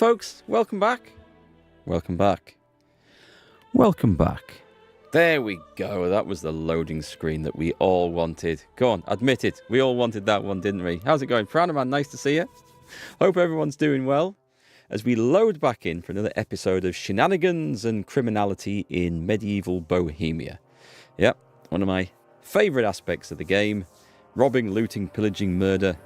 folks, welcome back. Welcome back. Welcome back. There we go. That was the loading screen that we all wanted. Go on, admit it. We all wanted that one, didn't we? How's it going? Pranaman, nice to see you. Hope everyone's doing well as we load back in for another episode of Shenanigans and Criminality in Medieval Bohemia. Yep, one of my favourite aspects of the game. Robbing, looting, pillaging, murder.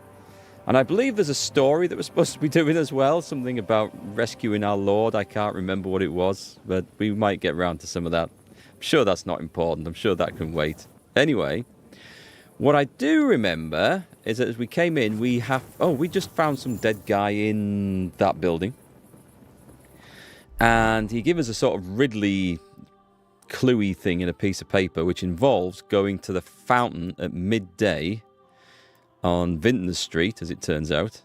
And I believe there's a story that we're supposed to be doing as well. Something about rescuing our lord. I can't remember what it was, but we might get round to some of that. I'm sure that's not important. I'm sure that can wait. Anyway, what I do remember is that as we came in, we just found some dead guy in that building. And he gave us a sort of Ridley cluey thing in a piece of paper, which involves going to the fountain at midday on Vintners Street, as it turns out,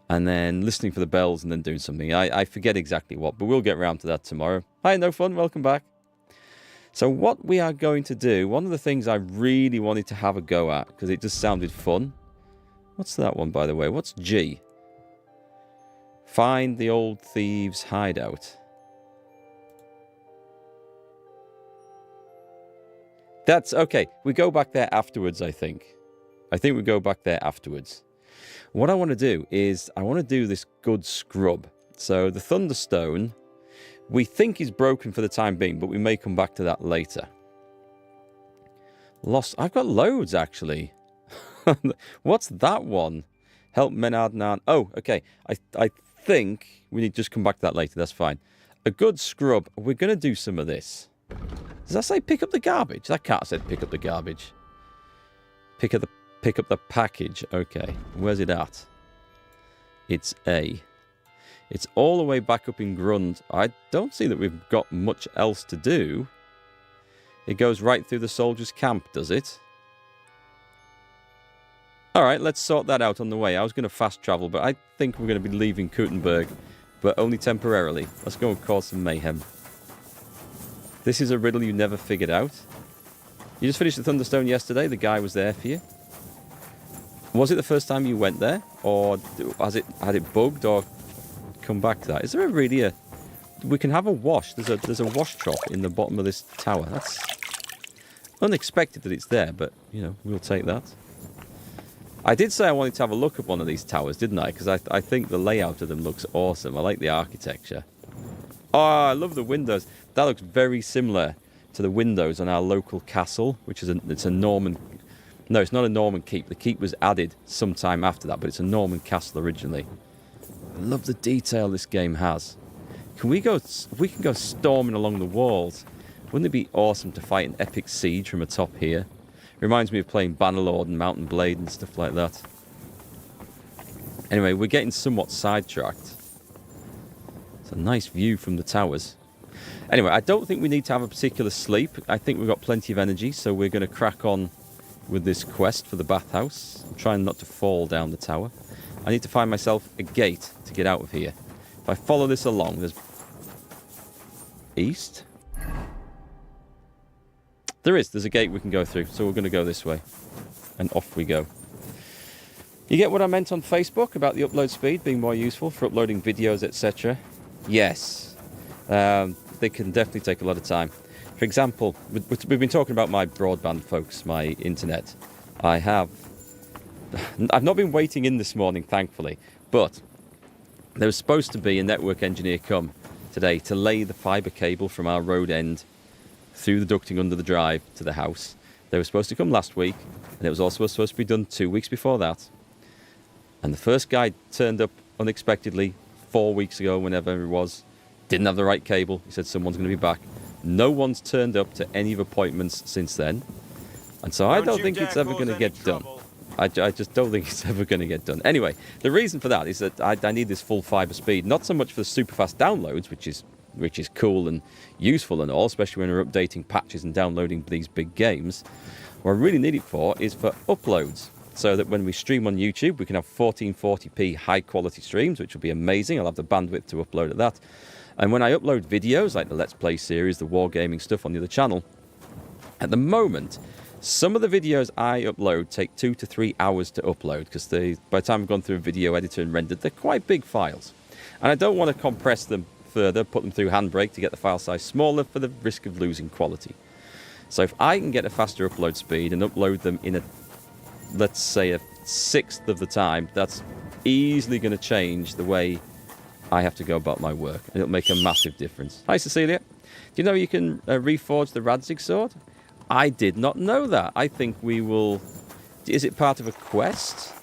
and then listening for the bells and then doing something. I forget exactly what, but we'll get around to that tomorrow. Hi, No Fun, welcome back. So what we are going to do, one of the things I really wanted to have a go at, because it just sounded fun. What's that one, by the way? What's G? Find the old thieves' hideout. That's okay. We go back there afterwards, I think. I think we go back there afterwards. What I want to do is, I want to do this good scrub. So the Thunderstone, we think is broken for the time being, but we may come back to that later. Lost. I've got loads, actually. What's that one? Help Menard Nan. Oh, okay. I think we need to just come back to that later. That's fine. A good scrub. We're going to do some of this. Does that say pick up the garbage? That can't have said pick up the garbage. Pick up the package. Okay. Where's it at? It's A. It's all the way back up in Grund. I don't see that we've got much else to do. It goes right through the soldiers' camp, does it? Alright, let's sort that out on the way. I was going to fast travel, but I think we're going to be leaving Kuttenberg, but only temporarily. Let's go and cause some mayhem. This is a riddle you never figured out. You just finished the Thunderstone yesterday. The guy was there for you. Was it the first time you went there? Or had it bugged or come back to that? Is there we can have a wash. There's a wash trough in the bottom of this tower. That's unexpected that it's there, but, you know, we'll take that. I did say I wanted to have a look at one of these towers, didn't I? Because I think the layout of them looks awesome. I like the architecture. Oh, I love the windows. That looks very similar to the windows on our local castle, which is it's a Norman... No, it's not a Norman keep. The keep was added sometime after that, but it's a Norman castle originally. I love the detail this game has. We can go storming along the walls. Wouldn't it be awesome to fight an epic siege from atop here? Reminds me of playing Bannerlord and Mountain Blade and stuff like that. Anyway, we're getting somewhat sidetracked. It's a nice view from the towers. Anyway, I don't think we need to have a particular sleep. I think we've got plenty of energy, so we're going to crack on with this quest for the bathhouse. I'm trying not to fall down the tower. I need to find myself a gate to get out of here. If I follow this along, there's... East? There's a gate we can go through, so we're going to go this way. And off we go. You get what I meant on Facebook about the upload speed being more useful for uploading videos, etc.? Yes. They can definitely take a lot of time. For example, we've been talking about my broadband, folks, my internet. I've not been waiting in this morning, thankfully, but there was supposed to be a network engineer come today to lay the fibre cable from our road end through the ducting under the drive to the house. They were supposed to come last week, and it was also supposed to be done 2 weeks before that. And the first guy turned up unexpectedly 4 weeks ago, whenever it was. Didn't have the right cable. He said someone's going to be back. No one's turned up to any of appointments since then. And so I don't think it's ever going to get done. I just don't think it's ever going to get done. Anyway, the reason for that is that I need this full fibre speed. Not so much for the super fast downloads, which is cool and useful and all, especially when we're updating patches and downloading these big games. What I really need it for is for uploads. So that when we stream on YouTube, we can have 1440p high quality streams, which will be amazing. I'll have the bandwidth to upload at that. And when I upload videos, like the Let's Play series, the Wargaming stuff on the other channel, at the moment, some of the videos I upload take 2 to 3 hours to upload, because by the time I've gone through a video editor and rendered, they're quite big files. And I don't want to compress them further, put them through Handbrake to get the file size smaller for the risk of losing quality. So if I can get a faster upload speed and upload them in let's say a sixth of the time, that's easily going to change the way I have to go about my work. And it'll make a massive difference. Hi, Cecilia. Do you know you can reforge the Radzig sword? I did not know that. I think we will... Is it part of a quest?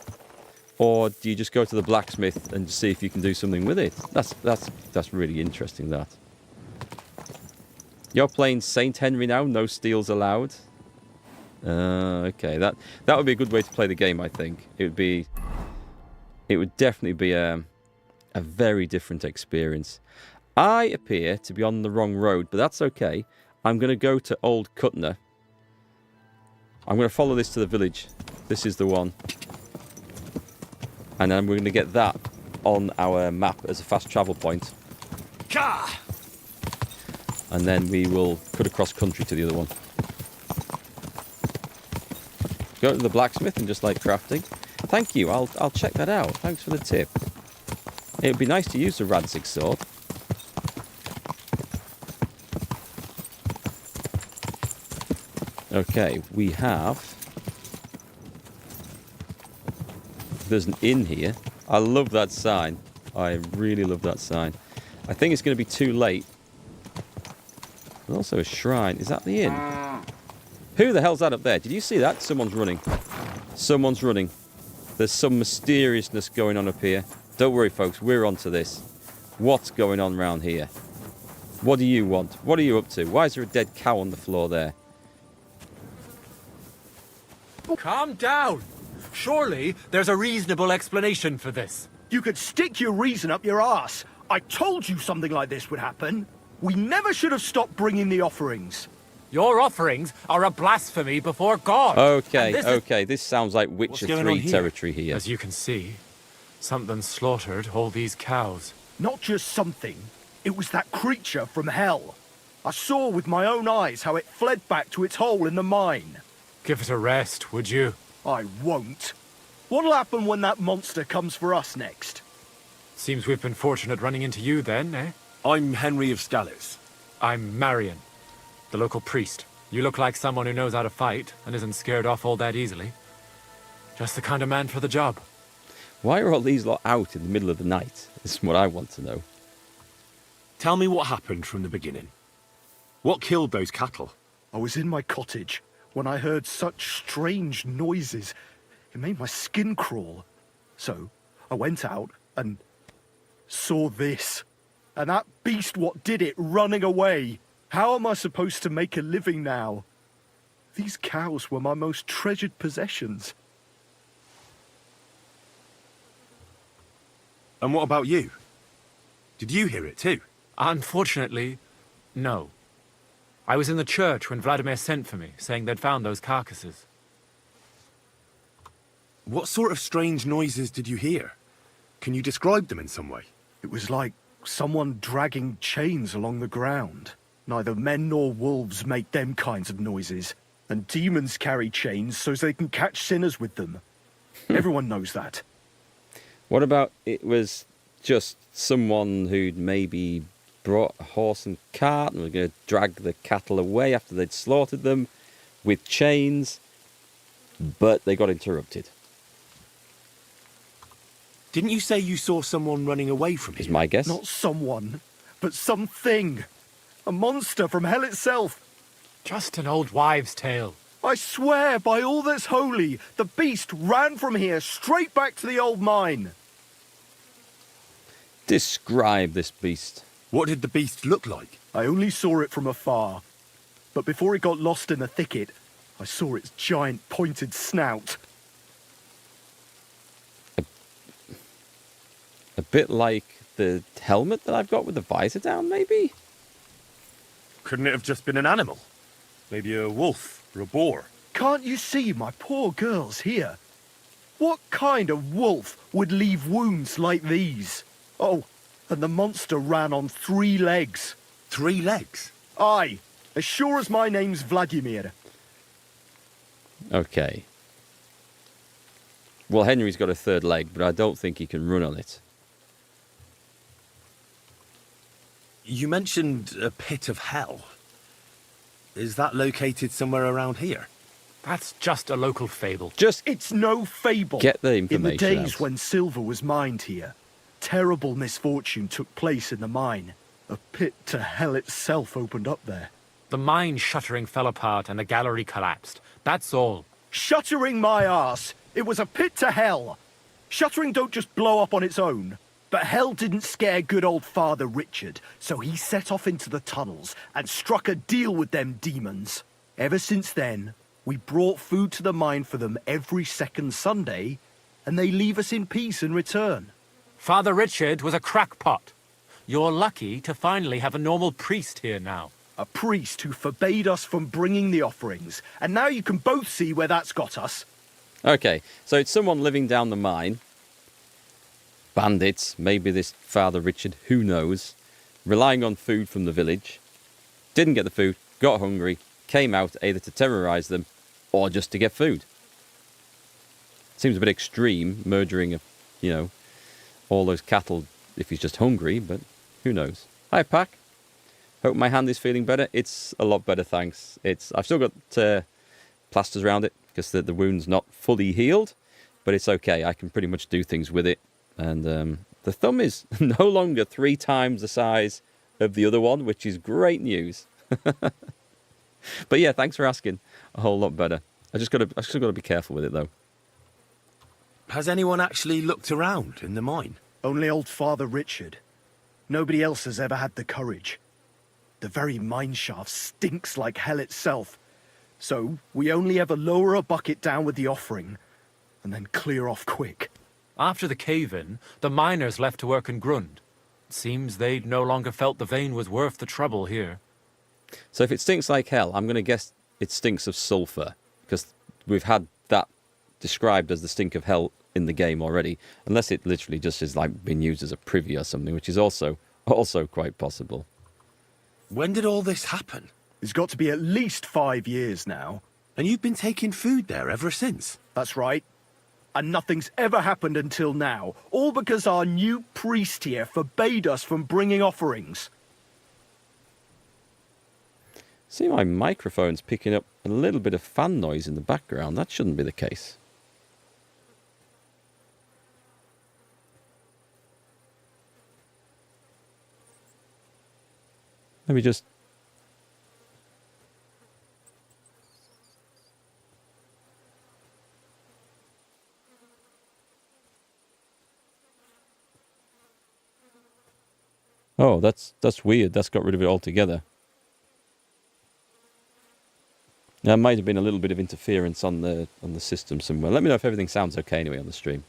Or do you just go to the blacksmith and see if you can do something with it? That's really interesting, that. You're playing Saint Henry now, no steals allowed. Okay, that would be a good way to play the game, I think. It would definitely be a very different experience. I appear to be on the wrong road, but that's okay. I'm going to go to Old Cutner. I'm going to follow this to the village. This is the one. And then we're going to get that on our map as a fast travel point. And then we will cut across country to the other one. Go to the blacksmith and just like crafting. Thank you, I'll check that out. Thanks for the tip. It would be nice to use the Radzig sword. Okay, we have... There's an inn here. I love that sign. I really love that sign. I think it's going to be too late. There's also a shrine. Is that the inn? Who the hell's that up there? Did you see that? Someone's running. Someone's running. There's some mysteriousness going on up here. Don't worry, folks. We're onto this. What's going on round here? What do you want? What are you up to? Why is there a dead cow on the floor there? Calm down. Surely there's a reasonable explanation for this. You could stick your reason up your ass. I told you something like this would happen. We never should have stopped bringing the offerings. Your offerings are a blasphemy before God. Okay, this sounds like Witcher 3 territory here. As you can see, something slaughtered all these cows. Not just something. It was that creature from hell. I saw with my own eyes how it fled back to its hole in the mine. Give it a rest, would you? I won't. What'll happen when that monster comes for us next? Seems we've been fortunate running into you then, eh? I'm Henry of Scallis. I'm Marion, the local priest. You look like someone who knows how to fight and isn't scared off all that easily. Just the kind of man for the job. Why are all these lot out in the middle of the night? This is what I want to know. Tell me what happened from the beginning. What killed those cattle? I was in my cottage when I heard such strange noises. It made my skin crawl. So I went out and saw this. And that beast what did it running away. How am I supposed to make a living now? These cows were my most treasured possessions. And what about you? Did you hear it too? Unfortunately, no. I was in the church when Vladimir sent for me, saying they'd found those carcasses. What sort of strange noises did you hear? Can you describe them in some way? It was like someone dragging chains along the ground. Neither men nor wolves make them kinds of noises. And demons carry chains so they can catch sinners with them. Everyone knows that. What about it was just someone who'd maybe brought a horse and cart and was going to drag the cattle away after they'd slaughtered them with chains, but they got interrupted? Didn't you say you saw someone running away from here? Is my guess. Not someone, but something. A monster from hell itself. Just an old wives' tale. I swear by all that's holy, the beast ran from here straight back to the old mine. Describe this beast. What did the beast look like? I only saw it from afar. But before it got lost in the thicket, I saw its giant pointed snout. A bit like the helmet that I've got with the visor down, maybe? Couldn't it have just been an animal? Maybe a wolf or a boar? Can't you see my poor girls here? What kind of wolf would leave wounds like these? Oh, and the monster ran on 3 legs. 3 legs? Aye, as sure as my name's Vladimir. Okay. Well, Henry's got a 3rd leg, but I don't think he can run on it. You mentioned a pit of hell. Is that located somewhere around here? That's just a local fable. Just It's no fable. get the In the information days out. when silver was mined here, terrible misfortune took place in the mine. A pit to hell itself opened up there. The mine shuttering fell apart and the gallery collapsed. That's all. Shuttering my arse! It was a pit to hell! Shuttering don't just blow up on its own. But hell didn't scare good old Father Richard, so he set off into the tunnels and struck a deal with them demons. Ever since then, we brought food to the mine for them every second Sunday, and they leave us in peace in return. Father Richard was a crackpot. You're lucky to finally have a normal priest here now. A priest who forbade us from bringing the offerings, and now you can both see where that's got us. Okay, so it's someone living down the mine. Bandits, maybe this Father Richard, who knows, relying on food from the village. Didn't get the food, got hungry, came out either to terrorize them or just to get food. Seems a bit extreme, murdering, all those cattle if he's just hungry, but who knows. Hi, Pack. Hope my hand is feeling better. It's a lot better, thanks. I've still got plasters around it because the wound's not fully healed, but it's okay. I can pretty much do things with it. And the thumb is no longer 3 times the size of the other one, which is great news. But yeah, thanks for asking. A whole lot better. I just got to be careful with it though. Has anyone actually looked around in the mine? Only old Father Richard. Nobody else has ever had the courage. The very mine shaft stinks like hell itself. So we only ever lower a bucket down with the offering and then clear off quick. After the cave-in, the miners left to work in Grund. Seems they'd no longer felt the vein was worth the trouble here. So if it stinks like hell, I'm going to guess it stinks of sulfur, because we've had that described as the stink of hell in the game already, unless it literally just is like being used as a privy or something, which is also quite possible. When did all this happen? It's got to be at least 5 years now. And you've been taking food there ever since? That's right. And nothing's ever happened until now, all because our new priest here forbade us from bringing offerings. See, my microphone's picking up a little bit of fan noise in the background. That shouldn't be the case. Let me just... Oh, that's weird. That's got rid of it altogether. There might have been a little bit of interference on the system somewhere. Let me know if everything sounds okay anyway on the stream.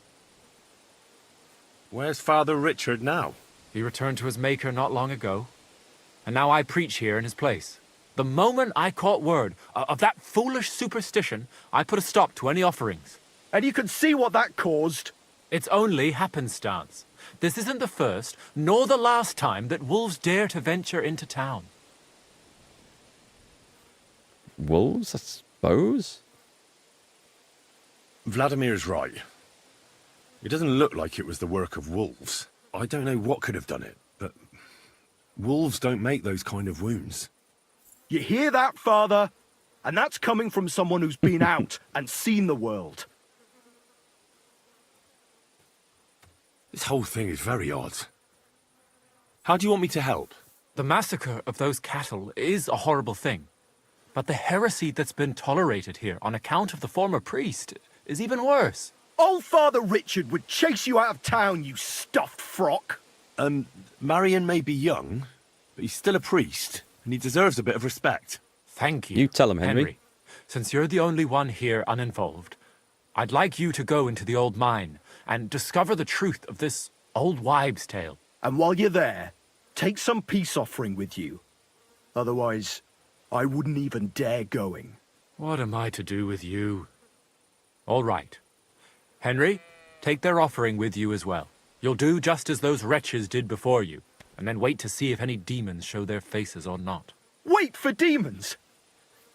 Where's Father Richard now? He returned to his maker not long ago. And now I preach here in his place. The moment I caught word of that foolish superstition, I put a stop to any offerings. And you can see what that caused. It's only happenstance. This isn't the first, nor the last time that wolves dare to venture into town. Wolves, I suppose? Vladimir's right. It doesn't look like it was the work of wolves. I don't know what could have done it, but wolves don't make those kind of wounds. You hear that, Father? And that's coming from someone who's been out and seen the world. This whole thing is very odd. How do you want me to help? The massacre of those cattle is a horrible thing. But the heresy that's been tolerated here on account of the former priest is even worse. Old Father Richard would chase you out of town, you stuffed frock. Marion may be young, but he's still a priest, and he deserves a bit of respect. Thank you. You tell him, Henry. Since you're the only one here uninvolved, I'd like you to go into the old mine and discover the truth of this old wives' tale. And while you're there, take some peace offering with you. Otherwise, I wouldn't even dare going. What am I to do with you? All right. Henry, take their offering with you as well. You'll do just as those wretches did before you, and then wait to see if any demons show their faces or not. Wait for demons!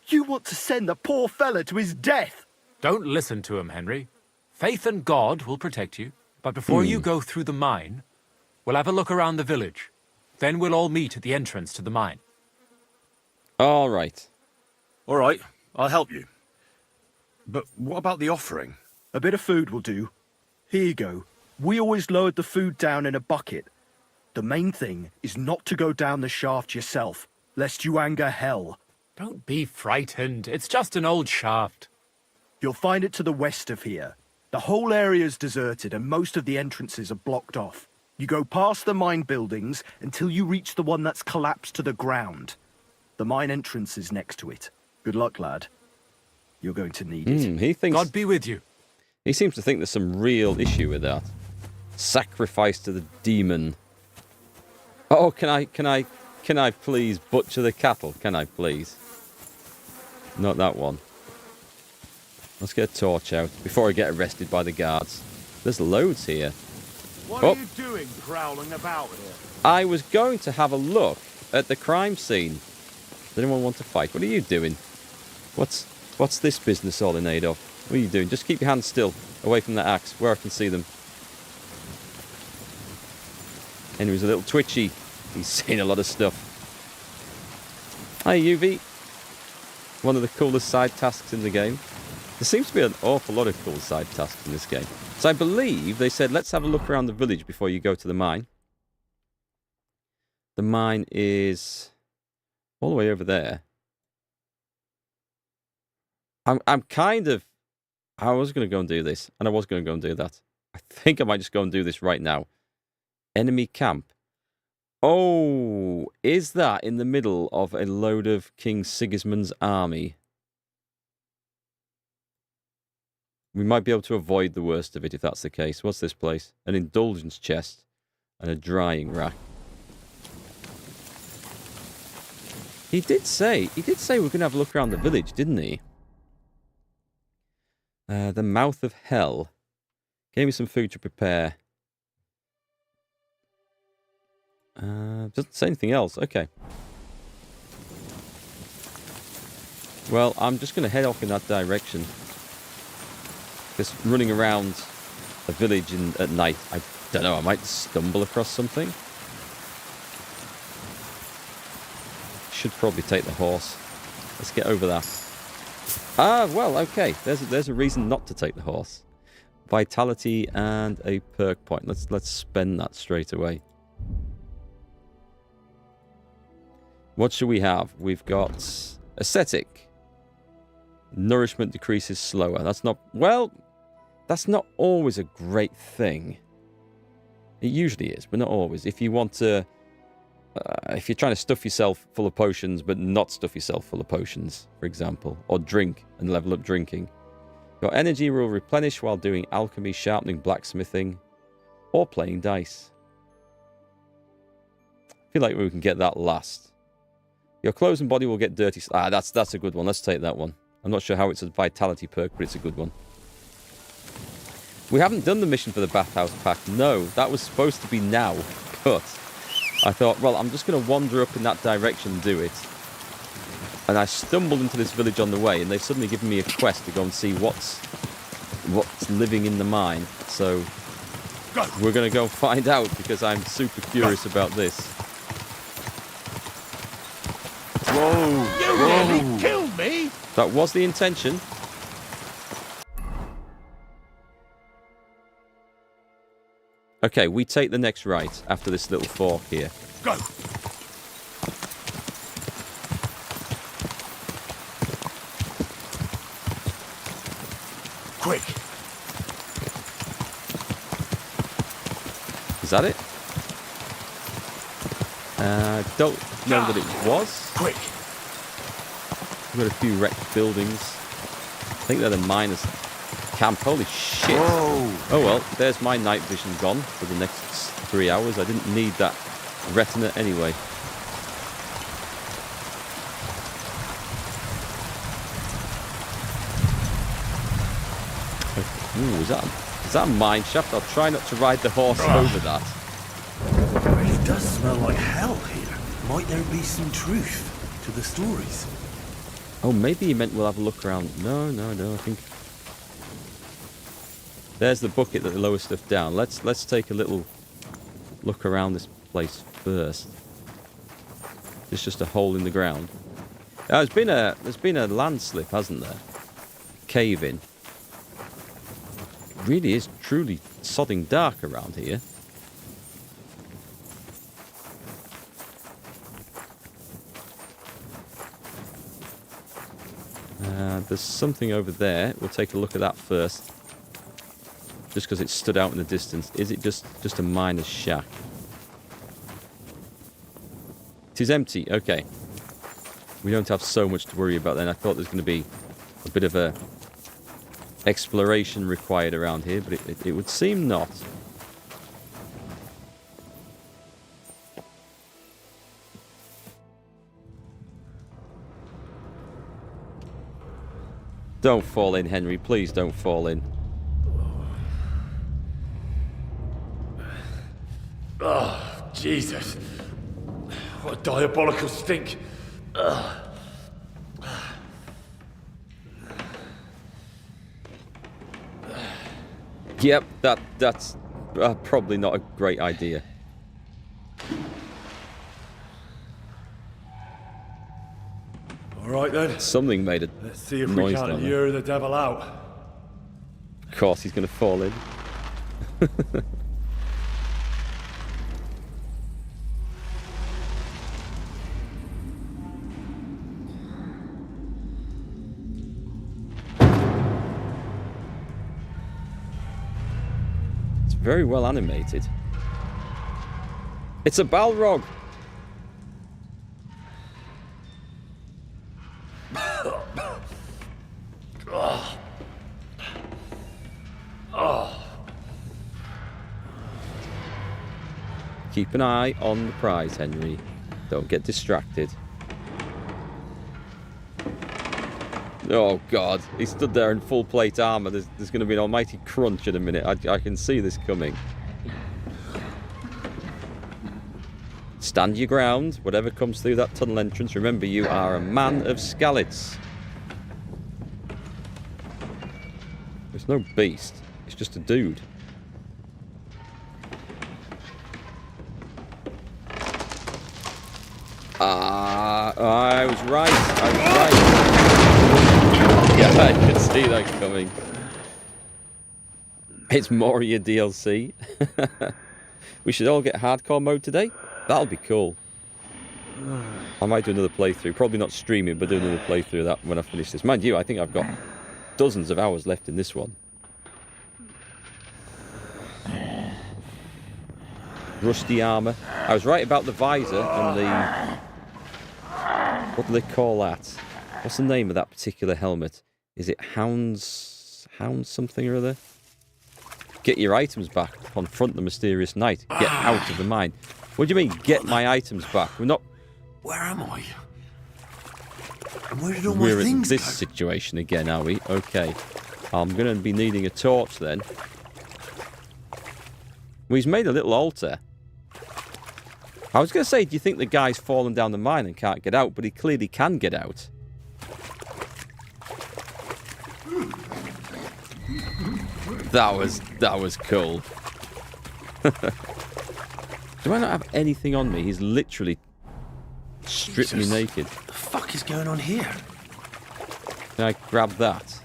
You want to send the poor fella to his death! Don't listen to him, Henry. Faith in God will protect you. But before you go through the mine, we'll have a look around the village. Then we'll all meet at the entrance to the mine. All right. All right, I'll help you. But what about the offering? A bit of food will do. Here you go. We always lowered the food down in a bucket. The main thing is not to go down the shaft yourself, lest you anger hell. Don't be frightened. It's just an old shaft. You'll find it to the west of here. The whole area's deserted and most of the entrances are blocked off. You go past the mine buildings until you reach the one that's collapsed to the ground. The mine entrance is next to it. Good luck, lad. You're going to need it. He thinks... God be with you. He seems to think there's some real issue with that. Sacrifice to the demon. Oh, can I please butcher the cattle? Can I please? Not that one. Let's get a torch out before I get arrested by the guards. There's loads here. What are you doing prowling about here? I was going to have a look at the crime scene. Does anyone want to fight? What are you doing? What's this business all in aid of? What are you doing? Just keep your hands still, away from the axe, where I can see them. Henry's a little twitchy. He's seen a lot of stuff. Hi, UV. One of the coolest side tasks in the game. There seems to be an awful lot of cool side tasks in this game. So I believe they said, let's have a look around the village before you go to the mine. The mine is all the way over there. I'm kind of... I was going to go and do this, and I was going to go and do that. I think I might just go and do this right now. Enemy camp. Oh, is that in the middle of a load of King Sigismund's army? We might be able to avoid the worst of it if that's the case. What's this place? An indulgence chest and a drying rack. He did say we're going to have a look around the village, didn't he? The mouth of hell. Gave me some food to prepare. Doesn't say anything else. Okay. Well, I'm just going to head off in that direction. Because running around a village at night, I don't know, I might stumble across something. Should probably take the horse. Let's get over that. Ah, well, okay. There's a reason not to take the horse. Vitality and a perk point. Let's spend that straight away. What should we have? We've got ascetic. Nourishment decreases slower. That's not... Well, that's not always a great thing. It usually is, but not always. If you want to... if you're trying to stuff yourself full of potions, but not stuff yourself full of potions, for example. Or drink and level up drinking. Your energy will replenish while doing alchemy, sharpening, blacksmithing, or playing dice. I feel like we can get that last. Your clothes and body will get dirty. Ah, that's a good one. Let's take that one. I'm not sure how it's a vitality perk, but it's a good one. We haven't done the mission for the bathhouse pack. No, that was supposed to be now. But I thought, well, I'm just going to wander up in that direction and do it. And I stumbled into this village on the way, and they've suddenly given me a quest to go and see what's living in the mine. So we're going to go find out, because I'm super curious about this. Whoa! You nearly killed me! That was the intention. Okay, we take the next right after this little fork here. Go! Quick! Is that it? Don't know that it was. Quick! We've got a few wrecked buildings. I think they're the miners' camp. Holy shit. Whoa. Oh well, there's my night vision gone for the next 3 hours. I didn't need that retina anyway. Ooh, is that a mine shaft? I'll try not to ride the horse over that. It does smell like hell here. Might there be some truth to the stories? Oh, maybe he meant we'll have a look around. No, I think... There's the bucket that lowers stuff down. Let's take a little look around this place first? It's just a hole in the ground. There's been a landslip, hasn't there? Cave in. It really is truly sodding dark around here. There's something over there. We'll take a look at that first. Just because it stood out in the distance. Is it just a miner's shack? It is empty. Okay. We don't have so much to worry about then. I thought there's going to be a bit of a exploration required around here, but it would seem not. Don't fall in, Henry. Please don't fall in. Oh, Jesus. What a diabolical stink. Yep, that's probably not a great idea. All right then. Something made a Let's see if noise we can't down there. lure the devil out. Of course, he's going to fall in. It's very well animated. It's a Balrog. Keep an eye on the prize, Henry. Don't get distracted. Oh, God. He stood there in full plate armor. There's going to be an almighty crunch in a minute. I can see this coming. Stand your ground. Whatever comes through that tunnel entrance, remember you are a man of Skalitz. There's no beast. It's just a dude. I was right. Yeah, I could see that coming. It's Moria DLC. We should all get hardcore mode today. That'll be cool. I might do another playthrough. Probably not stream it, but do another playthrough of that when I finish this. Mind you, I think I've got dozens of hours left in this one. Rusty armor. I was right about the visor and the... What do they call that? What's the name of that particular helmet? Is it Hound something or other? Get your items back. Confront the mysterious knight. Get out of the mine. What do you mean, get my items back? We're not... Where am I? And where did all my We're in things this go? situation again, are we? Okay. I'm going to be needing a torch then. Well, he's made a little altar. I was going to say, do you think the guy's fallen down the mine and can't get out? But he clearly can get out. That was cool. Do I not have anything on me? He's literally stripped me Jesus. naked. What the fuck is going on here? Can I grab that?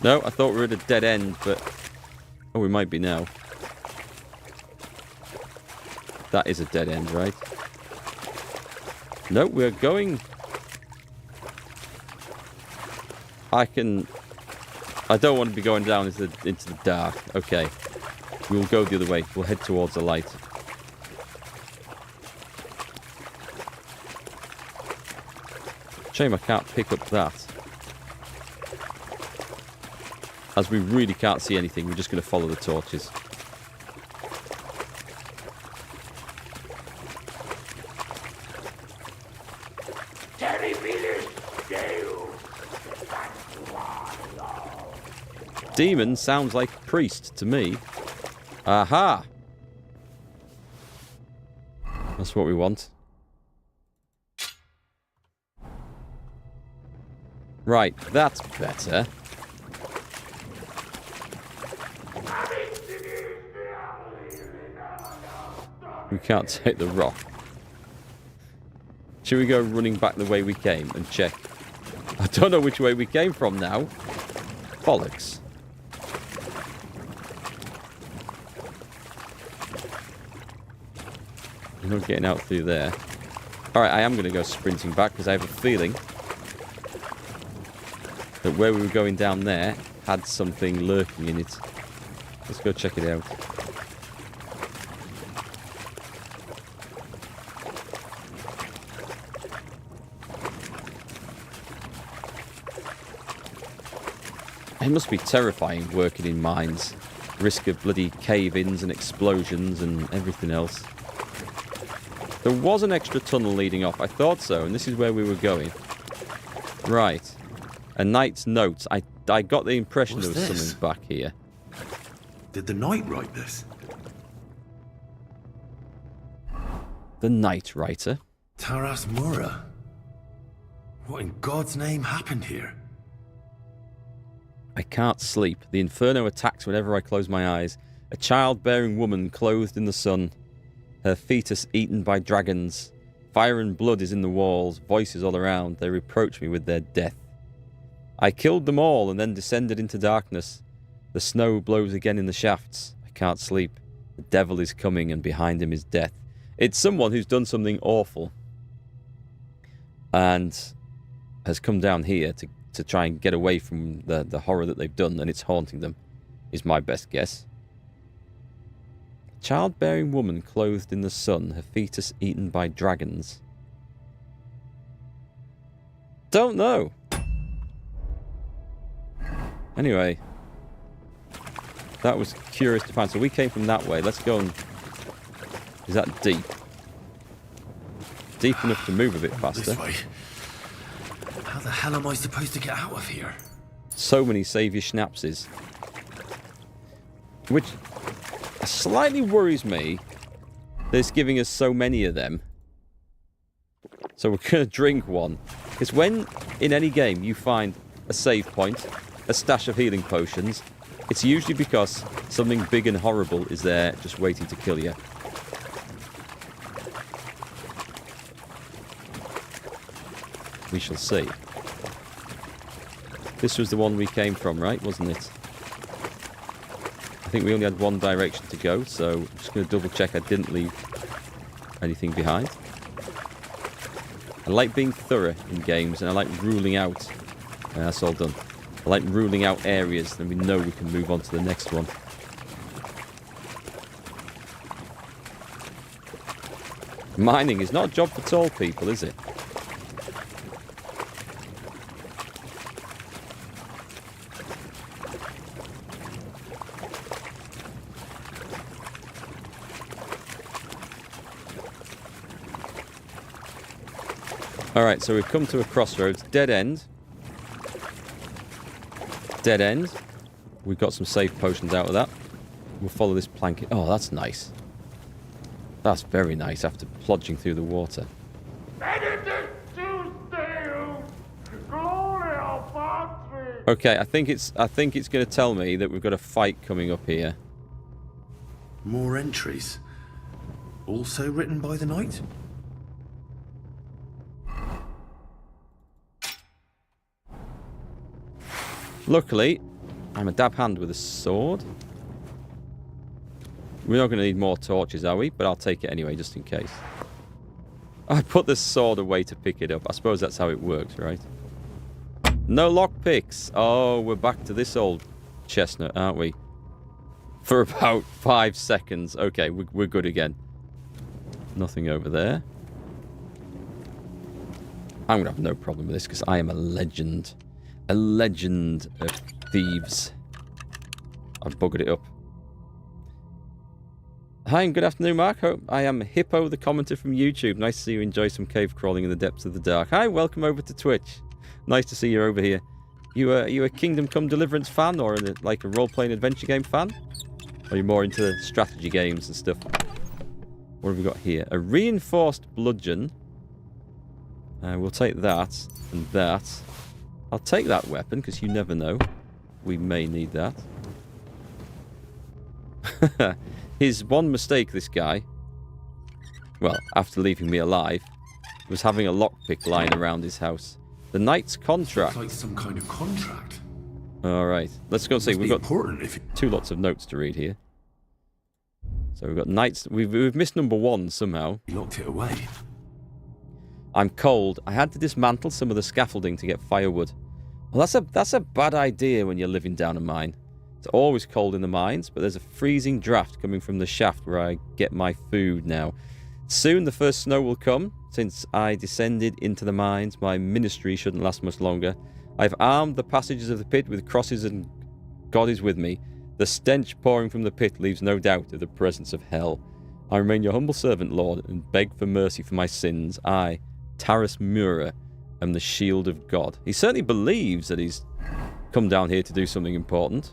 No, I thought we were at a dead end, but... Oh, we might be now. That is a dead end, right? No, we're going... I don't want to be going down into the dark. Okay. We'll go the other way. We'll head towards the light. Shame I can't pick up that. As we really can't see anything, we're just going to follow the torches. Demon sounds like a priest to me. Aha! That's what we want. Right, that's better. We can't take the rock. Should we go running back the way we came and check? I don't know which way we came from now. Bollocks. I'm not getting out through there. Alright, I am going to go sprinting back because I have a feeling that where we were going down there had something lurking in it. Let's go check it out. It must be terrifying working in mines. Risk of bloody cave-ins and explosions and everything else. There was an extra tunnel leading off. I thought so, and this is where we were going. Right. A knight's notes. I got the impression What's there was this? something back here. Did the knight write this? The Knight Writer. Taras Mura. What in God's name happened here? I can't sleep. The inferno attacks whenever I close my eyes. A childbearing woman clothed in the sun. Her fetus eaten by dragons. Fire and blood is in the walls. Voices all around. They reproach me with their death. I killed them all and then descended into darkness. The snow blows again in the shafts. I can't sleep. The devil is coming and behind him is death. It's someone who's done something awful and has come down here to try and get away from the horror that they've done, and it's haunting them, is my best guess. Childbearing woman clothed in the sun, her fetus eaten by dragons. Don't know. Anyway, that was curious to find. So we came from that way. Let's go and... Is that deep? Deep enough to move a bit faster. This way. How the hell am I supposed to get out of here? So many save your schnapses. Which slightly worries me that it's giving us so many of them. So we're going to drink one. Because when, in any game, you find a save point, a stash of healing potions, it's usually because something big and horrible is there just waiting to kill you. We shall see. This was the one we came from, right? Wasn't it? I think we only had one direction to go, so I'm just going to double check I didn't leave anything behind. I like being thorough in games, and I like ruling out. That's all done. I like ruling out areas, then we know we can move on to the next one. Mining is not a job for tall people, is it? Alright, so we've come to a crossroads. Dead end. Dead end. We've got some save potions out of that. We'll follow this plank. Oh, that's nice. That's very nice after plodging through the water. Okay, I think it's going to tell me that we've got a fight coming up here. More entries. Also written by the knight? Luckily, I'm a dab hand with a sword. We're not going to need more torches, are we? But I'll take it anyway, just in case. I put the sword away to pick it up. I suppose that's how it works, right? No lockpicks. Oh, we're back to this old chestnut, aren't we? For about 5 seconds. Okay, we're good again. Nothing over there. I'm going to have no problem with this because I am a legend. A legend of thieves. I've buggered it up. Hi and good afternoon, Mark. I am Hippo, the commenter from YouTube. Nice to see you enjoy some cave crawling in the depths of the dark. Hi, welcome over to Twitch. Nice to see you over here. You a Kingdom Come Deliverance fan or like a role-playing adventure game fan? Or are you more into strategy games and stuff? What have we got here? A reinforced bludgeon. We'll take that and that. I'll take that weapon, because you never know. We may need that. His one mistake, this guy, well, after leaving me alive, was having a lockpick lying around his house. The knight's contract. Looks like some kind of contract. Alright, let's go and see. Must We've be got important if it... two lots of notes to read here. So we've got knights. We've missed number 1 somehow. He locked it away. I'm cold. I had to dismantle some of the scaffolding to get firewood. Well, that's a bad idea when you're living down a mine. It's always cold in the mines, but there's a freezing draft coming from the shaft where I get my food now. Soon the first snow will come. Since I descended into the mines, my ministry shouldn't last much longer. I've armed the passages of the pit with crosses, and God is with me. The stench pouring from the pit leaves no doubt of the presence of hell. I remain your humble servant, Lord, and beg for mercy for my sins. I, Taras Mura, am the shield of God. He certainly believes that he's come down here to do something important.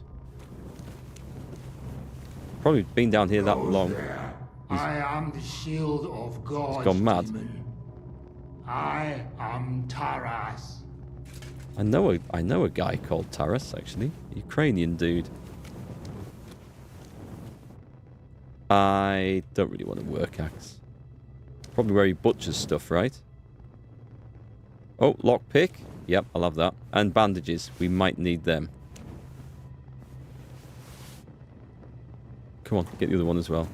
Probably been down here that long. I am the shield of God. He's gone mad. Demon. I am Taras. I know a guy called Taras, actually. A Ukrainian dude. I don't really want a work axe. Probably where he butchers stuff, right? Oh, lockpick. Yep, I'll have that. And bandages. We might need them. Come on, get the other one as well.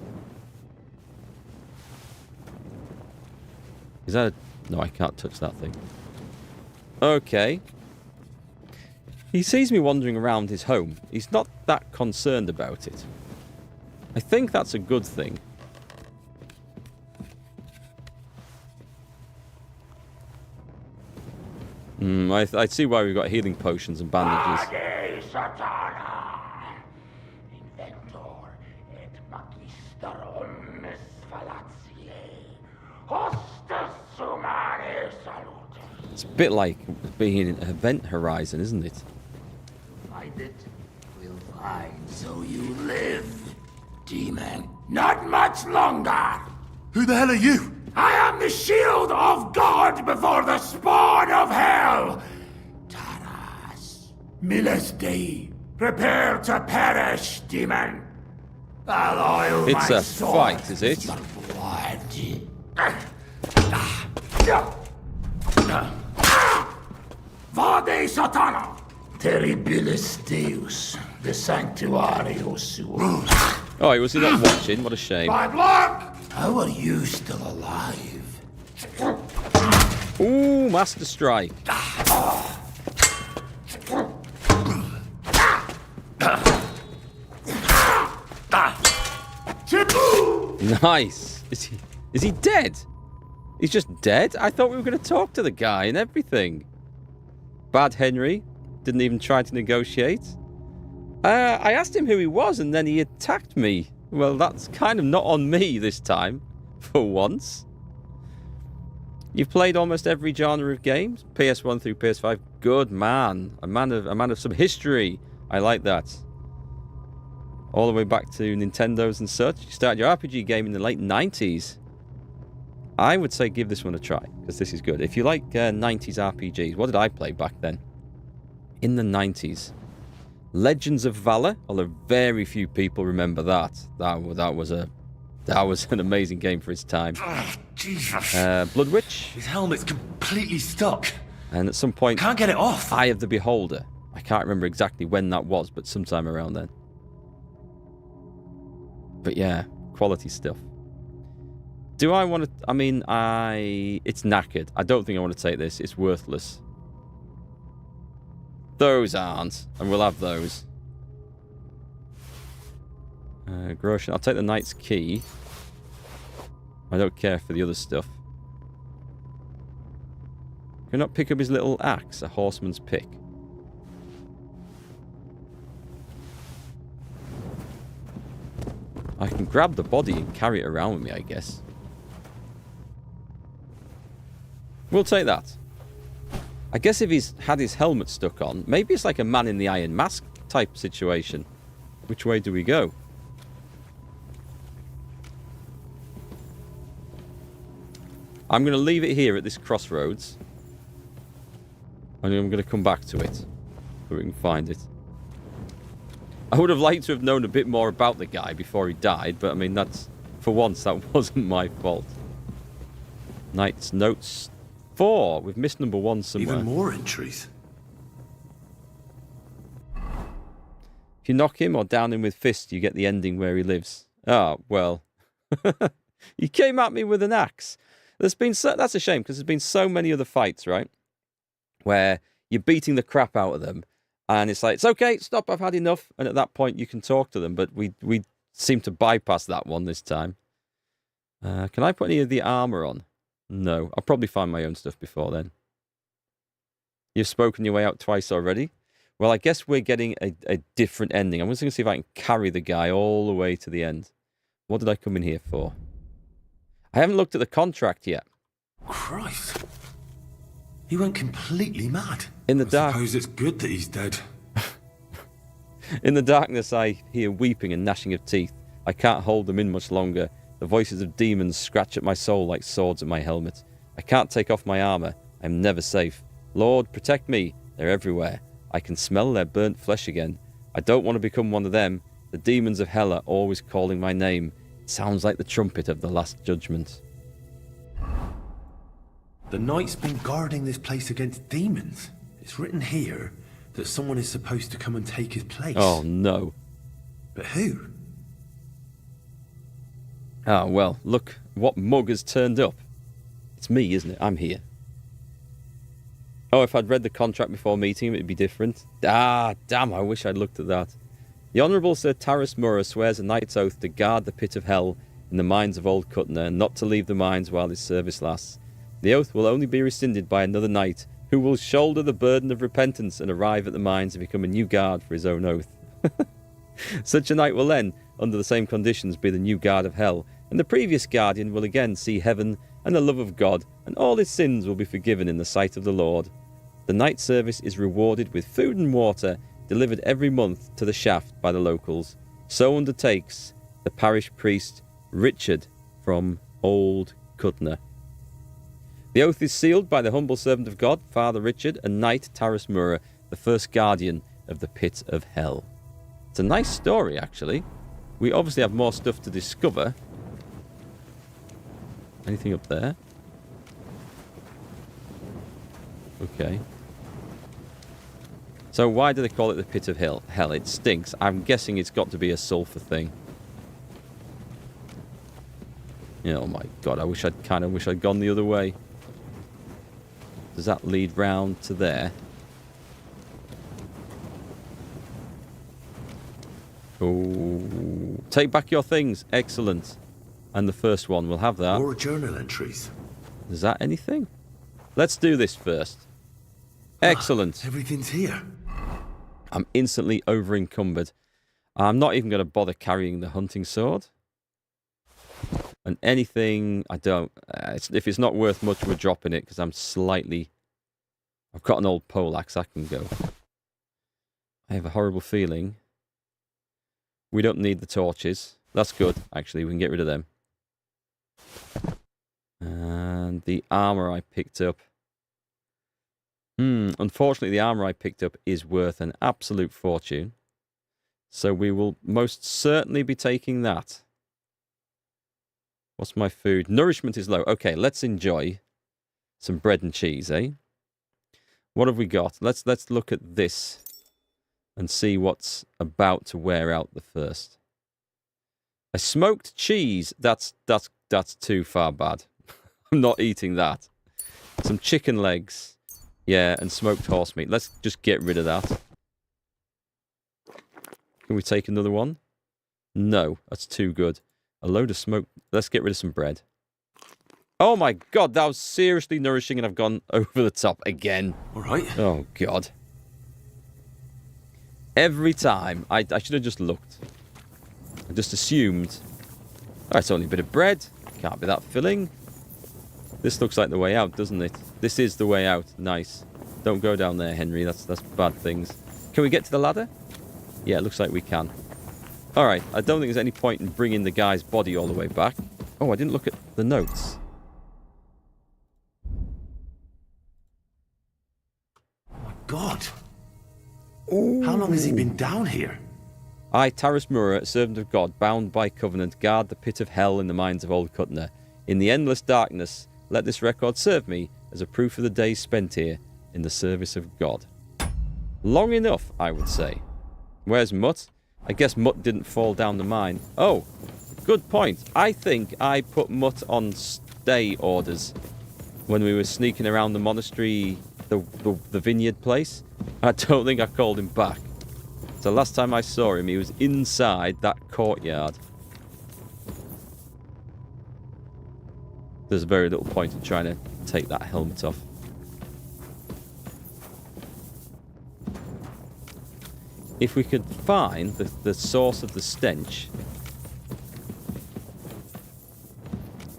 Is that a... No, I can't touch that thing. Okay. He sees me wandering around his home. He's not that concerned about it. I think that's a good thing. I see why we've got healing potions and bandages. It's a bit like being in Event Horizon, isn't it? Find it, we'll find, so you live, demon. Not much longer. Who the hell are you? I am the shield of God before the spawn of hell. Taras, Miles Dei, prepare to perish, demon. I'll oil It's my a sword fight, is it? with your blood. Vade Satana, terribilis Deus, the sanctuario suo. Oh, was he not watching? What a shame. My blood! How are you still alive? Ooh, Master Strike. Nice. Is he dead? He's just dead? I thought we were going to talk to the guy and everything. Bad Henry. Didn't even try to negotiate. I asked him who he was and then he attacked me. Well, that's kind of not on me this time. For once. You've played almost every genre of games. PS1 through PS5. Good man. A man of some history. I like that. All the way back to Nintendos and such. You started your RPG game in the late 90s. I would say give this one a try, because this is good. If you like 90s RPGs, what did I play back then? In the 90s. Legends of Valor, although very few people remember that. That was an amazing game for its time. Oh, Jesus. Blood Witch. His helmet's completely stuck. And at some point... Can't get it off. Eye of the Beholder. I can't remember exactly when that was, but sometime around then. But yeah, quality stuff. Do I want to... I mean, it's knackered. I don't think I want to take this. It's worthless. Those aren't. And we'll have those. Groshen. I'll take the Knight's Key. I don't care for the other stuff. Can I not pick up his little axe? A horseman's pick. I can grab the body and carry it around with me, I guess. We'll take that. I guess if he's had his helmet stuck on, maybe it's like a man in the Iron Mask type situation. Which way do we go? I'm going to leave it here at this crossroads. And I'm going to come back to it. So we can find it. I would have liked to have known a bit more about the guy before he died, but I mean, that's... For once, that wasn't my fault. Knight's Notes 4. We've missed number 1 somewhere. Even more entries. If you knock him or down him with fists, you get the ending where he lives. Oh, well. He came at me with an axe. That's a shame, because there's been so many other fights, right? Where you're beating the crap out of them. And it's like, it's okay, stop, I've had enough. And at that point, you can talk to them. But we seem to bypass that one this time. Can I put any of the armor on? No. I'll probably find my own stuff before then. You've spoken your way out twice already? Well, I guess we're getting a different ending. I'm just going to see if I can carry the guy all the way to the end. What did I come in here for? I haven't looked at the contract yet. Christ. He went completely mad. In the dark. I suppose it's good that he's dead. In the darkness, I hear weeping and gnashing of teeth. I can't hold them in much longer. The voices of demons scratch at my soul like swords at my helmet. I can't take off my armor. I'm never safe. Lord, protect me. They're everywhere. I can smell their burnt flesh again. I don't want to become one of them. The demons of hell are always calling my name. It sounds like the trumpet of the last judgment. The knight's been guarding this place against demons. It's written here that someone is supposed to come and take his place. Oh, no. But who? Ah, well, look what mug has turned up. It's me, isn't it? I'm here. Oh, if I'd read the contract before meeting him, it'd be different. Ah, damn, I wish I'd looked at that. The Honourable Sir Taras Murrah swears a knight's oath to guard the pit of hell in the mines of Old Cutner and not to leave the mines while his service lasts. The oath will only be rescinded by another knight who will shoulder the burden of repentance and arrive at the mines and become a new guard for his own oath. Such a knight will then, under the same conditions, be the new guard of hell, and the previous guardian will again see heaven and the love of God, and all his sins will be forgiven in the sight of the Lord. The night service is rewarded with food and water delivered every month to the shaft by the locals. So undertakes the parish priest Richard from Old Cutner. The oath is sealed by the humble servant of God, Father Richard, and Knight Taras Murrah, the first guardian of the pit of hell. It's a nice story, actually. We obviously have more stuff to discover. Anything up there? Okay. So why do they call it the pit of hell? Hell, it stinks. I'm guessing it's got to be a sulfur thing. Oh my god, I kind of wish I'd gone the other way. Does that lead round to there? Oh, take back your things. Excellent. And the first one, we'll have that. More journal entries. Is that anything? Let's do this first. Excellent. Everything's here. I'm instantly over encumbered. I'm not even going to bother carrying the hunting sword. And anything, I don't... if it's not worth much, we're dropping it, because I'm slightly... I've got an old poleaxe, I can go. I have a horrible feeling. We don't need the torches. That's good, actually. We can get rid of them. And the armor I picked up. Unfortunately, the armor I picked up is worth an absolute fortune. So we will most certainly be taking that. What's my food? Nourishment is low. Okay, let's enjoy some bread and cheese, eh? What have we got? Let's look at this and see what's about to wear out the first. A smoked cheese. That's too far bad. I'm not eating that. Some chicken legs. Yeah, and smoked horse meat. Let's just get rid of that. Can we take another one? No, that's too good. A load of smoke. Let's get rid of some bread. Oh my god, that was seriously nourishing and I've gone over the top again. All right. Oh god. Every time. I should have just looked. I just assumed. Oh, it's only a bit of bread. Can't be that filling. This looks like the way out, doesn't it? This is the way out. Nice. Don't go down there, Henry. That's bad things. Can we get to the ladder? Yeah, it looks like we can. Alright, I don't think there's any point in bringing the guy's body all the way back. Oh, I didn't look at the notes. God. How long has he been down here? I, Taras Mura, servant of God, bound by covenant, guard the pit of hell in the mines of Old Cutner. In the endless darkness, let this record serve me as a proof of the days spent here in the service of God. Long enough, I would say. Where's Mutt? I guess Mutt didn't fall down the mine. Oh, good point. I think I put Mutt on stay orders when we were sneaking around the monastery, the vineyard place. I don't think I called him back. So last time I saw him, he was inside that courtyard. There's very little point in trying to take that helmet off. If we could find the source of the stench.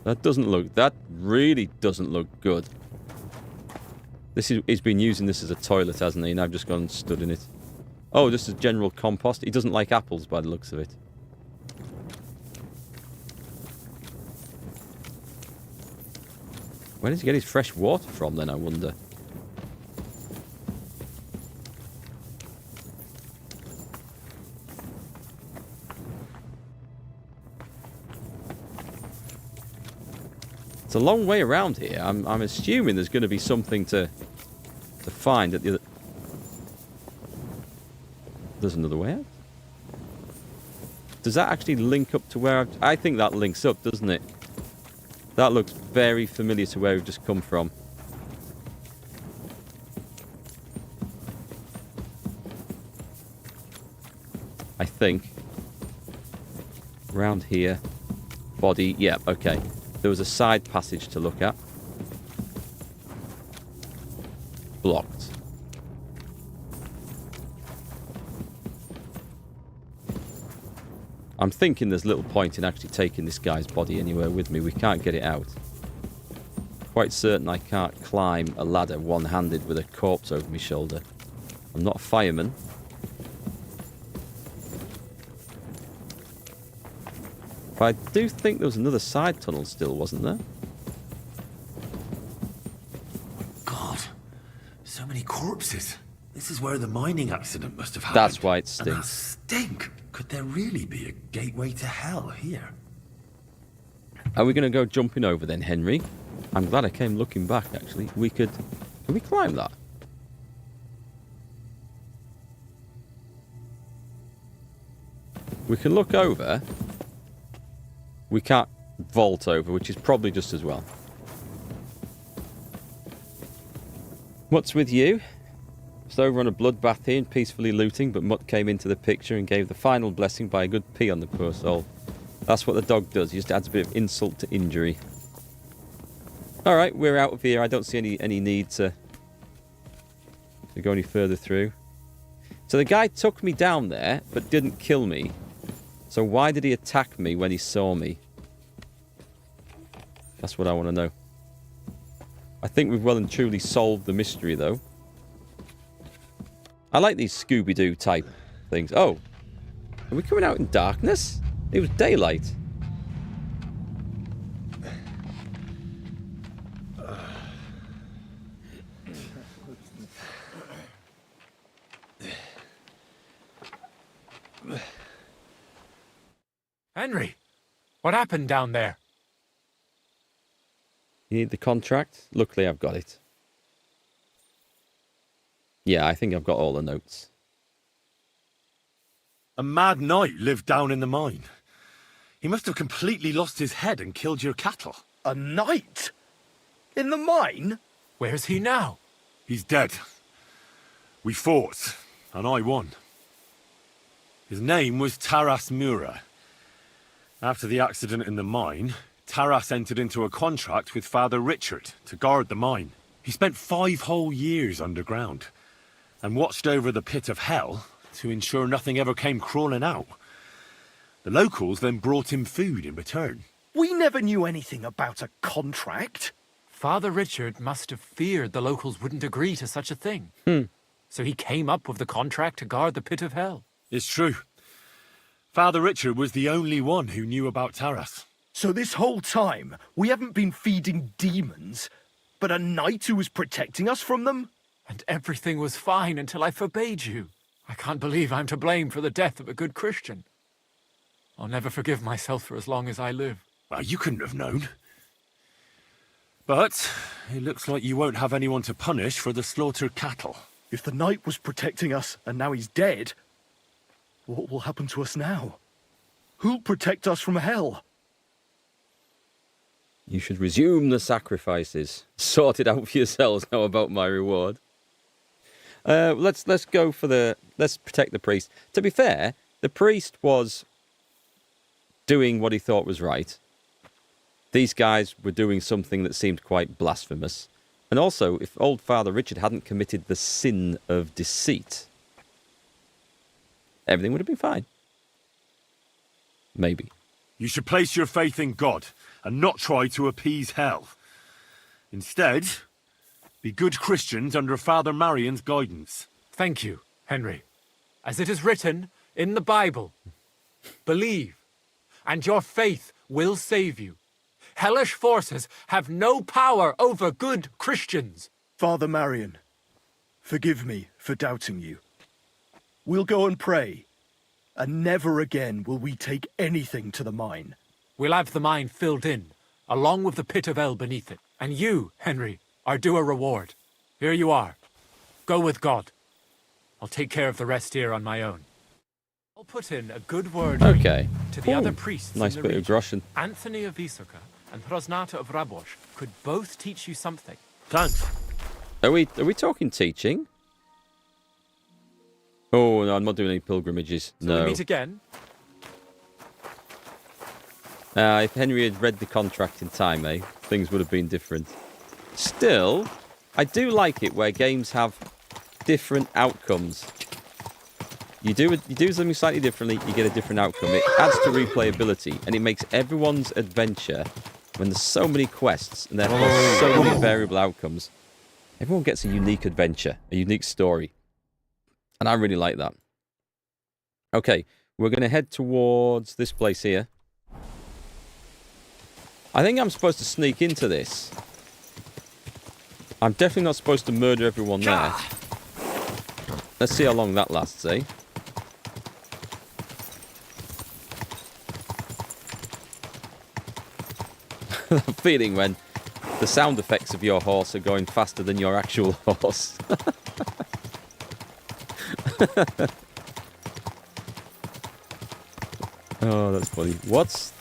That really doesn't look good. He's been using this as a toilet, hasn't he? And I've just gone and stood in it. Oh, just as general compost. He doesn't like apples by the looks of it. Where does he get his fresh water from then, I wonder? It's a long way around here. I'm assuming there's going to be something to find at the other... There's another way out. Does that actually link up to where I think that links up, doesn't it? That looks very familiar to where we've just come from. I think. Around here. Body. Yeah, okay. There was a side passage to look at. Blocked. I'm thinking there's little point in actually taking this guy's body anywhere with me. We can't get it out. Quite certain I can't climb a ladder one-handed with a corpse over my shoulder. I'm not a fireman. But I do think there was another side tunnel still, wasn't there? God, so many corpses. This is where the mining accident must have happened. That's why it And that stinks. stink. Could there really be a gateway to hell here? Are we going to go jumping over then, Henry? I'm glad I came looking back, actually. We could... Can we climb that? We can look over. We can't vault over, which is probably just as well. What's with you? Just over on a bloodbath here and peacefully looting, but Mutt came into the picture and gave the final blessing by a good pee on the poor soul. That's what the dog does. He just adds a bit of insult to injury. Alright, we're out of here. I don't see any need to go any further through. So the guy took me down there, but didn't kill me. So why did he attack me when he saw me? That's what I want to know. I think we've well and truly solved the mystery, though. I like these Scooby-Doo type things. Oh, are we coming out in darkness? It was daylight. Henry, what happened down there? You need the contract? Luckily, I've got it. Yeah, I think I've got all the notes. A mad knight lived down in the mine. He must have completely lost his head and killed your cattle. A knight? In the mine? Where's he now? He's dead. We fought, and I won. His name was Taras Mura. After the accident in the mine, Taras entered into a contract with Father Richard to guard the mine. He spent 5 whole years underground and watched over the pit of hell to ensure nothing ever came crawling out. The locals then brought him food in return. We never knew anything about a contract. Father Richard must have feared the locals wouldn't agree to such a thing. So he came up with the contract to guard the pit of hell. It's true. Father Richard was the only one who knew about Taras. So this whole time, we haven't been feeding demons, but a knight who was protecting us from them? And everything was fine until I forbade you. I can't believe I'm to blame for the death of a good Christian. I'll never forgive myself for as long as I live. Well, you couldn't have known. But it looks like you won't have anyone to punish for the slaughtered cattle. If the knight was protecting us and now he's dead, what will happen to us now? Who'll protect us from hell? You should resume the sacrifices. Sort it out for yourselves. How about my reward? Let's go for let's protect the priest. To be fair, the priest was doing what he thought was right. These guys were doing something that seemed quite blasphemous. And also, if old Father Richard hadn't committed the sin of deceit, everything would have been fine. Maybe. You should place your faith in God and not try to appease hell. Instead, be good Christians under Father Marion's guidance. Thank you, Henry. As it is written in the Bible, believe, and your faith will save you. Hellish forces have no power over good Christians. Father Marion, forgive me for doubting you. We'll go and pray, and never again will we take anything to the mine. We'll have the mine filled in, along with the pit of hell beneath it. And you, Henry, are due a reward. Here you are. Go with God. I'll take care of the rest here on my own. I'll put in a good word for you to the other priests Nice in the bit region. of Russian. Anthony of Vysoka and Hrosnata of Rabosh could both teach you something. Thanks. Are we talking teaching? Oh no, I'm not doing any pilgrimages. So No. we meet again. If Henry had read the contract in time, things would have been different. Still, I do like it where games have different outcomes. You do something slightly differently, you get a different outcome. It adds to replayability, and it makes everyone's adventure, when there's so many quests and therefore so many variable outcomes, everyone gets a unique adventure, a unique story. And I really like that. Okay, we're going to head towards this place here. I think I'm supposed to sneak into this. I'm definitely not supposed to murder everyone there. Let's see how long that lasts, eh? Feeling when the sound effects of your horse are going faster than your actual horse. Oh, that's funny. What's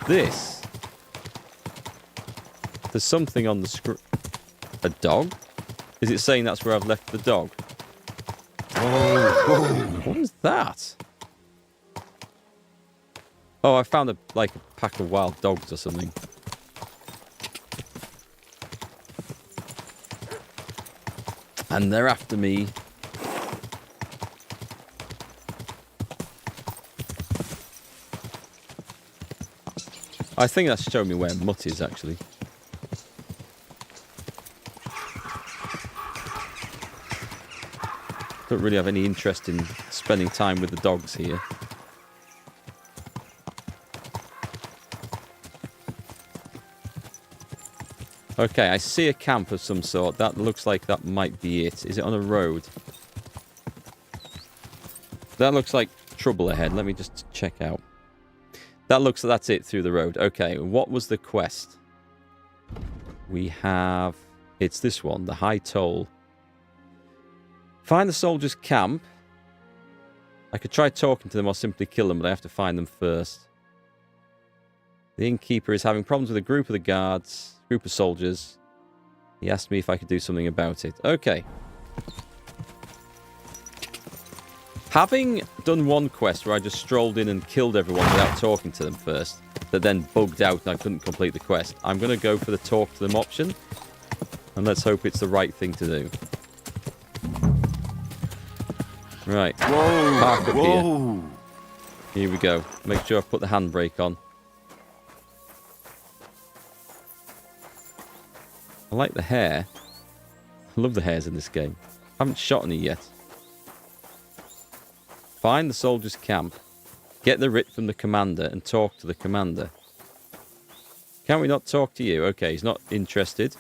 this? There's something on the screen. A dog? Is it saying that's where I've left the dog? Oh, what is that? Oh, I found a pack of wild dogs or something. And they're after me. I think that's showing me where Mutt is, actually. Don't really have any interest in spending time with the dogs here. Okay, I see a camp of some sort. That looks like that might be it. Is it on a road? That looks like trouble ahead. Let me just check out. That looks like that's it through the road. Okay, what was the quest? We have... It's this one, the High Toll. Find the soldiers' camp. I could try talking to them or simply kill them, but I have to find them first. The innkeeper is having problems with a group of the guards, group of soldiers. He asked me if I could do something about it. Okay. Having done one quest where I just strolled in and killed everyone without talking to them first, that then bugged out and I couldn't complete the quest, I'm going to go for the talk to them option. And let's hope it's the right thing to do. Right. Whoa! Park up Whoa! Here we go. Make sure I put the handbrake on. I like the hair. I love the hairs in this game. I haven't shot any yet. Find the soldiers' camp. Get the writ from the commander and talk to the commander. Can we not talk to you? Okay, he's not interested.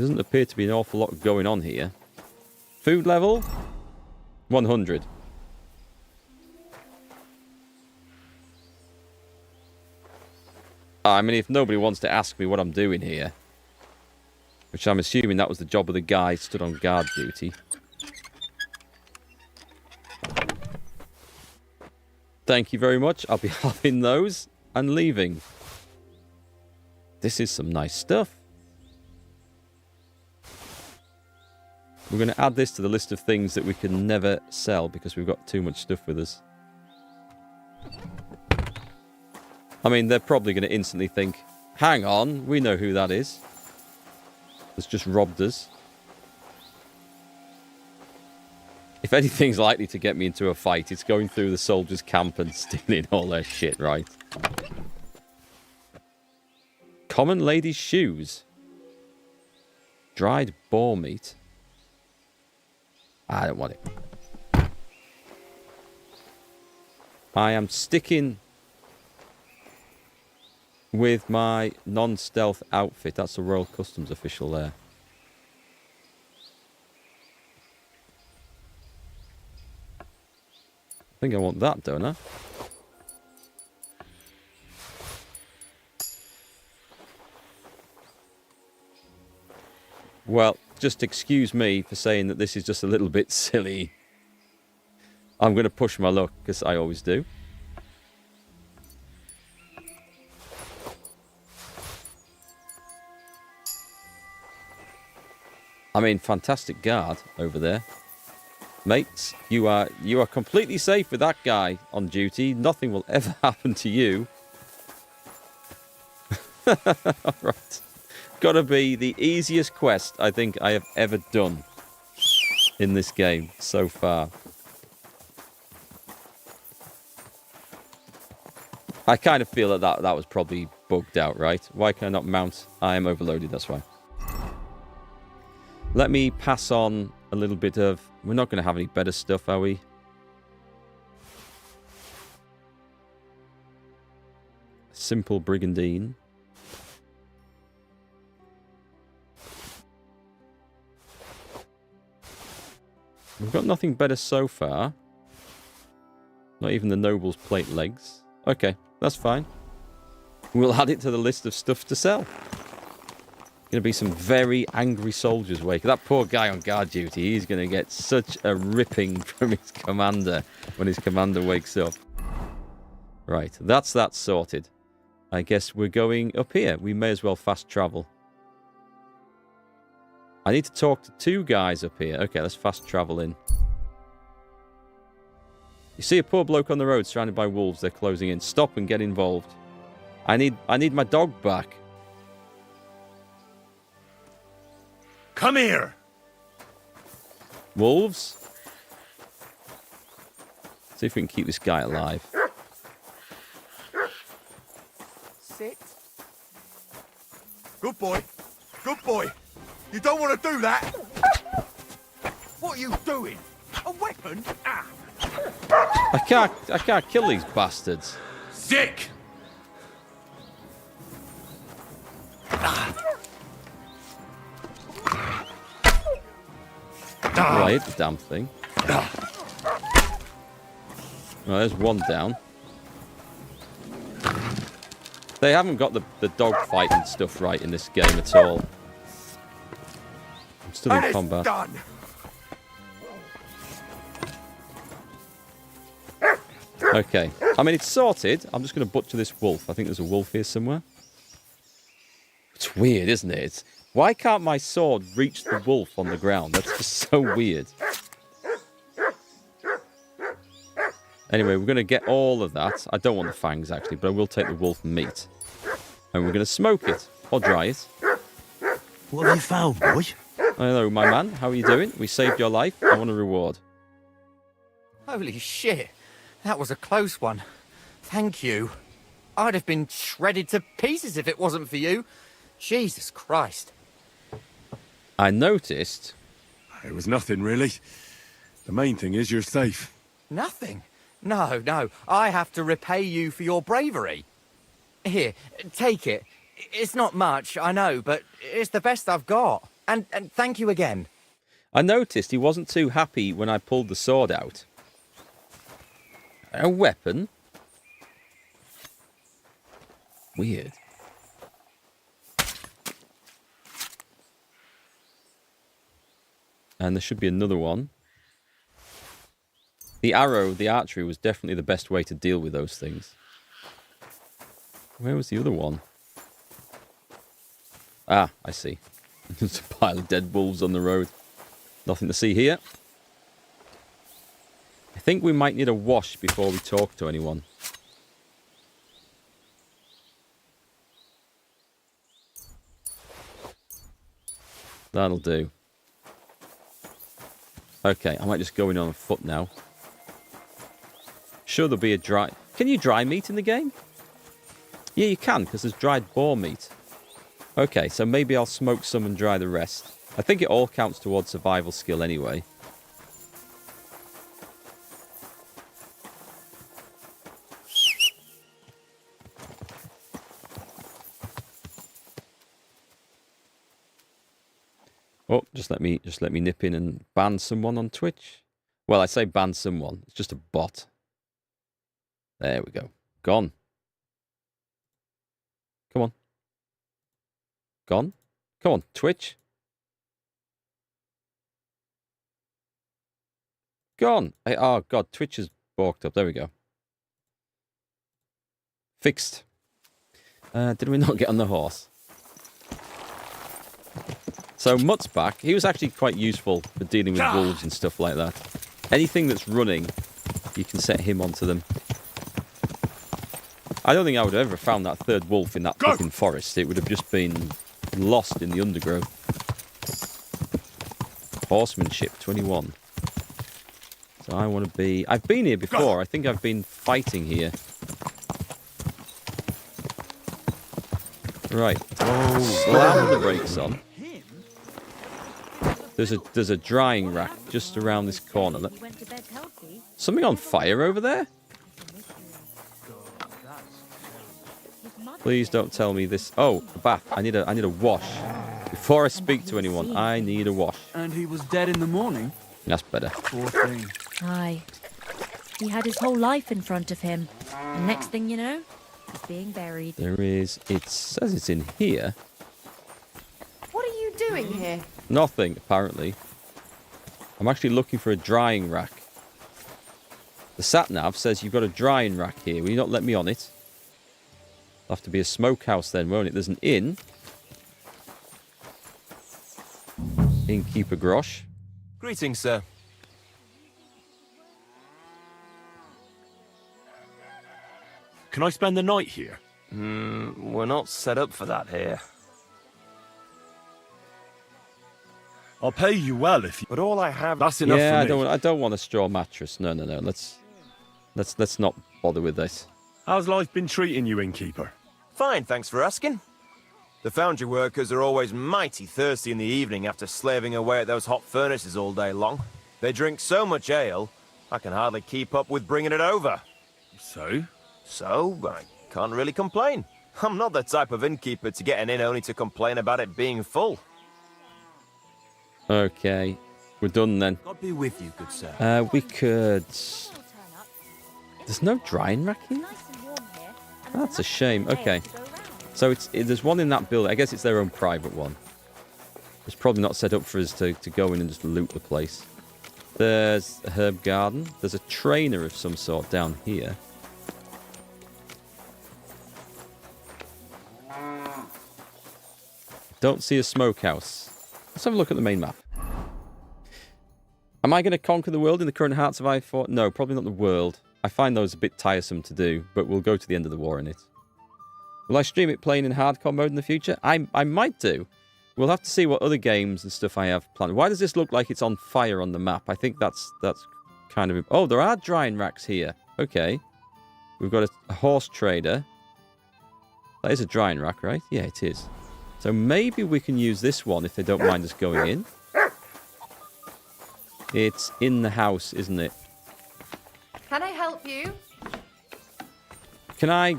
There doesn't appear to be an awful lot going on here. Food level? 100. I mean, if nobody wants to ask me what I'm doing here, which I'm assuming that was the job of the guy stood on guard duty. Thank you very much. I'll be having those and leaving. This is some nice stuff. We're going to add this to the list of things that we can never sell because we've got too much stuff with us. I mean, they're probably going to instantly think, hang on, we know who that is. That's just robbed us. If anything's likely to get me into a fight, it's going through the soldiers' camp and stealing all their shit, right? Common lady's shoes. Dried boar meat. I don't want it. I am sticking with my non-stealth outfit. That's the Royal Customs official there. I think I want that, don't I? Well, just excuse me for saying that this is just a little bit silly. I'm going to push my luck, because I always do. I mean, fantastic guard over there. Mates, you are completely safe with that guy on duty. Nothing will ever happen to you. Alright. Gotta be the easiest quest I think I have ever done in this game so far. I kind of feel that was probably bugged out, right? Why can I not mount? I am overloaded, that's why. Let me pass on a little bit of... We're not going to have any better stuff, are we? Simple brigandine. We've got nothing better so far. Not even the noble's plate legs. Okay, that's fine. We'll add it to the list of stuff to sell. Going to be some very angry soldiers wake. That poor guy on guard duty, he's going to get such a ripping from his commander when his commander wakes up. Right, that's that sorted. I guess we're going up here. We may as well fast travel. I need to talk to two guys up here. Okay, let's fast travel in. You see a poor bloke on the road surrounded by wolves. They're closing in. Stop and get involved. I need my dog back. Come here! Wolves? See if we can keep this guy alive. Sit. Good boy. Good boy. You don't want to do that. What are you doing? A weapon? Ah. I can't kill these bastards. Sick! Oh, I hit the damn thing. Oh, there's one down. They haven't got the dog fighting stuff right in this game at all. I'm still in combat. Done. Okay. I mean, it's sorted. I'm just going to butcher this wolf. I think there's a wolf here somewhere. It's weird, isn't it? Why can't my sword reach the wolf on the ground? That's just so weird. Anyway, we're going to get all of that. I don't want the fangs, actually, but I will take the wolf meat. And we're going to smoke it. Or dry it. What have you found, boy? Hello, my man. How are you doing? We saved your life. I want a reward. Holy shit. That was a close one. Thank you. I'd have been shredded to pieces if it wasn't for you. Jesus Christ. I noticed... It was nothing, really. The main thing is you're safe. Nothing? No. I have to repay you for your bravery. Here, take it. It's not much, I know, but it's the best I've got. And thank you again. I noticed he wasn't too happy when I pulled the sword out. A weapon? Weird. And there should be another one. The arrow, the archery, was definitely the best way to deal with those things. Where was the other one? Ah, I see. There's a pile of dead wolves on the road. Nothing to see here. I think we might need a wash before we talk to anyone. That'll do. Okay, I might just go in on foot now. Sure, there'll be a dry... Can you dry meat in the game? Yeah, you can, because there's dried boar meat. Okay, so maybe I'll smoke some and dry the rest. I think it all counts towards survival skill anyway. Oh, just let me nip in and ban someone on Twitch. Well, I say ban someone. It's just a bot. There we go. Gone. Come on. Gone. Come on, Twitch. Gone. Oh, God, Twitch is balked up. There we go. Fixed. Did we not get on the horse? So Mutt's back. He was actually quite useful for dealing with wolves and stuff like that. Anything that's running, you can set him onto them. I don't think I would have ever found that third wolf in that fucking forest. It would have just been lost in the undergrowth. Horsemanship 21. So I want to be... I've been here before. I think I've been fighting here. Right. Slam the brakes on. There's a drying rack just around this corner. Something on fire over there? Please don't tell me this. Oh, a bath. I need a wash. Before I speak to anyone, I need a wash. And he was dead in the morning? That's better. Poor thing. Aye. He had his whole life in front of him. And next thing you know, he's being buried. There is... It says it's in here. What are you doing here? Nothing, apparently. I'm actually looking for a drying rack. The sat-nav says you've got a drying rack here. Will you not let me on it? It'll have to be a smokehouse then, won't it? There's an inn. Innkeeper Grosh. Greetings, sir. Can I spend the night here? We're not set up for that here. I'll pay you well if you... But all I have... That's enough Yeah, for me. I don't want a straw mattress. No. Let's not bother with this. How's life been treating you, innkeeper? Fine, thanks for asking. The foundry workers are always mighty thirsty in the evening after slaving away at those hot furnaces all day long. They drink so much ale, I can hardly keep up with bringing it over. So? So, I can't really complain. I'm not the type of innkeeper to get an inn only to complain about it being full. Okay, we're done then. God be with you, good sir. We could... There's no drying rack here? That's a shame. Okay. So there's one in that building. I guess it's their own private one. It's probably not set up for us to go in and just loot the place. There's a herb garden. There's a trainer of some sort down here. Don't see a smokehouse. Let's have a look at the main map. Am I going to conquer the world in the current Hearts of Iron 4? No, probably not the world. I find those a bit tiresome to do, but we'll go to the end of the war in it. Will I stream it playing in hardcore mode in the future? I might do. We'll have to see what other games and stuff I have planned. Why does this look like it's on fire on the map? I think that's kind of... Oh, there are drying racks here. Okay. We've got a horse trader. That is a drying rack, right? Yeah, it is. So maybe we can use this one if they don't mind us going in. It's in the house, isn't it? Can I help you? Can I...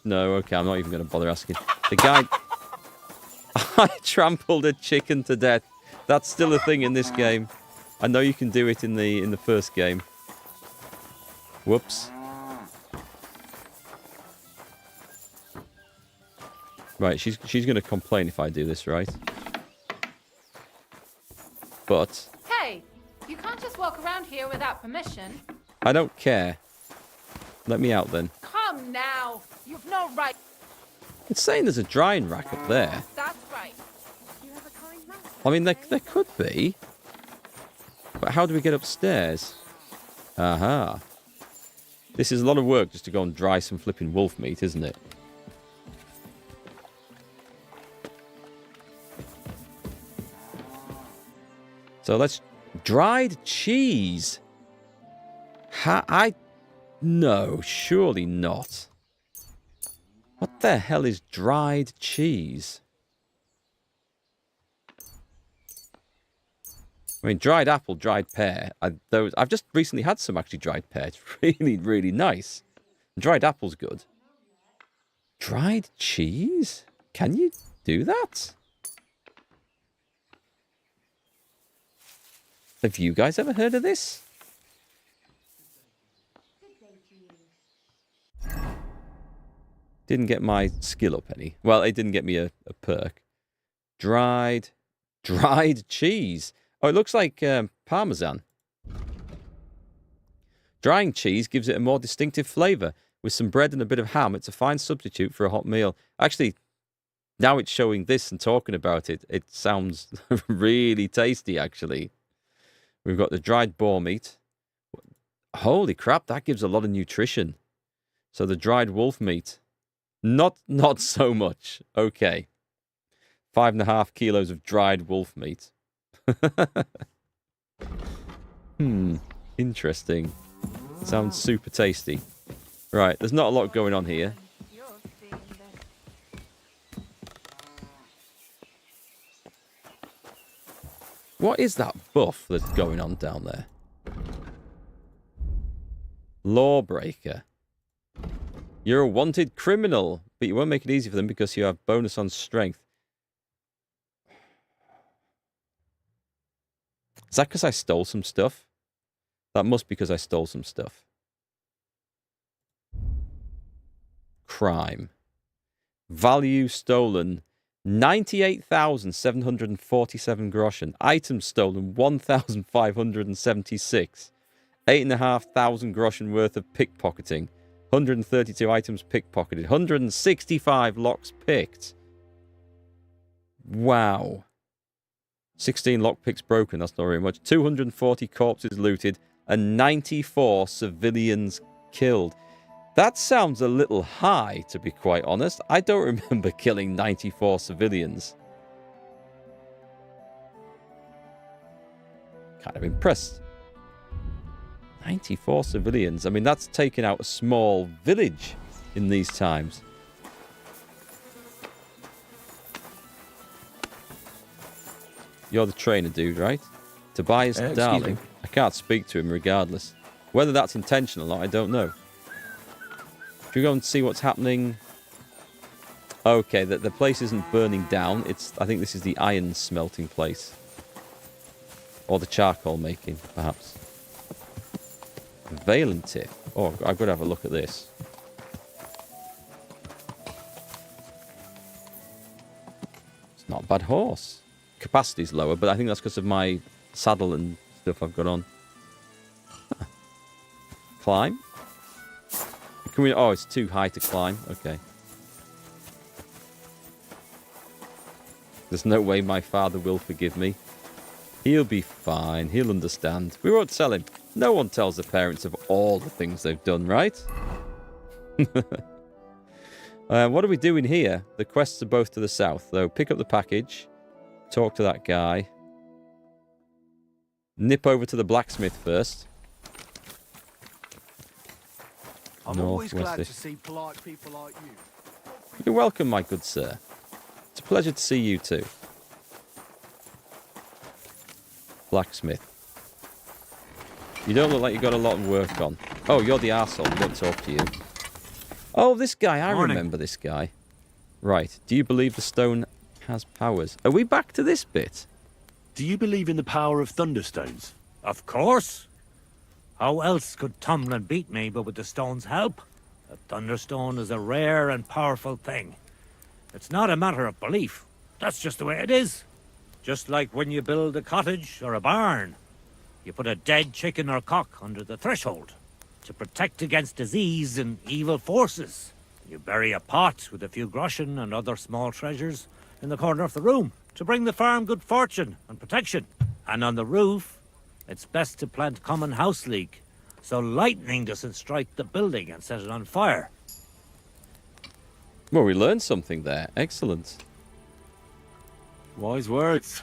No, okay, I'm not even going to bother asking. The guy... I trampled a chicken to death. That's still a thing in this game. I know you can do it in the first game. Whoops. Right, she's going to complain if I do this, right? But Hey, you can't just walk around here without permission. I don't care. Let me out then. Come now. You've no right. It's saying there's a drying rack up there. That's right. You have a kind master. I mean, there could be. But how do we get upstairs? Aha. This is a lot of work just to go and dry some flipping wolf meat, isn't it? So let's... Dried cheese. No, surely not. What the hell is dried cheese? I mean, dried apple, dried pear. I've just recently had some actually dried pear. It's really, really nice. Dried apple's good. Dried cheese? Can you do that? Have you guys ever heard of this? Didn't get my skill up any. Well, it didn't get me a perk. Dried cheese. Oh, it looks like Parmesan. Drying cheese gives it a more distinctive flavour. With some bread and a bit of ham, it's a fine substitute for a hot meal. Actually, now it's showing this and talking about it, it sounds really tasty, actually. We've got the dried boar meat. Holy crap, that gives a lot of nutrition. So the dried wolf meat. Not so much. Okay. 5.5 kilos of dried wolf meat. Interesting. Sounds super tasty. Right, there's not a lot going on here. What is that buff that's going on down there? Lawbreaker. You're a wanted criminal, but you won't make it easy for them because you have bonus on strength. Is that because I stole some stuff? That must be because I stole some stuff. Crime. Value stolen. 98,747 groschen. Items stolen. 1,576. 8,500 groschen worth of pickpocketing. 132 items pickpocketed. 165 locks picked. Wow. 16 lockpicks broken, that's not very much. 240 corpses looted and 94 civilians killed. That sounds a little high, to be quite honest. I don't remember killing 94 civilians. Kind of impressed. 94 civilians. I mean, that's taken out a small village in these times. You're the trainer dude, right? Tobias Darling. Me. I can't speak to him regardless. Whether that's intentional or not, I don't know. Should we go and see what's happening? Okay, the place isn't burning down. I think this is the iron smelting place. Or the charcoal making, perhaps. Valent tip. Oh, I've got to have a look at this. It's not a bad horse. Capacity's lower, but I think that's because of my saddle and stuff I've got on. Huh. Climb? Can we... Oh, it's too high to climb. Okay. There's no way my father will forgive me. He'll be fine. He'll understand. We won't tell him. No one tells the parents of all the things they've done, right? What are we doing here? The quests are both to the south, though. Pick up the package. Talk to that guy. Nip over to the blacksmith first. I'm always glad to see polite people like you. You're welcome, my good sir. It's a pleasure to see you too. Blacksmith. You don't look like you've got a lot of work on. Oh, you're the arsehole. We don't talk to you. Oh, this guy. I remember this guy. Right. Do you believe the stone has powers. Are we back to this bit? Do you believe in the power of thunderstones? Of course. How else could Tomlin beat me but with the stone's help? A thunderstone is a rare and powerful thing. It's not a matter of belief. That's just the way it is. Just like when you build a cottage or a barn. You put a dead chicken or cock under the threshold to protect against disease and evil forces. You bury a pot with a few groschen and other small treasures in the corner of the room to bring the farm good fortune and protection. And on the roof, it's best to plant common house leek, so lightning doesn't strike the building and set it on fire. Well, we learned something there. Excellent. Wise words.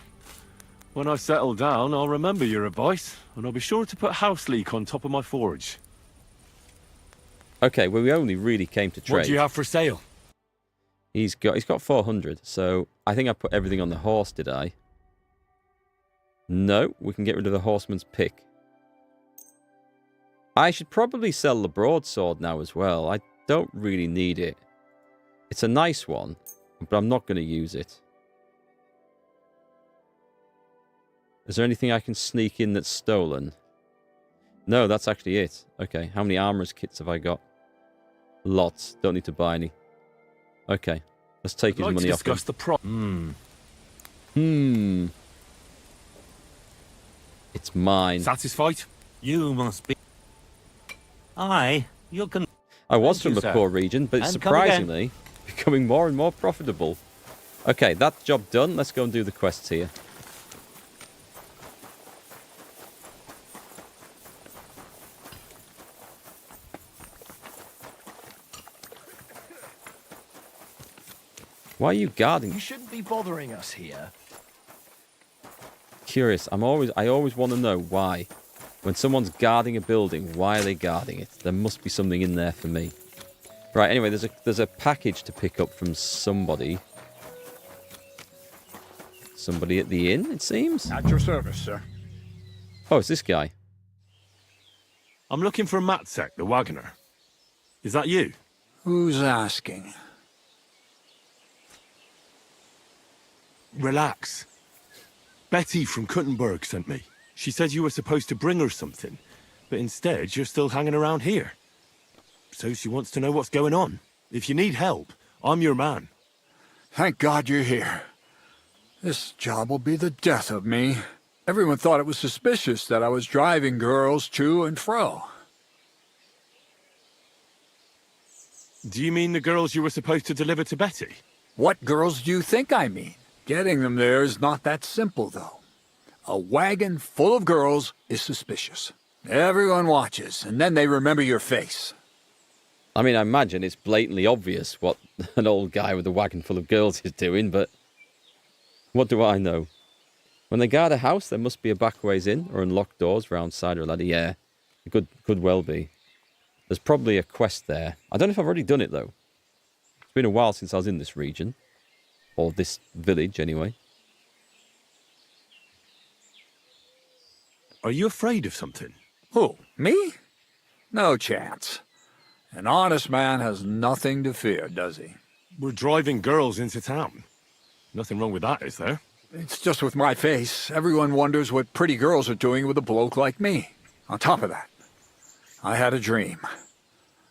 When I settle down, I'll remember your advice, and I'll be sure to put house leek on top of my forge. Okay, well, we only really came to trade. What do you have for sale? He's got 400, so I think I put everything on the horse, did I? No, we can get rid of the horseman's pick. I should probably sell the broadsword now as well. I don't really need it. It's a nice one, but I'm not going to use it. Is there anything I can sneak in that's stolen? No, that's actually it. Okay, how many armorer's kits have I got? Lots. Don't need to buy any. Okay, let's take his money off him. Discuss the problem. It's mine. Satisfied? You must be... Aye, you can... I was Thank from you, a sir. poor region, but it's And come again. surprisingly becoming more and more profitable. Okay, that job done. Let's go and do the quests here. Why are you guarding? You shouldn't be bothering us here. Curious. I always want to know why. When someone's guarding a building, why are they guarding it? There must be something in there for me. Right, anyway, there's a package to pick up from somebody. Somebody at the inn, it seems. At your service, sir. Oh, it's this guy. I'm looking for Matsek, the wagoner. Is that you? Who's asking? Relax. Betty from Kuttenberg sent me. She said you were supposed to bring her something, but instead you're still hanging around here. So she wants to know what's going on. If you need help, I'm your man. Thank God you're here. This job will be the death of me. Everyone thought it was suspicious that I was driving girls to and fro. Do you mean the girls you were supposed to deliver to Betty? What girls do you think I mean? Getting them there is not that simple, though. A wagon full of girls is suspicious. Everyone watches, and then they remember your face. I mean, I imagine it's blatantly obvious what an old guy with a wagon full of girls is doing, but what do I know? When they guard a house, there must be a back ways in, or unlocked doors round side or a ladder. Yeah, it could well be. There's probably a quest there. I don't know if I've already done it, though. It's been a while since I was in this region. Or this village, anyway. Are you afraid of something? Who, me? No chance. An honest man has nothing to fear, does he? We're driving girls into town. Nothing wrong with that, is there? It's just with my face. Everyone wonders what pretty girls are doing with a bloke like me. On top of that, I had a dream.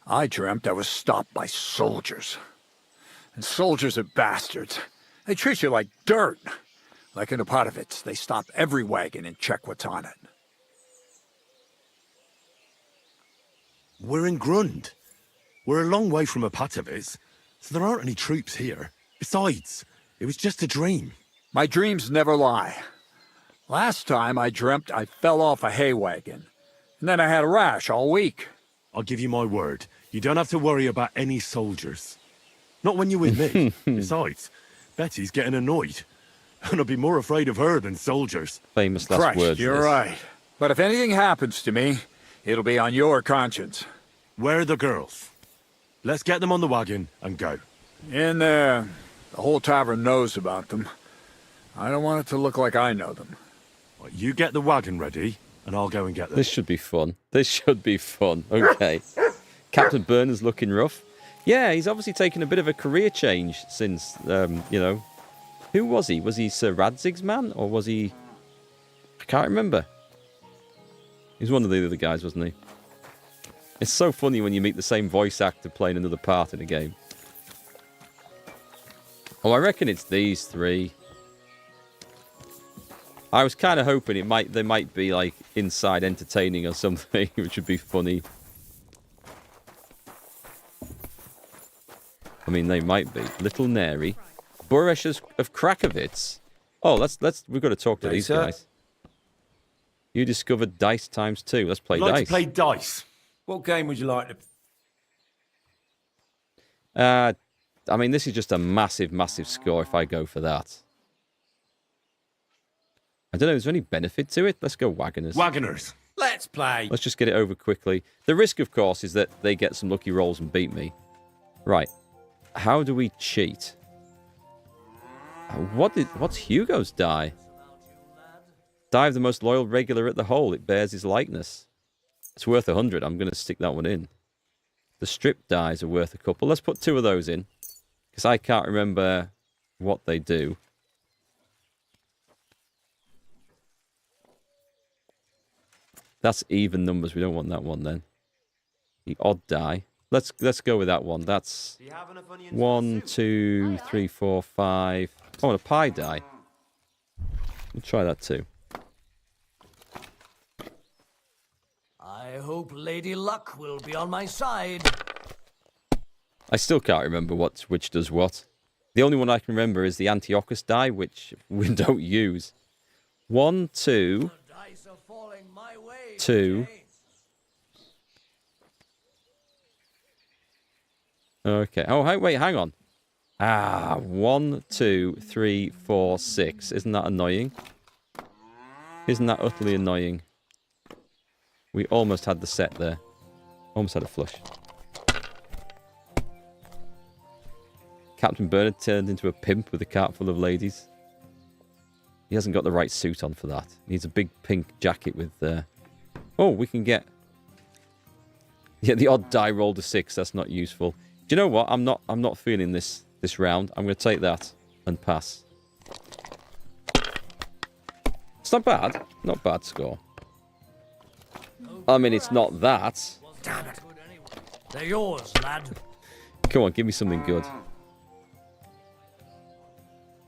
I dreamt I was stopped by soldiers. And soldiers are bastards. They treat you like dirt. Like in Apotovitz, they stop every wagon and check what's on it. We're in Grund. We're a long way from Apotovitz, so there aren't any troops here. Besides, it was just a dream. My dreams never lie. Last time I dreamt I fell off a hay wagon, and then I had a rash all week. I'll give you my word. You don't have to worry about any soldiers. Not when you're with me. Besides, Betty's getting annoyed. And I'll be more afraid of her than soldiers. Famous last Christ, words. you're right. But if anything happens to me, it'll be on your conscience. Where are the girls? Let's get them on the wagon and go. In there. The whole tavern knows about them. I don't want it to look like I know them. Well, you get the wagon ready, and I'll go and get them. This should be fun. This should be fun. Okay. Captain Burner's looking rough. Yeah, he's obviously taken a bit of a career change since, you know, Who was he? Was he Sir Radzig's man? Or was he... I can't remember. He was one of the other guys, wasn't he? It's so funny when you meet the same voice actor playing another part in a game. Oh, I reckon it's these three. I was kind of hoping they might be like inside entertaining or something, which would be funny. I mean, they might be. Little Neri. Boresh of Krakowitz. Oh, we've got to talk to these guys. You discovered dice ×2. Let's play I'd like dice. to play dice. What game would you like to... I mean, this is just a massive, massive score if I go for that. I don't know, is there any benefit to it? Let's go Wagoners. Wagoners. Let's play. Let's just get it over quickly. The risk, of course, is that they get some lucky rolls and beat me. Right. How do we cheat? What's Hugo's die? Die of the most loyal regular at the hole. It bears his likeness. It's worth 100. I'm going to stick that one in. The strip dies are worth a couple. Let's put 2 of those in. Because I can't remember what they do. That's even numbers. We don't want that one then. The odd die. Let's go with that one. That's 1, 2, 3, 4, 5. Oh, and a pie die. We'll try that too. I hope Lady Luck will be on my side. I still can't remember which does what. The only one I can remember is the Antiochus die, which we don't use. 1, 2, 2. Okay. Oh, wait, hang on. 1, 2, 3, 4, 6. Isn't that annoying? Isn't that utterly annoying? We almost had the set there. Almost had a flush. Captain Bernard turned into a pimp with a cart full of ladies. He hasn't got the right suit on for that. He needs a big pink jacket with... Oh, we can get... Yeah, the odd die rolled a 6. That's not useful. Do you know what? I'm not feeling this round. I'm going to take that and pass. It's not bad. Not bad score. I mean, it's not that. Damn it. They're yours, lad. Come on, give me something good.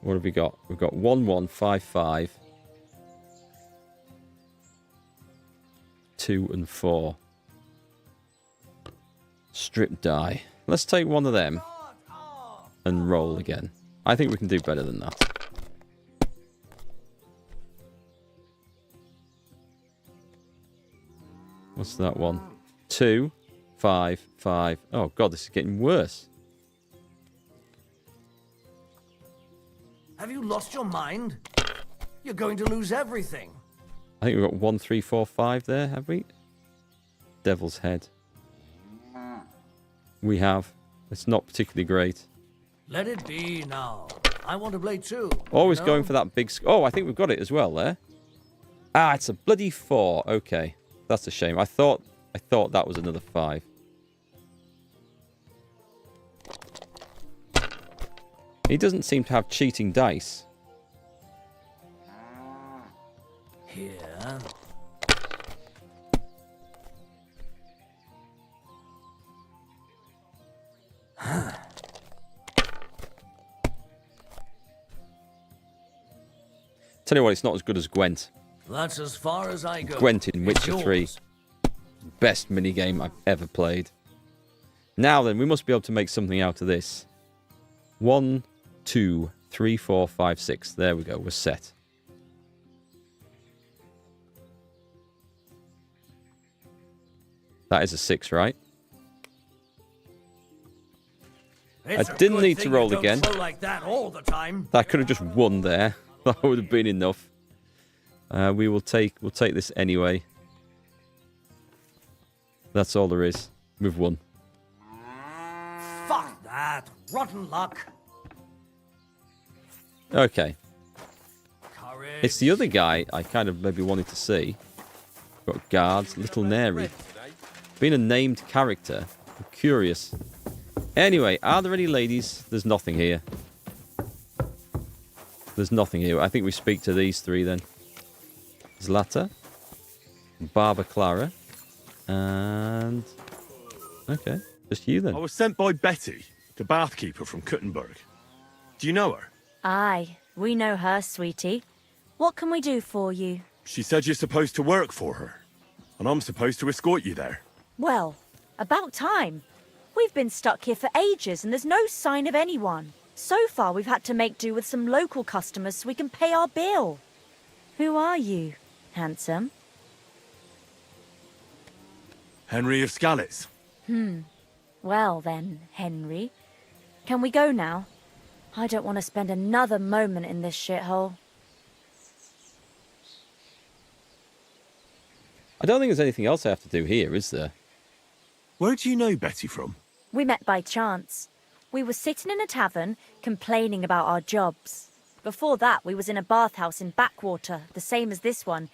What have we got? We've got 1, 1, 5, 5. 2 and 4. Strip die. Let's take one of them and roll again. I think we can do better than that. What's that one? 2, 5, 5. Oh, God, this is getting worse. Have you lost your mind? You're going to lose everything. I think we've got 1, 3, 4, 5 there, have we? Devil's head. We have. It's not particularly great. Let it be now. I want to play too. Always going for that big... Oh, I think we've got it as well there. It's a bloody 4. Okay. That's a shame. I thought that was another 5. He doesn't seem to have cheating dice. Here. Tell you what, it's not as good as Gwent. That's as far as I go. Gwent in Witcher 3. Best minigame I've ever played. Now then, we must be able to make something out of this. 1, 2, 3, 4, 5, 6. There we go, we're set. That is a 6, right? I didn't need to roll again. Like that all the time. I could have just won there. That would have been enough. We'll take this anyway. That's all there is. We've won. Fuck that. Rotten luck. Okay. Courage. It's the other guy I kind of maybe wanted to see. Got guards, Little Neri. Being a named character. I'm curious. Anyway, are there any ladies? There's nothing here. There's nothing here. I think we speak to these three then. Zlata, Barber Clara, and... Okay, just you then. I was sent by Betty, the bathkeeper from Kuttenberg. Do you know her? Aye, we know her, sweetie. What can we do for you? She said you're supposed to work for her, and I'm supposed to escort you there. Well, about time. We've been stuck here for ages and there's no sign of anyone. So far, we've had to make do with some local customers so we can pay our bill. Who are you, handsome? Henry of Skalitz. Well then, Henry. Can we go now? I don't want to spend another moment in this shithole. I don't think there's anything else I have to do here, is there? Where do you know Betty from? We met by chance. We were sitting in a tavern, complaining about our jobs. Before that, we was in a bathhouse in Backwater, the same as this one,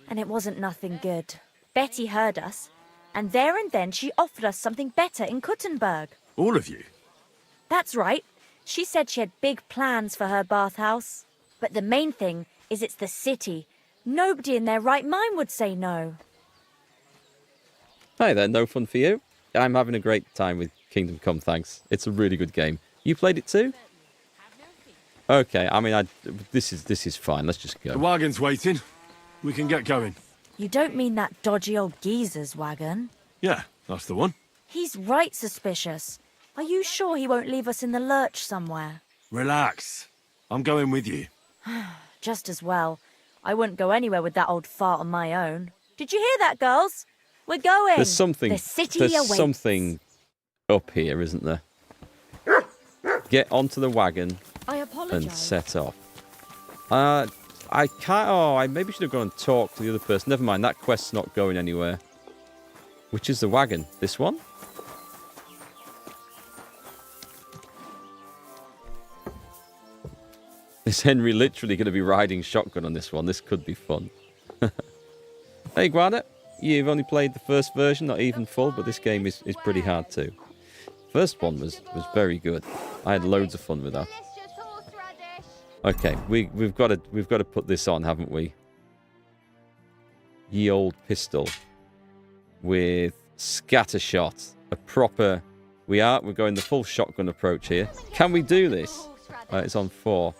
and it wasn't nothing good. Betty heard us, and there and then she offered us something better in Kuttenberg. All of you? That's right. She said she had big plans for her bathhouse. But the main thing is it's the city. Nobody in their right mind would say no. Hi there, no fun for you? I'm having a great time with Kingdom Come, thanks. It's a really good game. You played it too? Okay, I mean, this is fine. Let's just go. The wagon's waiting. We can get going. You don't mean that dodgy old geezer's wagon? Yeah, that's the one. He's right suspicious. Are you sure he won't leave us in the lurch somewhere? Relax. I'm going with you. Just as well. I wouldn't go anywhere with that old fart on my own. Did you hear that, girls? We're going. There's something. The city There's awaits. something up here, isn't there? Get onto the wagon I and apologise. set off. I can't. Oh, I maybe should have gone and talked to the other person. Never mind. That quest's not going anywhere. Which is the wagon? This one? Is Henry literally going to be riding shotgun on this one? This could be fun. Hey, Guada. You've only played the first version, not even full, but this game is pretty hard too. First one was very good. I had loads of fun with that. Okay, we've got to put this on, haven't we? Ye old pistol with scattershot, a proper. We're going the full shotgun approach here. Can we do this? It's on 4.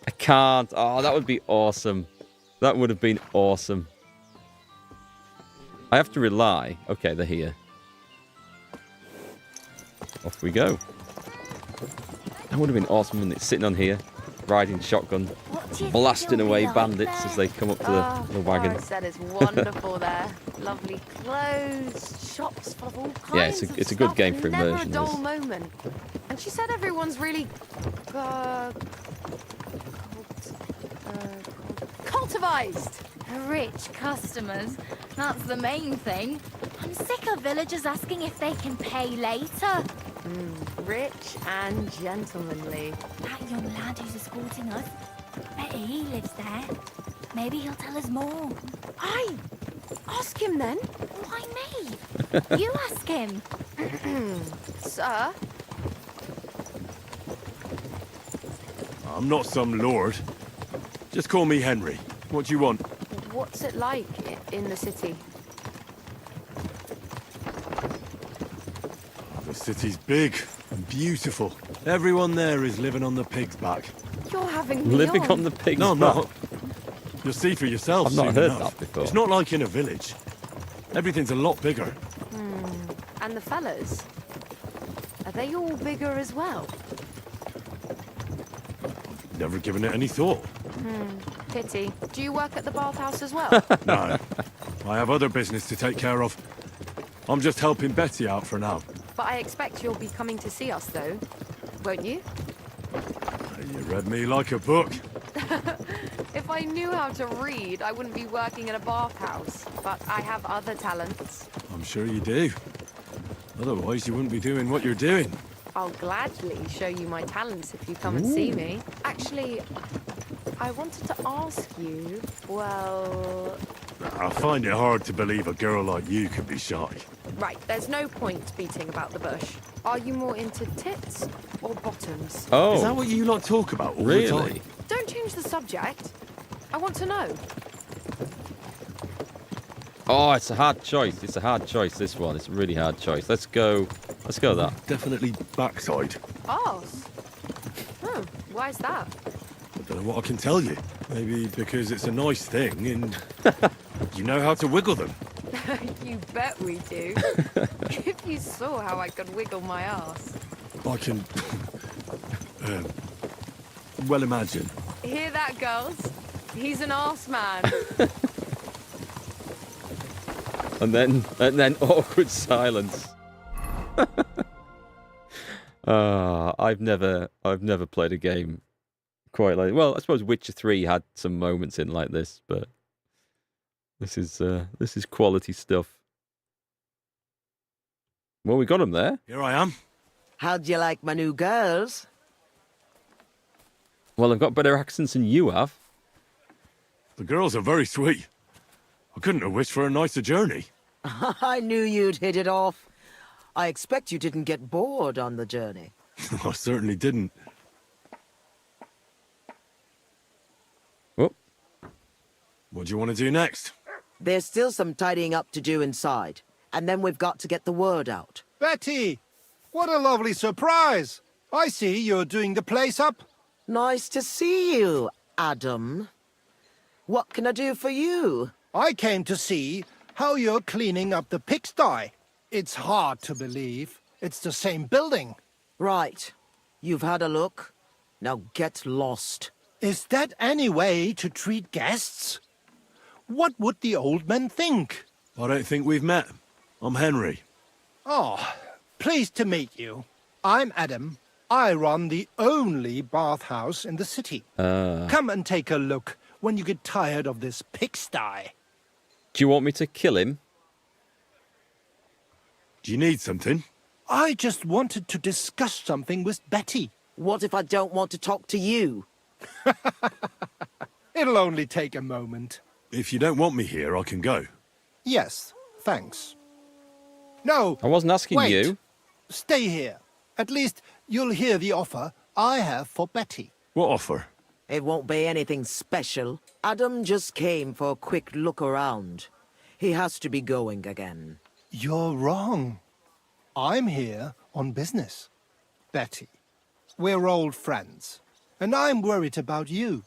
I can't. Oh, that would be awesome. That would have been awesome. I have to rely. Okay, they're here. Off we go. That would have been awesome when it's sitting on here, riding shotgun, blasting away bandits as they come up to the wagon. What I said is wonderful there. Lovely clothes, shops full of all kinds Yeah, it's a good game for immersion. Never a dull moment. And she said everyone's really cultivized. Rich customers. That's the main thing. I'm sick of villagers asking if they can pay later. Rich and gentlemanly. That young lad who's escorting us, bet he lives there. Maybe he'll tell us more. Aye. Ask him then. Why me? You ask him. Sir? I'm not some lord. Just call me Henry. What do you want? What's it like in the city? The city's big and beautiful. Everyone there is living on the pig's back. You're having me Living on the pig's No, I'm back. not. You'll see for yourself. I've not soon heard enough. that before. It's not like in a village. Everything's a lot bigger. And the fellas? Are they all bigger as well? Never given it any thought. Pity. Do you work at the bathhouse as well? No, I have other business to take care of. I'm just helping Betty out for now. But I expect you'll be coming to see us, though. Won't you? You read me like a book. If I knew how to read, I wouldn't be working in a bathhouse. But I have other talents. I'm sure you do. Otherwise, you wouldn't be doing what you're doing. I'll gladly show you my talents if you come and see me. Actually, I wanted to ask you, well... I find it hard to believe a girl like you could be shy. Right, there's no point beating about the bush. Are you more into tits or bottoms? Oh, Is that what you lot talk about all the really? time? Don't change the subject. I want to know. Oh, it's a hard choice. It's a hard choice, this one. It's a really hard choice. Let's go that. Definitely backside. Arse? Oh, why's that? I don't know what I can tell you. Maybe because it's a nice thing and you know how to wiggle them. You bet we do. If you saw how I could wiggle my ass. I can well imagine. Hear that, girls? He's an arse man. And then awkward silence. I've never played a game quite like. Well, I suppose Witcher 3 had some moments in like this, but this is quality stuff. Well, we got him there. Here I am. How'd you like my new girls? Well, I've got better accents than you have. The girls are very sweet. I couldn't have wished for a nicer journey. I knew you'd hit it off. I expect you didn't get bored on the journey. I certainly didn't. Oh. What do you want to do next? There's still some tidying up to do inside, and then we've got to get the word out. Betty! What a lovely surprise! I see you're doing the place up. Nice to see you, Adam. What can I do for you? I came to see how you're cleaning up the pigsty. It's hard to believe. It's the same building. Right. You've had a look. Now get lost. Is that any way to treat guests? What would the old man think? I don't think we've met. I'm Henry. Oh, pleased to meet you. I'm Adam. I run the only bathhouse in the city. Come and take a look when you get tired of this pigsty. Do you want me to kill him? Do you need something? I just wanted to discuss something with Betty. What if I don't want to talk to you? It'll only take a moment. If you don't want me here, I can go. Yes, thanks. No, I wasn't asking wait. you. Stay here. At least you'll hear the offer I have for Betty. What offer? It won't be anything special. Adam just came for a quick look around. He has to be going again. You're wrong. I'm here on business. Betty, we're old friends, and I'm worried about you.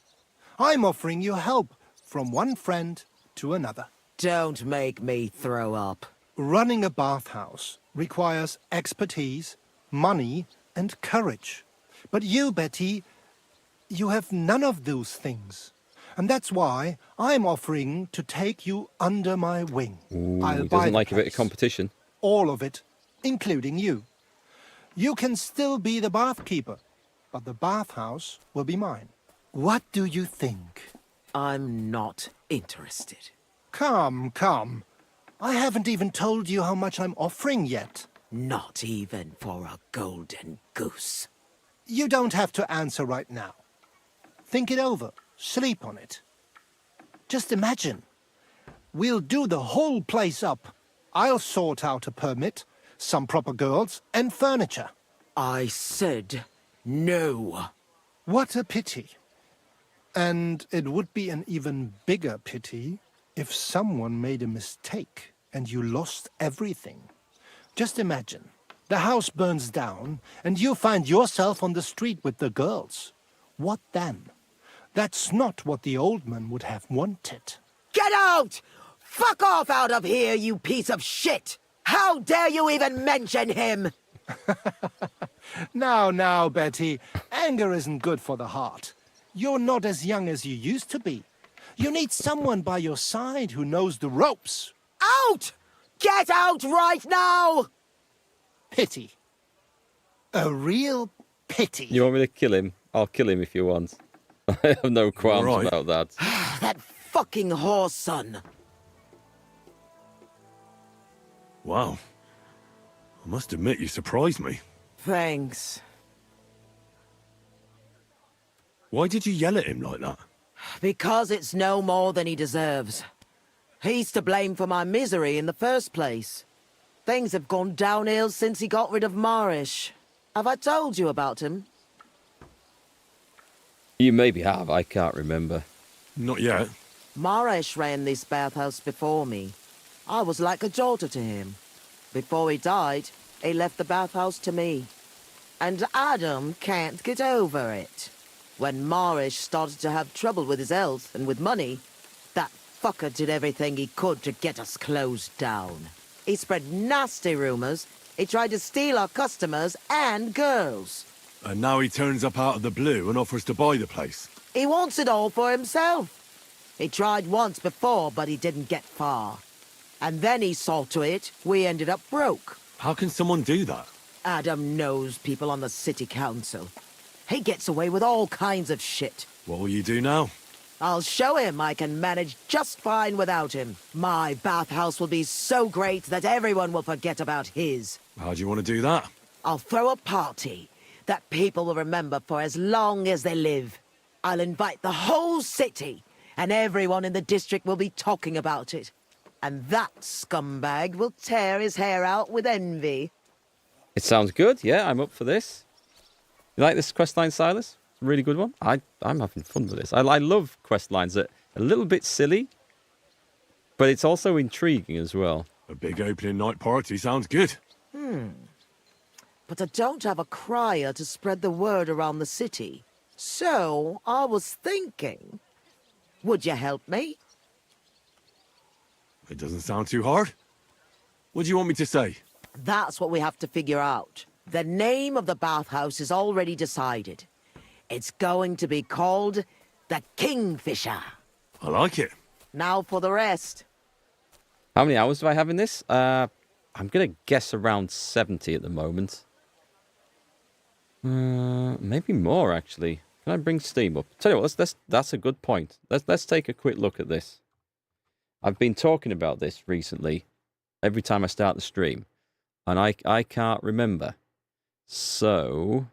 I'm offering you help from one friend to another. Don't make me throw up. Running a bathhouse requires expertise, money, and courage. But you, Betty, you have none of those things. And that's why I'm offering to take you under my wing. Ooh, I'll he buy doesn't the like a bit of place. competition. All of it, including you. You can still be the bath keeper, but the bathhouse will be mine. What do you think? I'm not interested. Come, come. I haven't even told you how much I'm offering yet. Not even for a golden goose. You don't have to answer right now. Think it over. Sleep on it. Just imagine. We'll do the whole place up. I'll sort out a permit, some proper girls, and furniture. I said no. What a pity. And it would be an even bigger pity if someone made a mistake and you lost everything. Just imagine. The house burns down and you find yourself on the street with the girls. What then? That's not what the old man would have wanted. Get out! Fuck off out of here, you piece of shit! How dare you even mention him? Now, Betty, anger isn't good for the heart. You're not as young as you used to be. You need someone by your side who knows the ropes. Out! Get out right now! Pity. A real pity. You want me to kill him? I'll kill him if you want. I have no qualms Right. about that. That fucking whore son. Wow. I must admit you surprised me. Thanks. Why did you yell at him like that? Because it's no more than he deserves. He's to blame for my misery in the first place. Things have gone downhill since he got rid of Marish. Have I told you about him? You maybe have, I can't remember. Not yet. Maresh ran this bathhouse before me. I was like a daughter to him. Before he died, he left the bathhouse to me. And Adam can't get over it. When Maresh started to have trouble with his health and with money, that fucker did everything he could to get us closed down. He spread nasty rumors. He tried to steal our customers and girls. And now he turns up out of the blue and offers to buy the place. He wants it all for himself. He tried once before, but he didn't get far. And then he saw to it we ended up broke. How can someone do that? Adam knows people on the city council. He gets away with all kinds of shit. What will you do now? I'll show him I can manage just fine without him. My bathhouse will be so great that everyone will forget about his. How do you want to do that? I'll throw a party that people will remember for as long as they live. I'll invite the whole city, and everyone in the district will be talking about it. And that scumbag will tear his hair out with envy. It sounds good. Yeah, I'm up for this. You like this questline, Silas? It's a really good one. I'm having fun with this. I love questlines that are a little bit silly, but it's also intriguing as well. A big opening night party sounds good. But I don't have a crier to spread the word around the city. So I was thinking, would you help me? It doesn't sound too hard. What do you want me to say? That's what we have to figure out. The name of the bathhouse is already decided. It's going to be called the Kingfisher. I like it. Now for the rest. How many hours do I have in this? I'm going to guess around 70 at the moment. Maybe more, actually. Can I bring Steam up? Tell you what, that's a good point. Let's take a quick look at this. I've been talking about this recently, every time I start the stream, and I can't remember. So,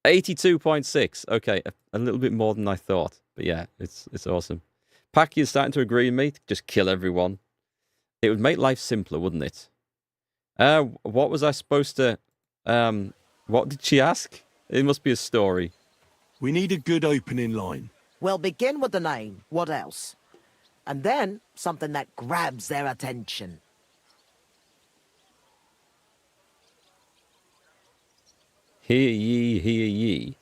82.6. Okay, a little bit more than I thought, but yeah, it's awesome. Packy is starting to agree with me. Just kill everyone. It would make life simpler, wouldn't it? What was I supposed to? What did she ask? It must be a story. We need a good opening line. We'll begin with the name. What else? And then something that grabs their attention. Hear ye, hear ye.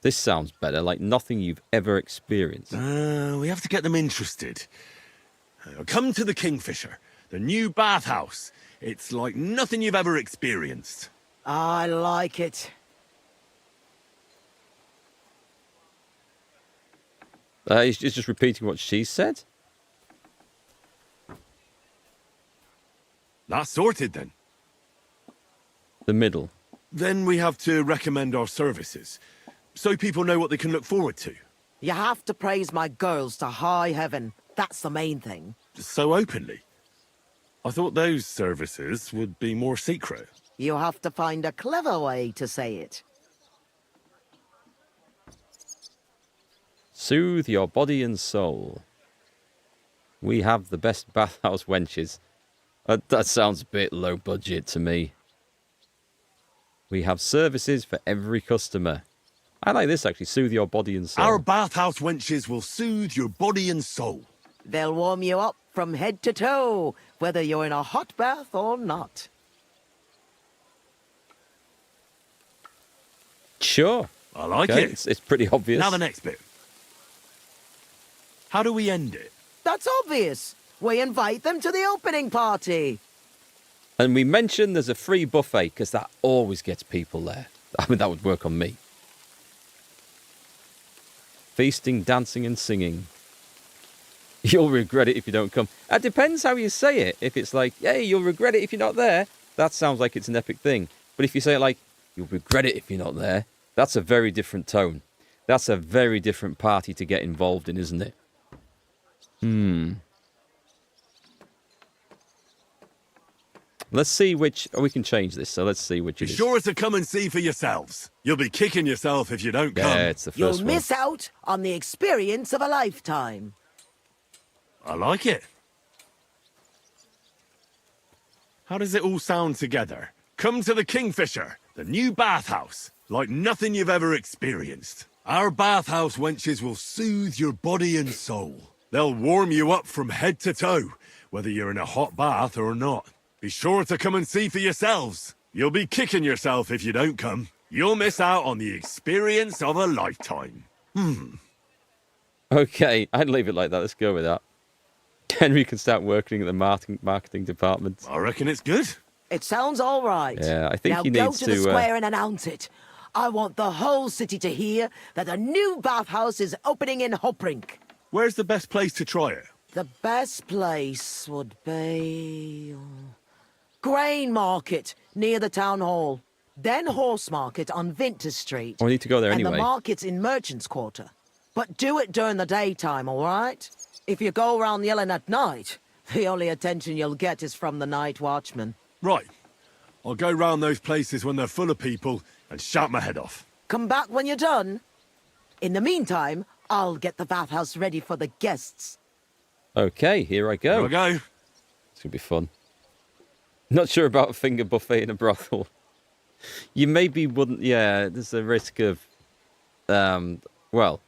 This sounds better, like nothing you've ever experienced. We have to get them interested. Come to the Kingfisher, the new bathhouse. It's like nothing you've ever experienced. I like it. He's just repeating what she said. That's sorted then. The middle. Then we have to recommend our services, so people know what they can look forward to. You have to praise my girls to high heaven. That's the main thing. So openly. I thought those services would be more secret. You have to find a clever way to say it. Soothe your body and soul. We have the best bathhouse wenches. That sounds a bit low budget to me. We have services for every customer. I like this actually, soothe your body and soul. Our bathhouse wenches will soothe your body and soul. They'll warm you up from head to toe, whether you're in a hot bath or not. Sure. I like Okay, it. It's pretty obvious. Now the next bit. How do we end it? That's obvious. We invite them to the opening party. And we mentioned there's a free buffet, because that always gets people there. I mean, that would work on me. Feasting, dancing, and singing. You'll regret it if you don't come. It depends how you say it. If it's like, hey, you'll regret it if you're not there, that sounds like it's an epic thing. But if you say it like, you'll regret it if you're not there, that's a very different tone. That's a very different party to get involved in, isn't it? Let's see which... Oh, we can change this, so let's see which Be it is. sure to come and see for yourselves. You'll be kicking yourself if you don't come. Yeah, it's the 1st You'll one. miss out on the experience of a lifetime. I like it. How does it all sound together? Come to the Kingfisher, The new bathhouse, like nothing you've ever experienced. Our bathhouse wenches will soothe your body and soul. They'll warm you up from head to toe, whether you're in a hot bath or not. Be sure to come and see for yourselves. You'll be kicking yourself if you don't come. You'll miss out on the experience of a lifetime. Okay, I'd leave it like that. Let's go with that. Henry can start working at the marketing department. I reckon it's good. It sounds all right. Yeah, I think now he go needs to the to, square and announce it. I want the whole city to hear that a new bathhouse is opening in Hoprink. Where's the best place to try it? The best place would be... Grain Market, near the town hall. Then Horse Market on Vinter Street. Oh, we need to go there anyway. And the market's in Merchant's Quarter. But do it during the daytime, all right? If you go around yelling at night, the only attention you'll get is from the night watchman. Right. I'll go round those places when they're full of people and shout my head off. Come back when you're done. In the meantime, I'll get the bathhouse ready for the guests. Okay, here I go. Here I go. It's going to be fun. Not sure about a finger buffet in a brothel. You maybe wouldn't... Yeah, there's a risk of... Well,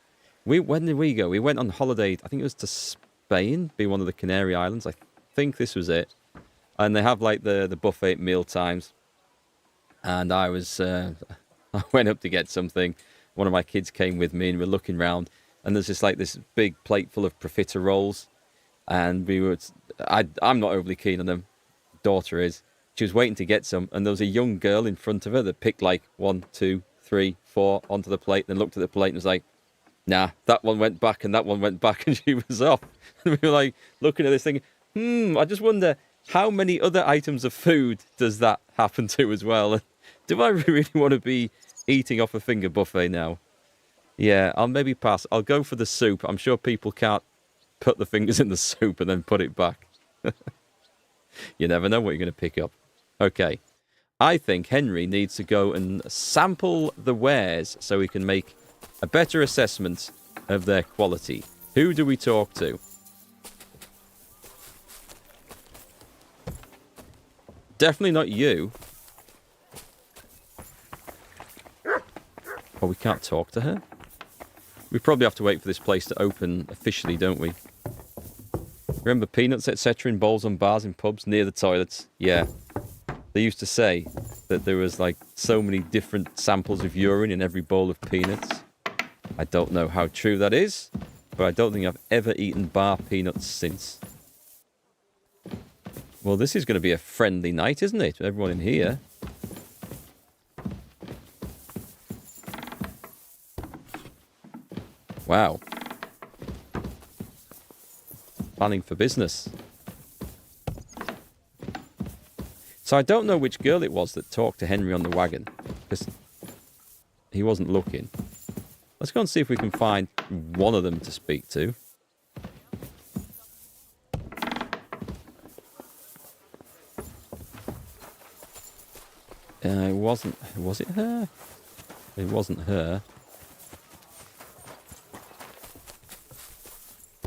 when did we go? We went on holiday, I think it was to Spain, be one of the Canary Islands. I think this was it. And they have like the buffet at meal times. And I was... I went up to get something. One of my kids came with me and we're looking round. And there's just like this big plate full of profiterolles. And we were... I'm not overly keen on them. Daughter is. She was waiting to get some, and there was a young girl in front of her that picked like 1, 2, 3, 4 onto the plate, then looked at the plate and was like, nah, that one went back and that one went back, and she was off. And we were like looking at this thing, I just wonder how many other items of food does that happen to as well? Do I really want to be eating off a finger buffet now? Yeah, I'll maybe pass. I'll go for the soup. I'm sure people can't put the fingers in the soup and then put it back. You never know what you're going to pick up. Okay. I think Henry needs to go and sample the wares so we can make a better assessment of their quality. Who do we talk to? Definitely not you. Oh, we can't talk to her? We probably have to wait for this place to open officially, don't we? Remember peanuts, etc. in bowls on bars in pubs near the toilets? Yeah. They used to say that there was like so many different samples of urine in every bowl of peanuts. I don't know how true that is, but I don't think I've ever eaten bar peanuts since. Well, this is going to be a friendly night, isn't it? Everyone in here. Wow. Planning for business. So I don't know which girl it was that talked to Henry on the wagon, because he wasn't looking. Let's go and see if we can find one of them to speak to. It wasn't... Was it her? It wasn't her.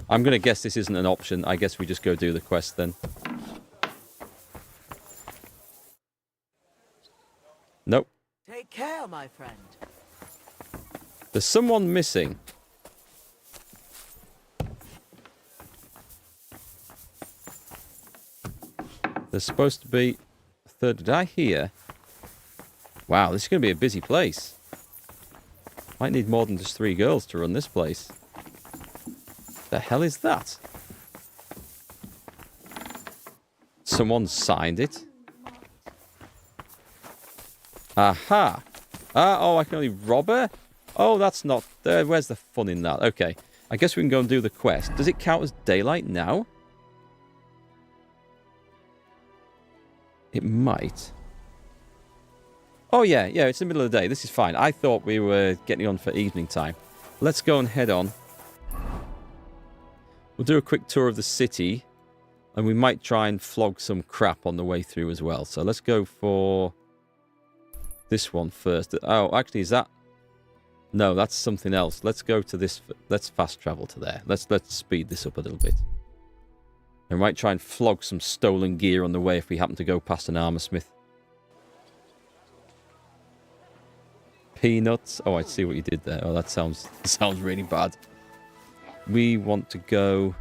I'm going to guess this isn't an option. I guess we just go do the quest then. Nope. Take care, my friend. There's someone missing. There's supposed to be a third. Did I hear? Wow, this is going to be a busy place. Might need more than just 3 girls to run this place. The hell is that? Someone signed it. Aha. Oh, I can only rob her? Oh, that's not... where's the fun in that? Okay. I guess we can go and do the quest. Does it count as daylight now? It might. Oh, yeah. Yeah, it's the middle of the day. This is fine. I thought we were getting on for evening time. Let's go and head on. We'll do a quick tour of the city. And we might try and flog some crap on the way through as well. So let's go for... this one first. Oh, actually, is that... No, that's something else. Let's go to this... Let's fast travel to there. Let's speed this up a little bit. And we might try and flog some stolen gear on the way if we happen to go past an armoursmith. Peanuts. Oh, I see what you did there. Oh, that sounds really bad. We want to go...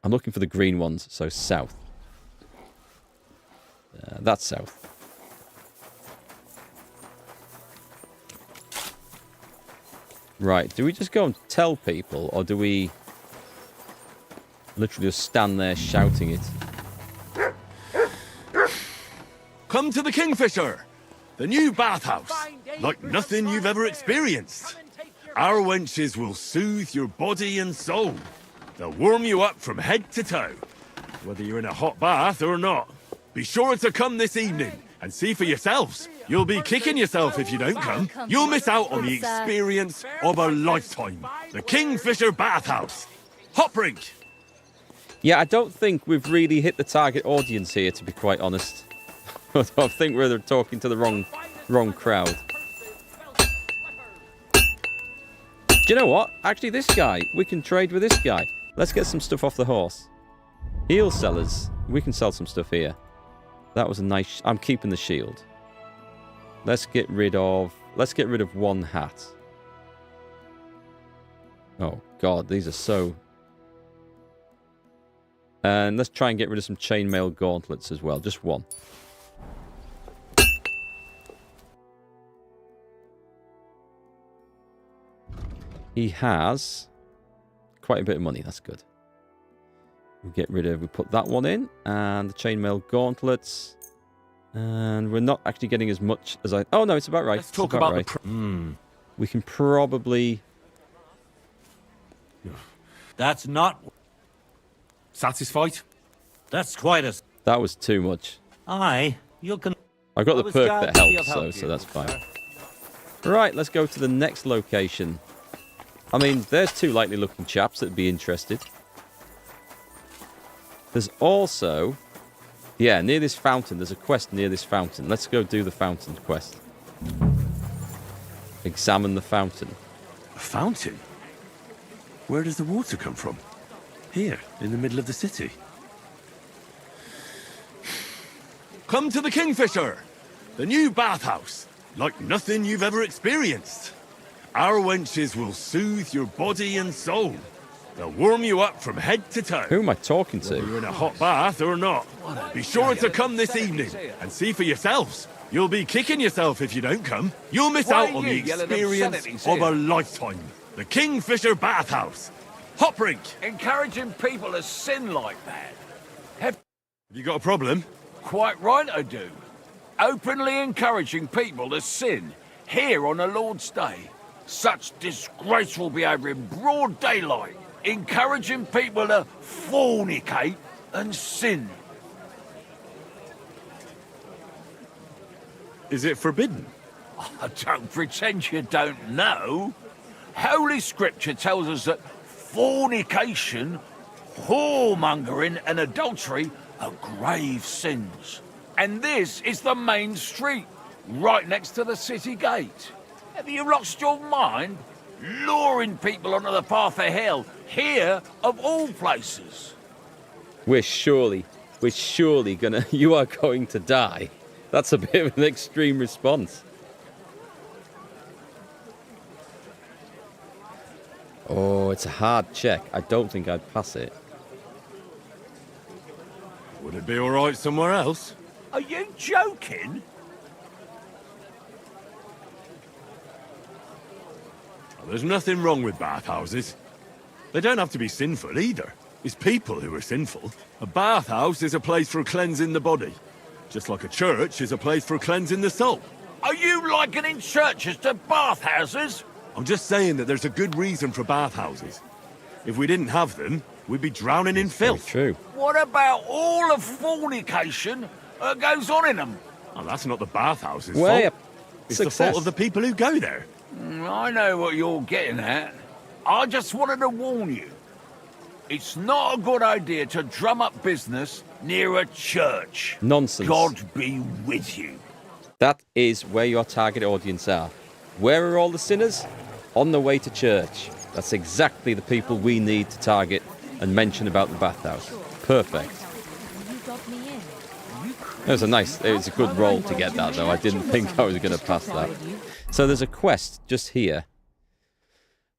I'm looking for the green ones, so south. That's south. Right, do we just go and tell people, or do we literally just stand there shouting it? Come to the Kingfisher, the new bathhouse, like nothing you've ever experienced. Our wenches will soothe your body and soul. They'll warm you up from head to toe, whether you're in a hot bath or not. Be sure to come this evening and see for yourselves. You'll be kicking yourself if you don't come. You'll miss out on the experience of a lifetime. The Kingfisher Bathhouse. Hop rink. Yeah, I don't think we've really hit the target audience here, to be quite honest. I think we're talking to the wrong crowd. Do you know what? Actually, this guy, we can trade with this guy. Let's get some stuff off the horse. Heel sellers. We can sell some stuff here. That was a nice... I'm keeping the shield. Let's get rid of one hat. Oh, God. These are so... And let's try and get rid of some chainmail gauntlets as well. Just one. He has quite a bit of money. That's good. We put that one in. And the chainmail gauntlets. And we're not actually getting as much as I... Oh, no, it's about right. Let's talk about right. We can probably... That's not... Satisfied? That's quite a... That was too much. Aye, you can... I got the perk that helps, so that's fine. Right, let's go to the next location. I mean, there's two likely looking chaps that'd be interested. There's also... Yeah, near this fountain. There's a quest near this fountain. Let's go do the fountain quest. Examine the fountain. A fountain? Where does the water come from? Here, in the middle of the city. Come to the Kingfisher, the new bathhouse, like nothing you've ever experienced. Our wenches will soothe your body and soul. They'll warm you up from head to toe. Who am I talking to? Whether you're in a hot bath or not. Be sure to come this evening and see for yourselves. You'll be kicking yourself if you don't come. You'll miss out on the experience of a lifetime. The Kingfisher Bathhouse. Hop rink. Encouraging people to sin like that. Have you got a problem? Quite right I do. Openly encouraging people to sin here on the Lord's Day. Such disgraceful behaviour in broad daylight. Encouraging people to fornicate and sin. Is it forbidden? I don't pretend you don't know. Holy Scripture tells us that fornication, whoremongering and adultery are grave sins. And this is the main street, right next to the city gate. Have you lost your mind? Luring people onto the path of hell, here of all places. We're surely gonna... You are going to die. That's a bit of an extreme response. Oh, it's a hard check. I don't think I'd pass it. Would it be all right somewhere else? Are you joking? There's nothing wrong with bathhouses. They don't have to be sinful either. It's people who are sinful. A bathhouse is a place for cleansing the body, just like a church is a place for cleansing the soul. Are you likening churches to bathhouses? I'm just saying that there's a good reason for bathhouses. If we didn't have them, we'd be drowning in filth. True. What about all the fornication that goes on in them? Oh, that's not the bathhouse's Way fault. up. It's the fault of the people who go there. I know what you're getting at. I just wanted to warn you. It's not a good idea to drum up business near a church. Nonsense. God be with you. That is where your target audience are. Where are all the sinners? On the way to church. That's exactly the people we need to target and mention about the bathhouse. Perfect. You got me in. You It was a good roll to get that, though. I didn't think I was going to pass that. So there's a quest just here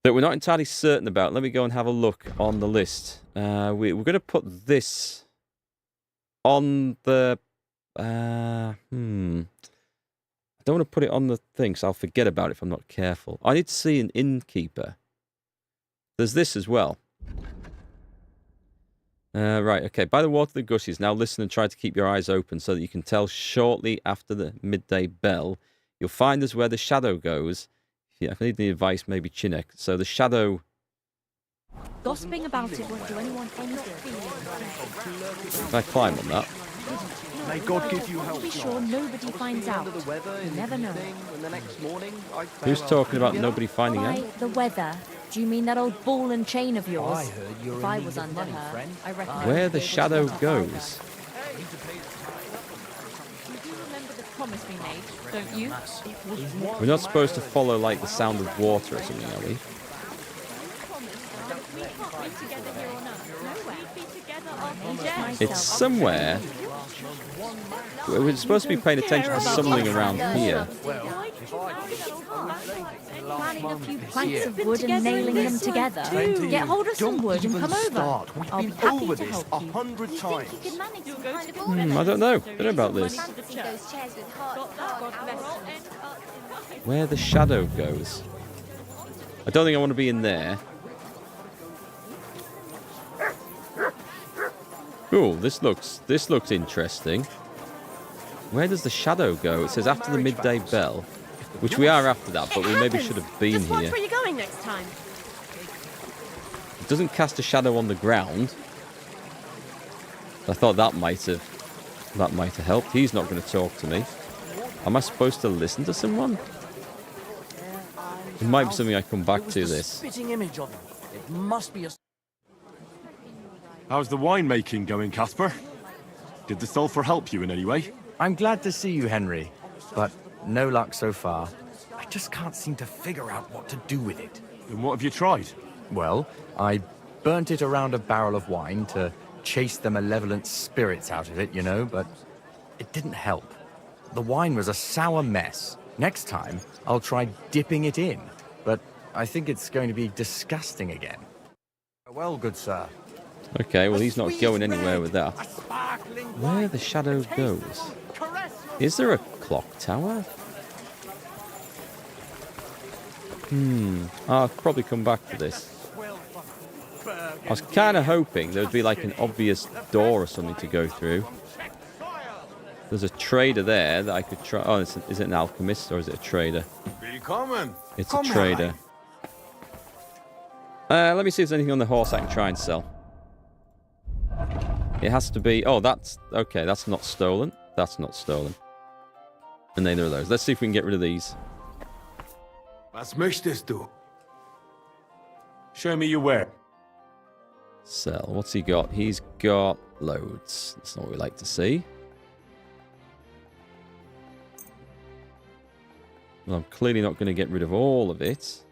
that we're not entirely certain about. Let me go and have a look on the list. We're going to put this on the... I don't want to put it on the thing, so I'll forget about it if I'm not careful. I need to see an innkeeper. There's this as well. Right, okay. By the water of the gushes, now listen and try to keep your eyes open so that you can tell shortly after the midday bell. You'll find us where the shadow goes. If I need any advice, maybe Chinek. So the shadow... Gossiping about it won't do anyone any good. If I climb on that? May God give you help. Be sure nobody finds out. You never know. Who's talking about nobody finding By out? the weather, do you mean that old ball and chain of yours? If I was under her, I reckon I Where would the be able to shadow help goes? You do remember the promise we made, don't you? We're not supposed to follow, like, the sound of water or something, are we? It's somewhere. We're supposed to be paying attention to something around here. Planning a few planks of wood and nailing them together. Get hold of some wood and come over. I'll be happy to help you. 100 times. I don't know. I don't know about this. Where the shadow goes. I don't think I want to be in there. Cool, this looks interesting. Where does the shadow go? It says after the midday bell, which we are after that, but we maybe should have been Just watch here. where you're going next time. It doesn't cast a shadow on the ground. I thought that might have helped. He's not going to talk to me. Am I supposed to listen to someone? It might be something I come back to this. Spitting image of him. It must be a... How's the winemaking going, Casper? Did the sulphur help you in any way? I'm glad to see you, Henry, but no luck so far. I just can't seem to figure out what to do with it. And what have you tried? Well, I burnt it around a barrel of wine to chase the malevolent spirits out of it, you know, but it didn't help. The wine was a sour mess. Next time, I'll try dipping it in, but I think it's going to be disgusting again. Well, good sir. Okay, well, he's not going anywhere with that. Where the shadow goes. Is there a clock tower? I'll probably come back to this. I was kind of hoping there would be like an obvious door or something to go through. There's a trader there that I could try. Oh, is it an alchemist or is it a trader? It's a trader. Let me see if there's anything on the horse I can try and sell. It has to be... Oh, that's... Okay, that's not stolen. That's not stolen. And neither of those. Let's see if we can get rid of these. Was möchtest du? Show me your ware. Sell. What's he got? He's got loads. That's not what we like to see. Well, I'm clearly not going to get rid of all of it.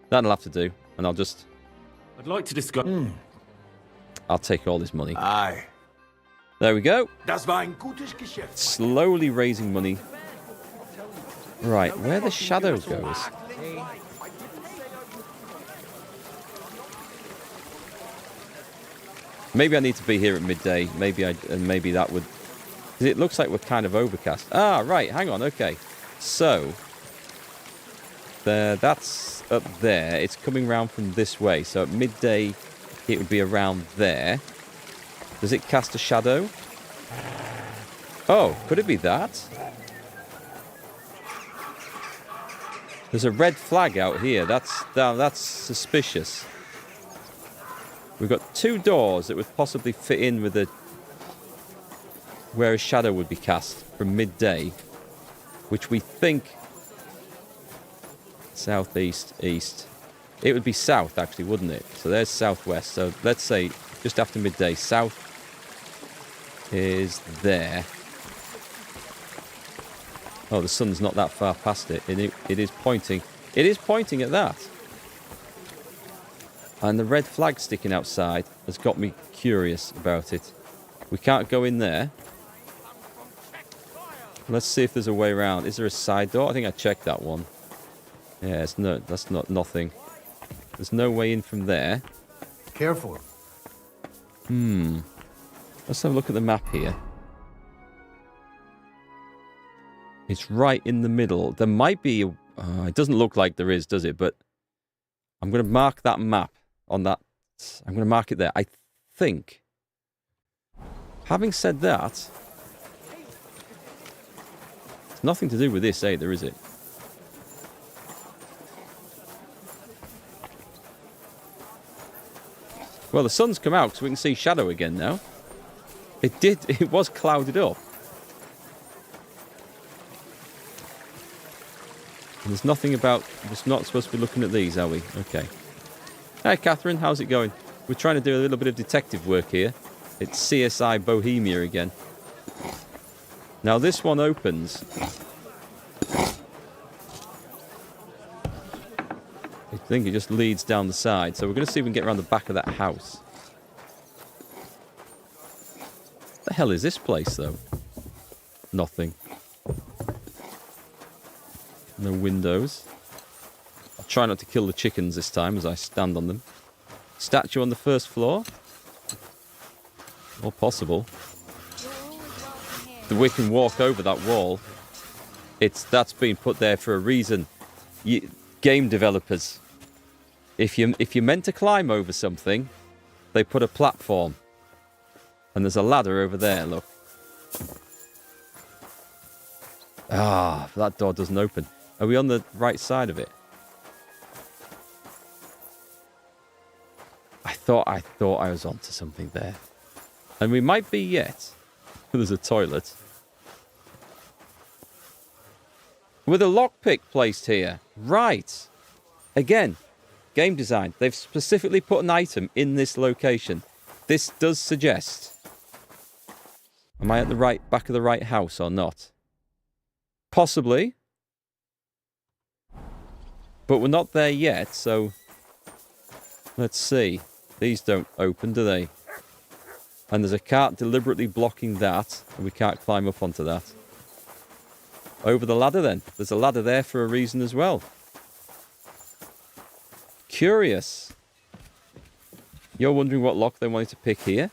That'll have to do. And I'll just... I'd like to discuss... I'll take all this money. Aye. There we go. Das war ein gutes Geschäft. Slowly raising money. Right, where the shadow goes. Maybe I need to be here at midday. Maybe that would... It looks like we're kind of overcast. Ah, right, hang on, okay. So, that's up there. It's coming round from this way. So at midday, it would be around there. Does it cast a shadow? Oh, could it be that? There's a red flag out here. That's suspicious. We've got two doors that would possibly fit in with where a shadow would be cast from midday, which we think southeast, east. It would be south, actually, wouldn't it? So there's southwest. So let's say just after midday, south is there. Oh, the sun's not that far past it. It is pointing. It is pointing at that. And the red flag sticking outside has got me curious about it. We can't go in there. Let's see if there's a way around. Is there a side door? I think I checked that one. Yeah, that's not nothing. There's no way in from there. Careful. Let's have a look at the map here. It's right in the middle. There might be... it doesn't look like there is, does it? But I'm going to mark that map on that. I'm going to mark it there. I think. Having said that... It's nothing to do with this either, is it? Well, the sun's come out, so we can see shadow again now. It was clouded up. And there's nothing about... We're not supposed to be looking at these, are we? Okay. Hi, Catherine. How's it going? We're trying to do a little bit of detective work here. It's CSI Bohemia again. Now, this one opens. I think it just leads down the side. So we're going to see if we can get around the back of that house. What the hell is this place, though? Nothing. No windows. I'll try not to kill the chickens this time as I stand on them. Statue on the first floor? Or possible. We can walk over that wall. That's been put there for a reason. Game developers. If you're meant to climb over something, they put a platform. And there's a ladder over there, look. Ah, that door doesn't open. Are we on the right side of it? I thought I was onto something there. And we might be yet. There's a toilet. With a lockpick placed here. Right. Again, game design. They've specifically put an item in this location. This does suggest... Am I at the back of the right house or not? Possibly. But we're not there yet, so... Let's see. These don't open, do they? And there's a cart deliberately blocking that, and we can't climb up onto that. Over the ladder, then. There's a ladder there for a reason as well. Curious. You're wondering what lock they wanted to pick here?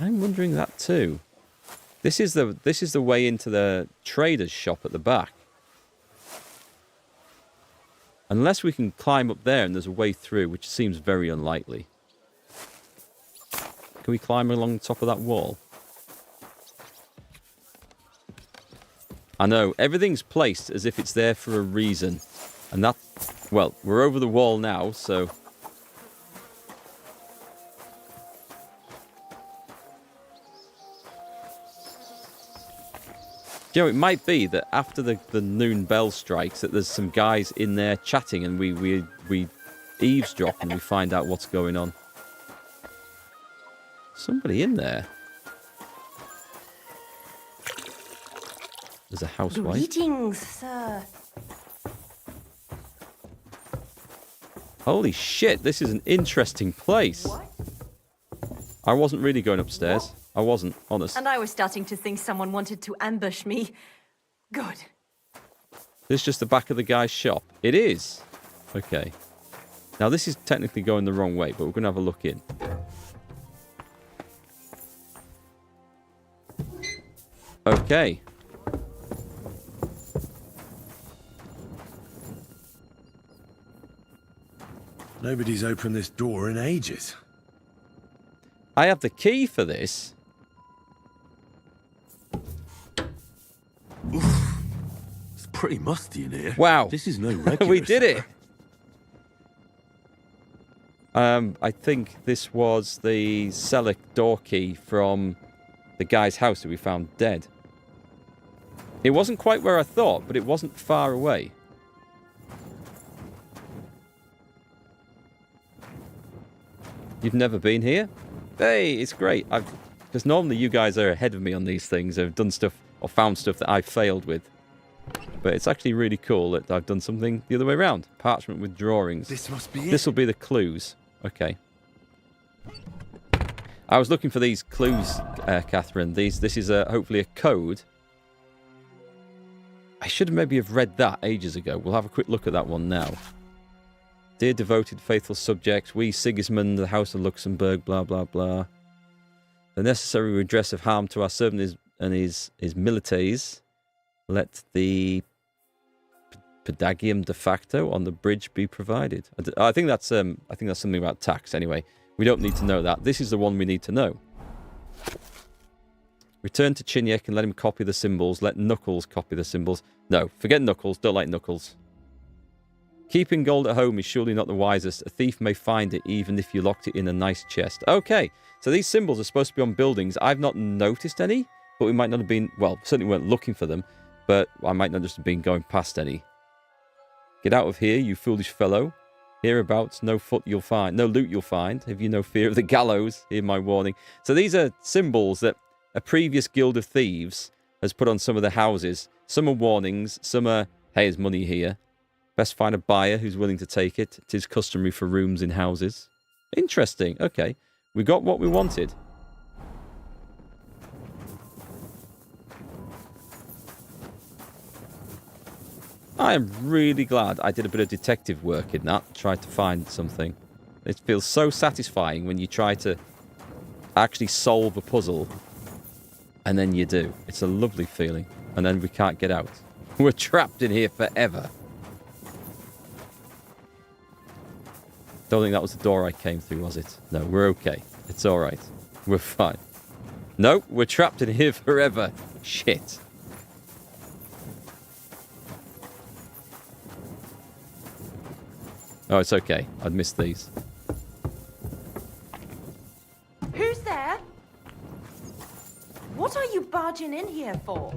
I'm wondering that too. This is the way into the trader's shop at the back. Unless we can climb up there and there's a way through, which seems very unlikely. Can we climb along the top of that wall? I know, everything's placed as if it's there for a reason. And that... Well, we're over the wall now, so... You know, it might be that after the noon bell strikes that there's some guys in there chatting and we eavesdrop and we find out what's going on. Somebody in there. There's a housewife. Greetings, sir. Holy shit, this is an interesting place. What? I wasn't really going upstairs. What? I wasn't, honest. And I was starting to think someone wanted to ambush me. Good. This is just the back of the guy's shop. It is. Okay. Now, this is technically going the wrong way, but we're going to have a look in. Okay. Nobody's opened this door in ages. I have the key for this. Oof. It's pretty musty in here. Wow. This is no regular. We did it. I think this was the cellar door key from the guy's house that we found dead. It wasn't quite where I thought, but it wasn't far away. You've never been here? Hey, it's great. Because normally you guys are ahead of me on these things. I've done stuff or found stuff that I've failed with. But it's actually really cool that I've done something the other way around. Parchment with drawings. This must be it. This will be the clues. Okay. I was looking for these clues, Catherine. This is hopefully a code I should maybe have read that ages ago. We'll have a quick look at that one now. Dear devoted, faithful subjects, we, Sigismund, the House of Luxembourg, blah, blah, blah. The necessary redress of harm to our servant and his milites. Let the pedagium de facto on the bridge be provided. I think that's something about tax. Anyway, we don't need to know that. This is the one we need to know. Return to Chinyek and let him copy the symbols. Let Knuckles copy the symbols. No, forget Knuckles. Don't like Knuckles. Keeping gold at home is surely not the wisest. A thief may find it even if you locked it in a nice chest. Okay, so these symbols are supposed to be on buildings. I've not noticed any, but we might not have been... Well, certainly weren't looking for them, but I might not just have been going past any. Get out of here, you foolish fellow. Hereabouts, no loot you'll find. Have you no fear of the gallows? Hear my warning. So these are symbols that a previous guild of thieves has put on some of the houses. Some are warnings, some are, hey, there's money here. Best find a buyer who's willing to take it. It is customary for rooms in houses. Interesting. Okay. We got what we wanted. I am really glad I did a bit of detective work in that. Tried to find something. It feels so satisfying when you try to actually solve a puzzle. And then you do. It's a lovely feeling. And then we can't get out. We're trapped in here forever. Don't think that was the door I came through, was it? No, we're okay. It's alright. We're fine. No, we're trapped in here forever. Shit. Oh, it's okay. I'd missed these. Who's there? What are you barging in here for?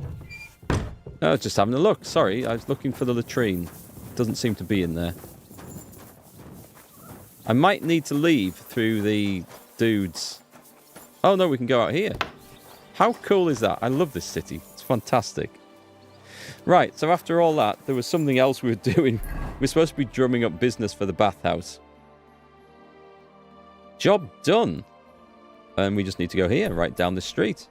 I was just having a look. Sorry, I was looking for the latrine. Doesn't seem to be in there. I might need to leave through the dudes. Oh, no, we can go out here. How cool is that? I love this city. It's fantastic. Right, so after all that, there was something else we were doing. We're supposed to be drumming up business for the bathhouse. Job done. And we just need to go here, right down the street.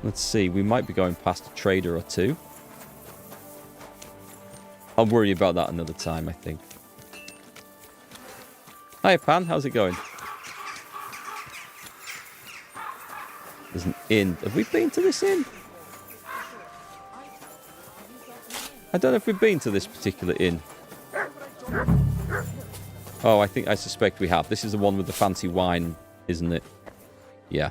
Let's see, we might be going past a trader or two. I'll worry about that another time, I think. Hi, Pan. How's it going? There's an inn. Have we been to this inn? I don't know if we've been to this particular inn. Oh, I suspect we have. This is the one with the fancy wine, isn't it? Yeah.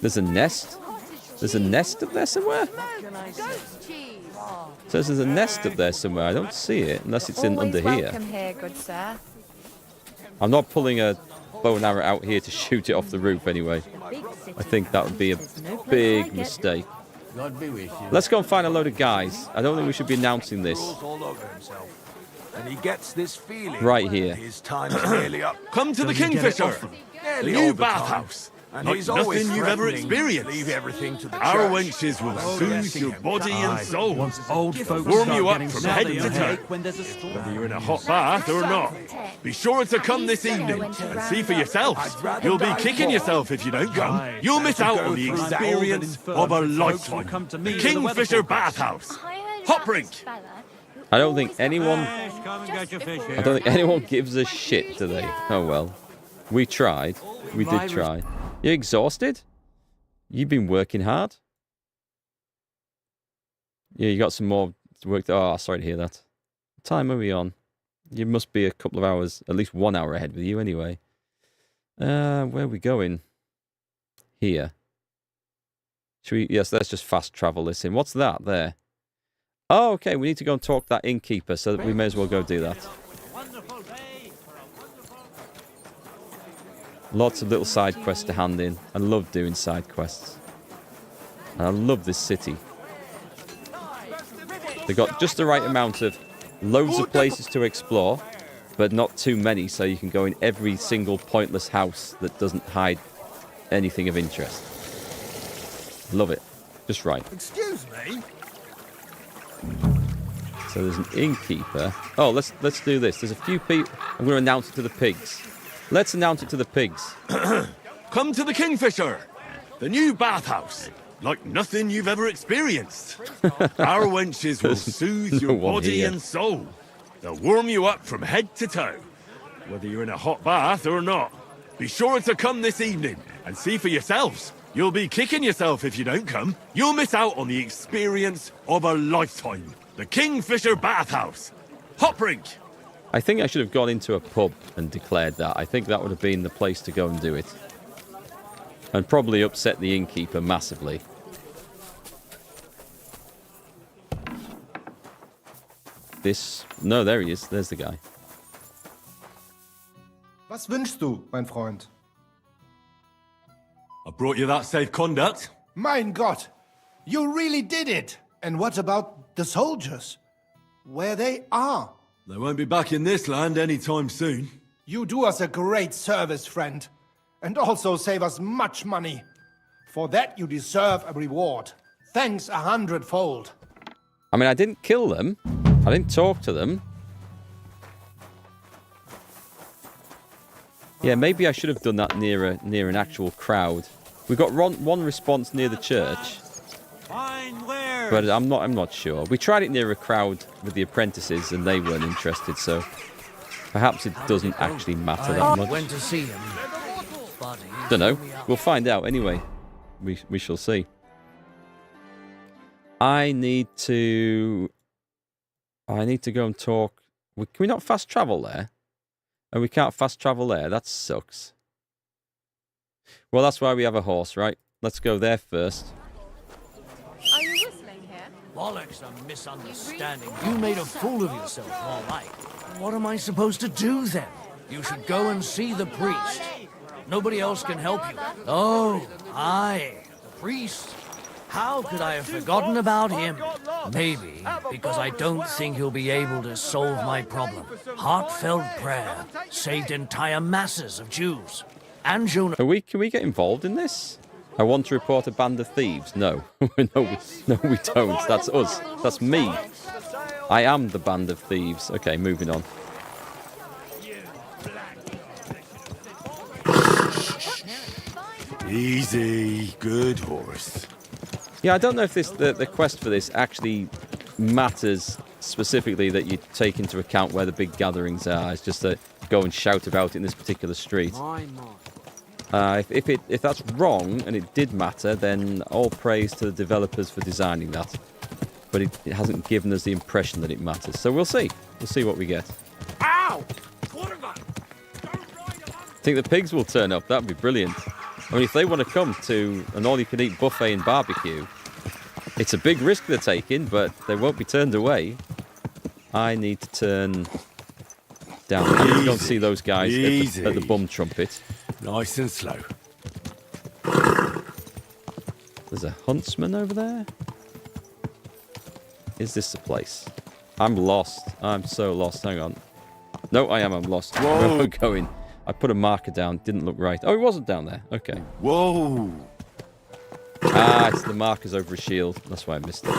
There's a nest? There's a nest up there somewhere? Says there's a nest up there somewhere. I don't see it, unless it's in under here. Welcome here, good sir. I'm not pulling a bow and arrow out here to shoot it off the roof anyway. I think that would be a big mistake. Let's go and find a load of guys. I don't think we should be announcing this. And he gets this feeling right here. His time's nearly up. Come to the Kingfisher, the new bathhouse. And Like he's always nothing you've ever threatening, experienced. Leave everything to the Our church. wenches will soothe your body and soul. Old folks Warm start you up getting from sad head they to don't toe. take when there's a storm. Whether you're in a hot bath or not. Be sure to come this evening and see for yourself. You'll be kicking yourself if you don't come. You'll miss out on the experience of a lifetime. The Kingfisher Bathhouse. Hot brink. I don't think anyone gives a shit, do they? Oh well. We tried. We did try. You exhausted? You've been working hard? Yeah, you got some more work. Oh, sorry to hear that. What time are we on? You must be a couple of hours, at least 1 hour ahead with you anyway. Where are we going? Here. Should we? Yes, let's just fast travel this in. What's that there? Oh, okay, we need to go and talk to that innkeeper, so that we may as well go do that. Lots of little side quests to hand in. I love doing side quests. And I love this city. They've got just the right amount of loads of places to explore, but not too many, so you can go in every single pointless house that doesn't hide anything of interest. Love it. Just right. Excuse me? So there's an innkeeper. Oh, let's do this. There's a few people. I'm going to announce it to the pigs. Let's announce it to the pigs. Come to the Kingfisher, the new bathhouse. like nothing you've ever experienced. Our wenches will soothe your no one body here. and soul. They'll warm you up from head to toe, whether you're in a hot bath or not. Be sure to come this evening and see for yourselves. You'll be kicking yourself if you don't come. You'll miss out on the experience of a lifetime. The Kingfisher Bathhouse. Hot Brink. I think I should have gone into a pub and declared that. I think that would have been the place to go and do it. And probably upset the innkeeper massively. This... No, there he is. There's the guy. Was wünschst du, mein Freund? I brought you that safe conduct. Mein Gott! You really did it! And what about the soldiers? Where they are? They won't be back in this land anytime soon. You do us a great service, friend. And also save us much money. For that you deserve a reward. Thanks 100-fold. I mean, I didn't kill them. I didn't talk to them. Yeah, maybe I should have done that near an actual crowd. We got one response near the church. But I'm not sure. We tried it near a crowd with the apprentices and they weren't interested, so perhaps it doesn't actually matter that much. Went to see him. Don't know. We'll find out anyway. We shall see. I need to go and talk. Can we not fast travel there? And we can't fast travel there. That sucks. Well, that's why we have a horse, right? Let's go there first. Are you whistling here? Bollocks, a misunderstanding. You made a fool of yourself, all right. What am I supposed to do then? You should go and see the priest. Nobody else can help you. Oh, aye, the priest. How could I have forgotten about him? Maybe because I don't think he'll be able to solve my problem. Heartfelt prayer saved entire masses of Jews. And Jonah. Can we get involved in this? I want to report a band of thieves. No. no, we don't. That's us. That's me. I am the band of thieves. Okay, moving on. Easy. Good horse. Yeah, I don't know if the quest for this actually matters specifically that you take into account where the big gatherings are. It's just to go and shout about it in this particular street. If that's wrong and it did matter, then all praise to the developers for designing that. But it hasn't given us the impression that it matters. So we'll see. We'll see what we get. Ow! Think the pigs will turn up? That'd be brilliant. I mean, if they want to come to an all-you-can-eat buffet and barbecue, it's a big risk they're taking, but they won't be turned away. I need to turn down. I need to go and see those guys at the bum trumpet. Nice and slow. There's a huntsman over there. Is this the place? I'm lost. I'm so lost. Hang on. No, I am. I'm lost. Whoa. Where am I going? I put a marker down. Didn't look right. Oh, it wasn't down there. Okay. Whoa. Ah, it's the markers over a shield. That's why I missed it.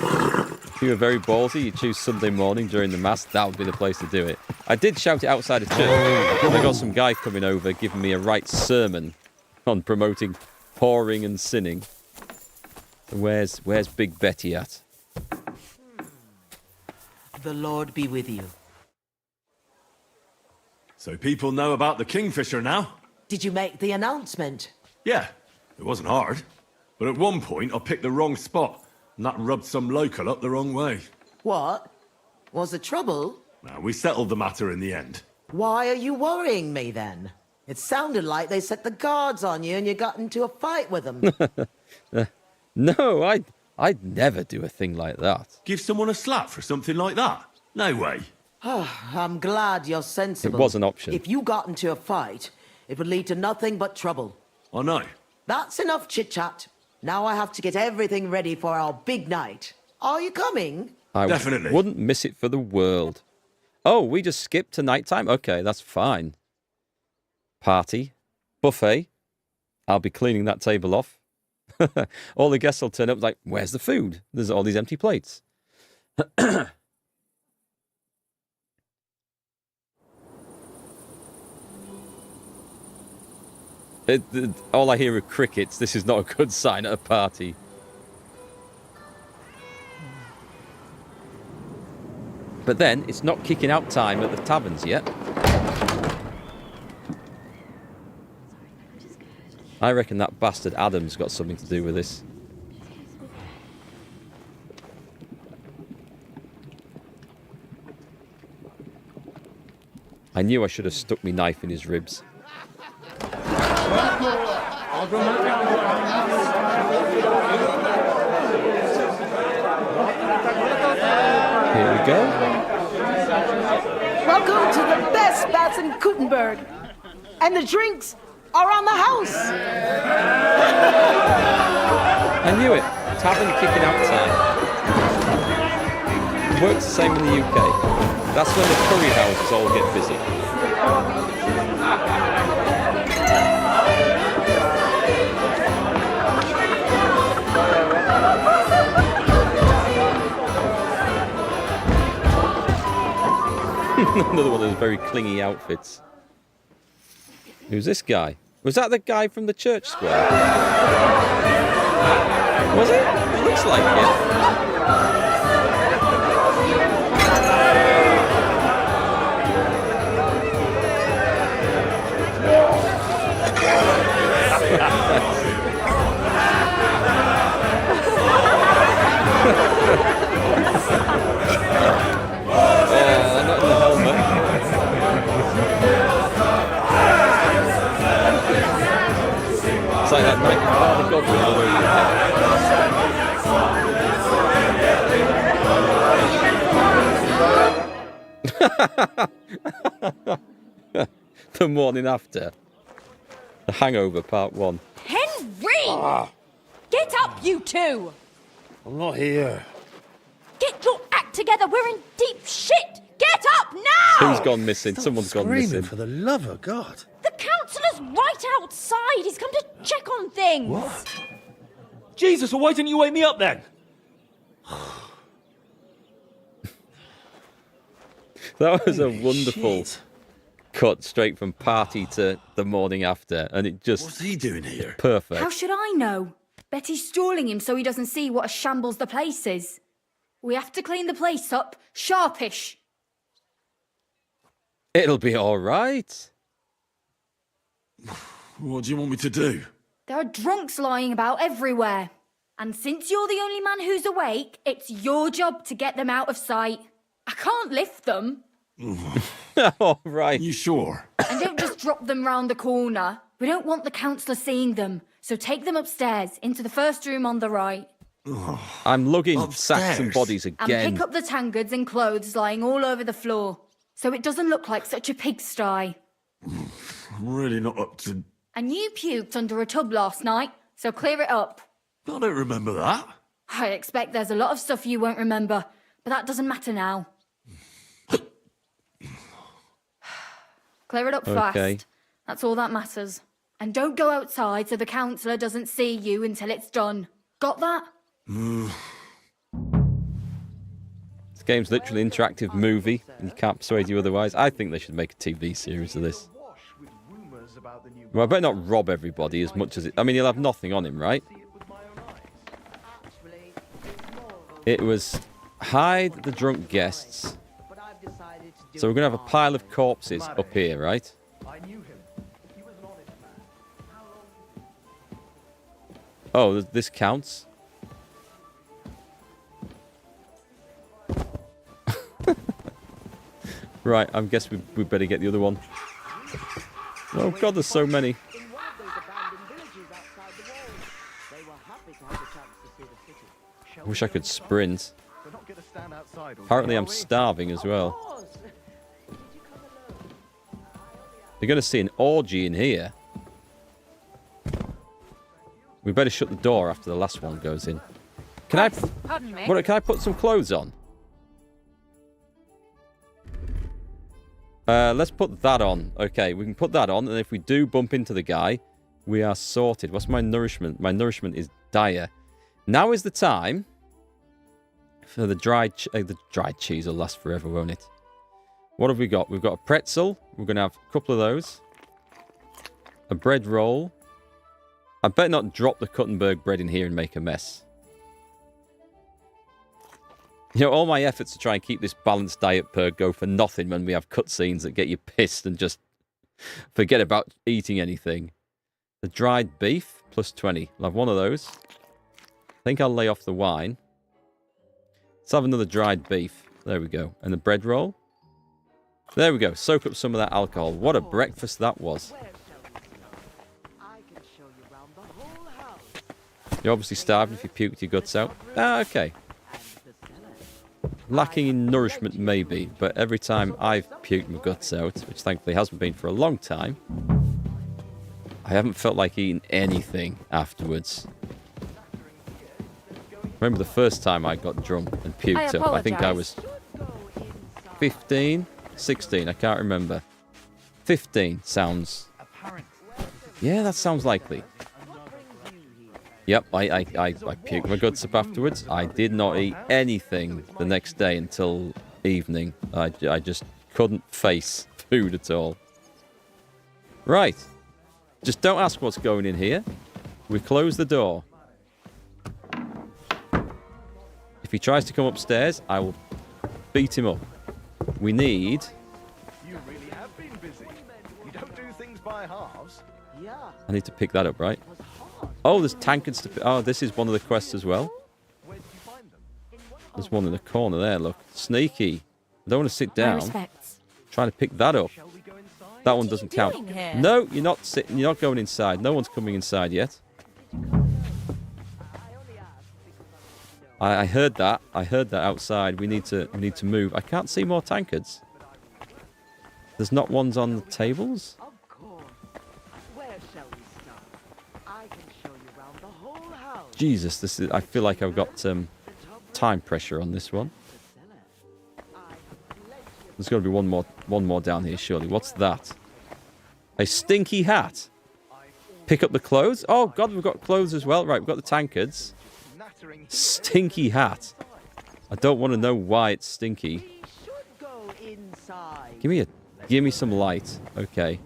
If you were very ballsy, you choose Sunday morning during the Mass. That would be the place to do it. I did shout it outside of church. I got some guy coming over giving me a right sermon on promoting whoring and sinning. Where's Big Betty at? The Lord be with you. So people know about the Kingfisher now? Did you make the announcement? Yeah, it wasn't hard. But at one point I picked the wrong spot, and that rubbed some local up the wrong way. What? Was there trouble? Now, we settled the matter in the end. Why are you worrying me then? It sounded like they set the guards on you and you got into a fight with them. No, I'd never do a thing like that. Give someone a slap for something like that? No way. I'm glad you're sensible. It was an option. If you got into a fight, it would lead to nothing but trouble. I know. That's enough chit-chat. Now I have to get everything ready for our big night. Are you coming? Definitely. Wouldn't miss it for the world. Oh, we just skipped to nighttime? Okay, that's fine. Party. Buffet. I'll be cleaning that table off. All the guests will turn up like, where's the food? There's all these empty plates. All I hear are crickets. This is not a good sign at a party. But then, it's not kicking out time at the taverns yet. I reckon that bastard Adam's got something to do with this. I knew I should have stuck my knife in his ribs. Here we go. Welcome to the best baths in Gutenberg. And the drinks are on the house. I knew it. Tavern kicking out time. Works the same in the UK. That's when the curry houses all get busy. Another one of those very clingy outfits. Who's this guy? Was that the guy from the church square? Was it? It looks like it. Not in the helmet. It's like that night Father Godwin all over your head. The morning after. The Hangover Part 1. Henry! Get up, you two! I'm not here. Get your act together. We're in deep shit. Get up now! Who's gone missing? Someone's gone missing. For the love of God. The councillor's right outside. He's come to check on things. What? Jesus, well, why didn't you wake me up then? That was a wonderful cut straight from party to the morning after, and it just... What's he doing here? Perfect. How should I know? Betty's stalling him so he doesn't see what a shambles the place is. We have to clean the place up, sharpish. It'll be all right. What do you want me to do? There are drunks lying about everywhere. And since you're the only man who's awake, it's your job to get them out of sight. I can't lift them. All right. You sure? And don't just drop them round the corner. We don't want the councillor seeing them. So take them upstairs, into the first room on the right. I'm lugging sacks and bodies again. And pick up the tankards and clothes lying all over the floor. So it doesn't look like such a pigsty. I'm really not up to... And you puked under a tub last night, so clear it up. I don't remember that. I expect there's a lot of stuff you won't remember, but that doesn't matter now. Clear it up fast. That's all that matters. And don't go outside so the councillor doesn't see you until it's done. Got that? This game's literally an interactive movie, and you can't persuade you otherwise. I think they should make a TV series of this. Well, I better not rob everybody as much as it... I mean, he'll have nothing on him, right? It was hide the drunk guests. So we're going to have a pile of corpses up here, right? Oh, this counts? Right, I guess we better get the other one. Oh God, there's so many. I wish I could sprint. Apparently I'm starving as well. You're going to see an orgy in here. We better shut the door after the last one goes in. Can I... Pardon me? Can I put some clothes on? Let's put that on. Okay, we can put that on, and if we do bump into the guy, we are sorted. What's my nourishment? My nourishment is dire. Now is the time for the dried cheese will last forever, won't it? What have we got? We've got a pretzel. We're going to have a couple of those. A bread roll. I better not drop the Kuttenberg bread in here and make a mess. You know, all my efforts to try and keep this balanced diet perk go for nothing when we have cutscenes that get you pissed and just forget about eating anything. The dried beef, plus 20. I'll have one of those. I think I'll lay off the wine. Let's have another dried beef. There we go. And the bread roll. There we go. Soak up some of that alcohol. What a breakfast that was. You're obviously starving if you puked your guts out. Ah, okay. Lacking in nourishment, maybe, but every time I've puked my guts out, which thankfully hasn't been for a long time, I haven't felt like eating anything afterwards. Remember the first time I got drunk and puked up? I think I was 15, 16, I can't remember. 15 sounds... Yeah, that sounds likely. Yep, I puked my guts up afterwards. I did not eat anything the next day until evening. I just couldn't face food at all. Right. Just don't ask what's going in here. We close the door. If he tries to come upstairs, I will beat him up. We need... You really have been busy. You don't do things by halves. Yeah. I need to pick that up, right? Oh, there's tankards to... Oh, this is one of the quests as well. There's one in the corner there, look. Sneaky. I don't want to sit down. Trying to pick that up. That one doesn't count. No, you're not sitting. You're not going inside. No one's coming inside yet. I heard that. I heard that outside. We need to move. I can't see more tankards. There's not ones on the tables? Jesus, this is. I feel like I've got time pressure on this one. There's got to be one more down here, surely. What's that? A stinky hat. Pick up the clothes. Oh God, we've got clothes as well. Right, we've got the tankards. Stinky hat. I don't want to know why it's stinky. Give me some light. Okay.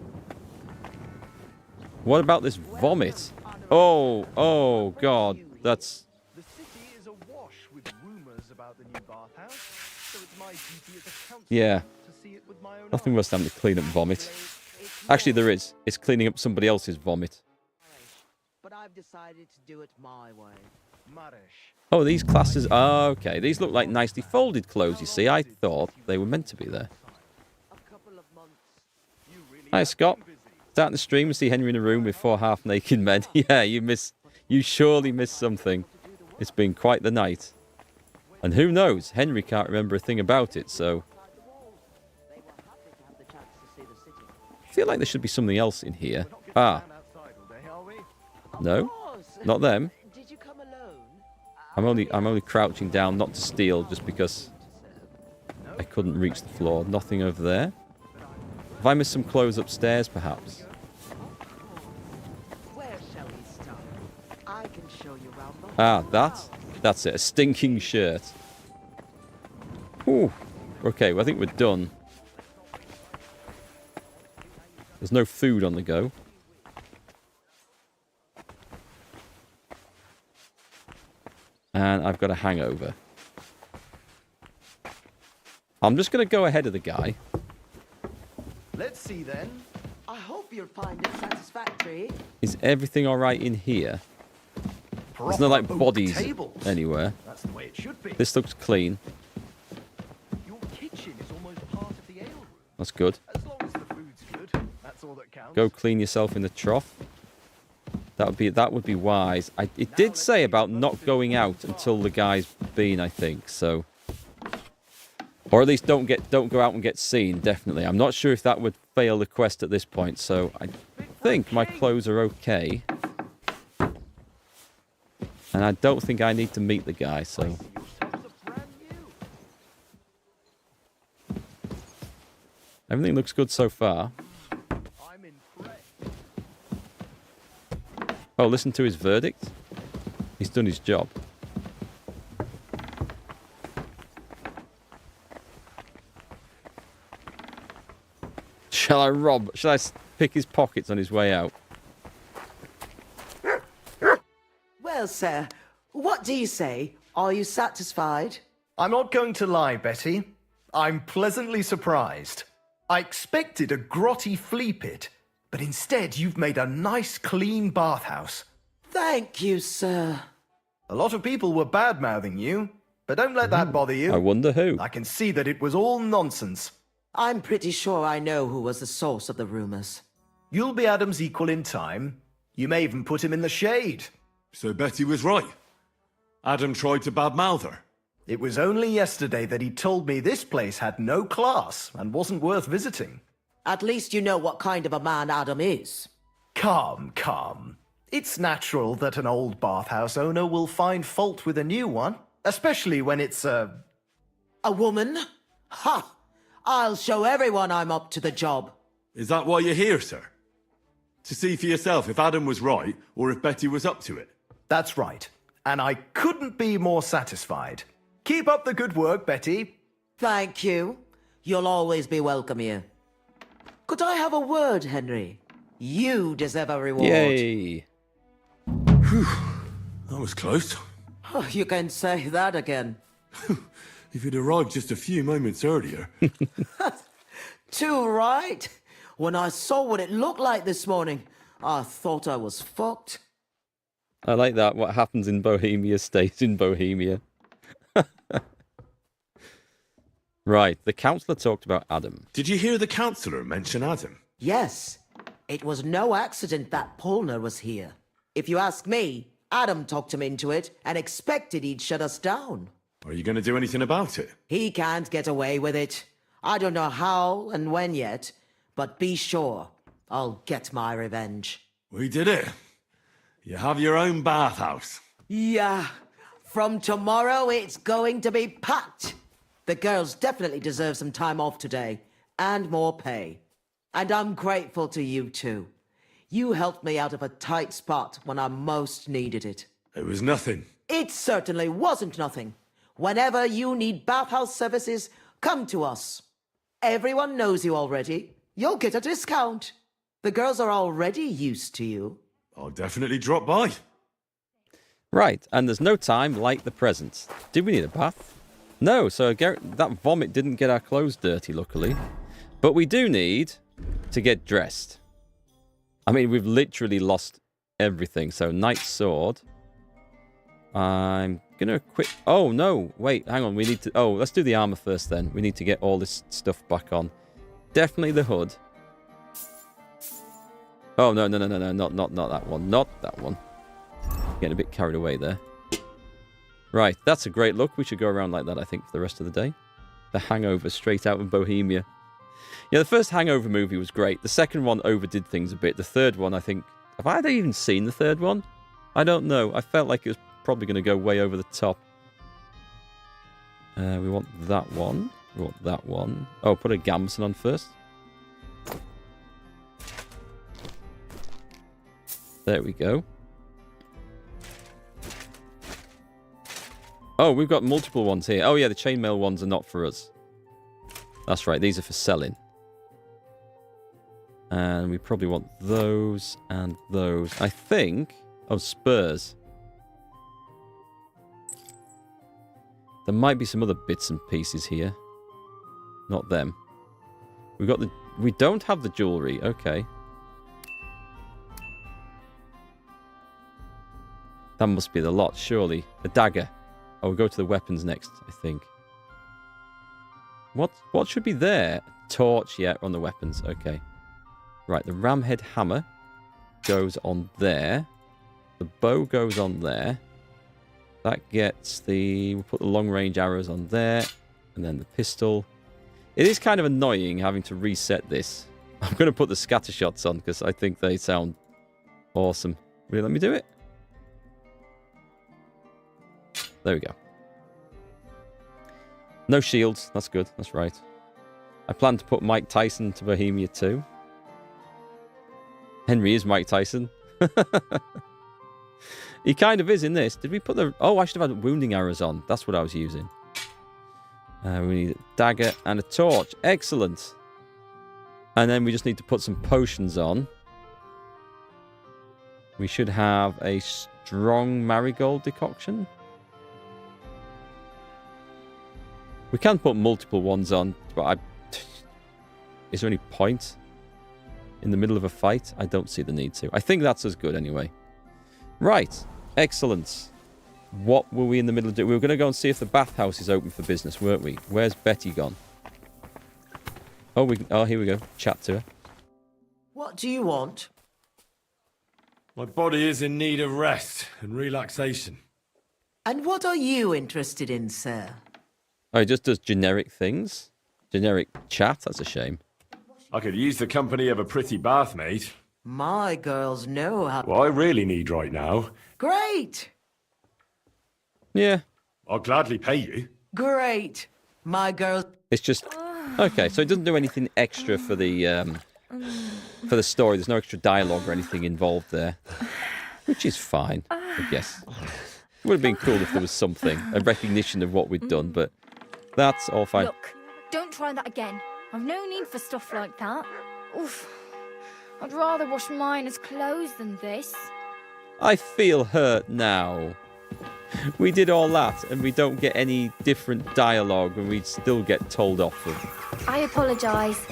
What about this vomit? Oh God, that's... The city is awash with rumors about the new bathhouse, so it's my duty as a councillor yeah. to see it with my own Nothing worse than to clean up vomit. Actually, there is. It's cleaning up somebody else's vomit. But I've decided to do it my way. Oh, these classes... Oh, okay. These look like nicely folded clothes, you see. I thought they were meant to be there. Hi, Scott. Starting the stream and see Henry in a room with 4 half-naked men. Yeah, you surely missed something. It's been quite the night. And who knows? Henry can't remember a thing about it, so... I feel like there should be something else in here. Ah. No, not them. I'm only crouching down not to steal just because I couldn't reach the floor. Nothing over there. Have I missed some clothes upstairs, perhaps? Ah, that's it. A stinking shirt. Ooh. Okay, well, I think we're done. There's no food on the go. And I've got a hangover. I'm just going to go ahead of the guy. Let's see then. I hope you'll find it satisfactory. Is everything all right in here? There's no like bodies anywhere. That's the way it should be. This looks clean. Your kitchen is almost part of the ale room. That's good. As long as the food's good, that's all that counts. Go clean yourself in the trough. That would be wise. It did say about not going out until the guy's been, I think. So, or at least don't go out and get seen. Definitely. I'm not sure if that would fail the quest at this point. So I think my clothes are okay. And I don't think I need to meet the guy, so... Everything looks good so far. Oh, listen to his verdict. He's done his job. Shall I pick his pockets on his way out? Well, sir, what do you say? Are you satisfied? I'm not going to lie, Betty. I'm pleasantly surprised. I expected a grotty flea pit, but instead you've made a nice, clean bathhouse. Thank you, sir. A lot of people were bad-mouthing you, but don't let that bother you. I wonder who. I can see that it was all nonsense. I'm pretty sure I know who was the source of the rumors. You'll be Adam's equal in time. You may even put him in the shade. So Betty was right. Adam tried to badmouth her. It was only yesterday that he told me this place had no class and wasn't worth visiting. At least you know what kind of a man Adam is. Calm, calm. It's natural that an old bathhouse owner will find fault with a new one, especially when it's a woman? Ha! I'll show everyone I'm up to the job. Is that why you're here, sir? To see for yourself if Adam was right or if Betty was up to it? That's right. And I couldn't be more satisfied. Keep up the good work, Betty. Thank you. You'll always be welcome here. Could I have a word, Henry? You deserve a reward. Yay. Whew. That was close. Oh, you can say that again. If you'd arrived just a few moments earlier. Too right. When I saw what it looked like this morning, I thought I was fucked. I like that. What happens in Bohemia stays in Bohemia. Right, the councillor talked about Adam. Did you hear the councillor mention Adam? Yes. It was no accident that Polner was here. If you ask me, Adam talked him into it and expected he'd shut us down. Are you going to do anything about it? He can't get away with it. I don't know how and when yet, but be sure I'll get my revenge. We did it. You have your own bathhouse. Yeah. From tomorrow, it's going to be packed. The girls definitely deserve some time off today, and more pay. And I'm grateful to you too. You helped me out of a tight spot when I most needed it. It was nothing. It certainly wasn't nothing. Whenever you need bathhouse services, come to us. Everyone knows you already. You'll get a discount. The girls are already used to you. I'll definitely drop by. Right, and there's no time like the present. Did we need a bath? No, so that vomit didn't get our clothes dirty, luckily. But we do need to get dressed. I mean, we've literally lost everything. So, Knight's Sword. I'm going to equip... Oh, no. Wait, hang on. We need to... Oh, let's do the armor first then. We need to get all this stuff back on. Definitely the hood. Oh, no. Not that one. Not that one. Getting a bit carried away there. Right, that's a great look. We should go around like that, I think, for the rest of the day. The Hangover, straight out of Bohemia. Yeah, the first Hangover movie was great. The second one overdid things a bit. The third one, I think... Have I even seen the third one? I don't know. I felt like it was probably going to go way over the top. We want that one. We want that one. Oh, put a Gamson on first. There we go. Oh, we've got multiple ones here. Oh, yeah, the chainmail ones are not for us. That's right, these are for selling. And we probably want those and those. I think... Oh, spurs. There might be some other bits and pieces here. Not them. We've got the... We don't have the jewellery. Okay. That must be the lot, surely. The dagger. Oh, we'll go to the weapons next, I think. What should be there? Torch, yeah, on the weapons. Okay. Right, the ramhead hammer goes on there. The bow goes on there. That gets the... We'll put the long-range arrows on there. And then the pistol. It is kind of annoying having to reset this. I'm going to put the scatter shots on because I think they sound awesome. Will you let me do it? There we go. No shields. That's good. That's right. I plan to put Mike Tyson to Bohemia too. Henry is Mike Tyson. He kind of is in this. Did we put the... Oh, I should have had wounding arrows on. That's what I was using. We need a dagger and a torch. Excellent. And then we just need to put some potions on. We should have a strong marigold decoction. We can put multiple ones on, but is there any point in the middle of a fight? I don't see the need to. I think that's as good anyway. Right. Excellent. What were we in the middle of doing? We were going to go and see if the bathhouse is open for business, weren't we? Where's Betty gone? Oh, here we go. Chat to her. What do you want? My body is in need of rest and relaxation. And what are you interested in, sir? Oh, he just does generic things? Generic chat? That's a shame. I could use the company of a pretty bathmate. My girls know how... What I really need right now... Great! Yeah. I'll gladly pay you. Great. My girls... It's just... Okay, so it doesn't do anything extra for the story. There's no extra dialogue or anything involved there. Which is fine, I guess. It would have been cool if there was something, a recognition of what we'd done, but that's all fine. Look, don't try that again. I've no need for stuff like that. Oof. I'd rather wash Miner's clothes than this. I feel hurt now. We did all that, and we don't get any different dialogue, and we still get told off of. I apologise.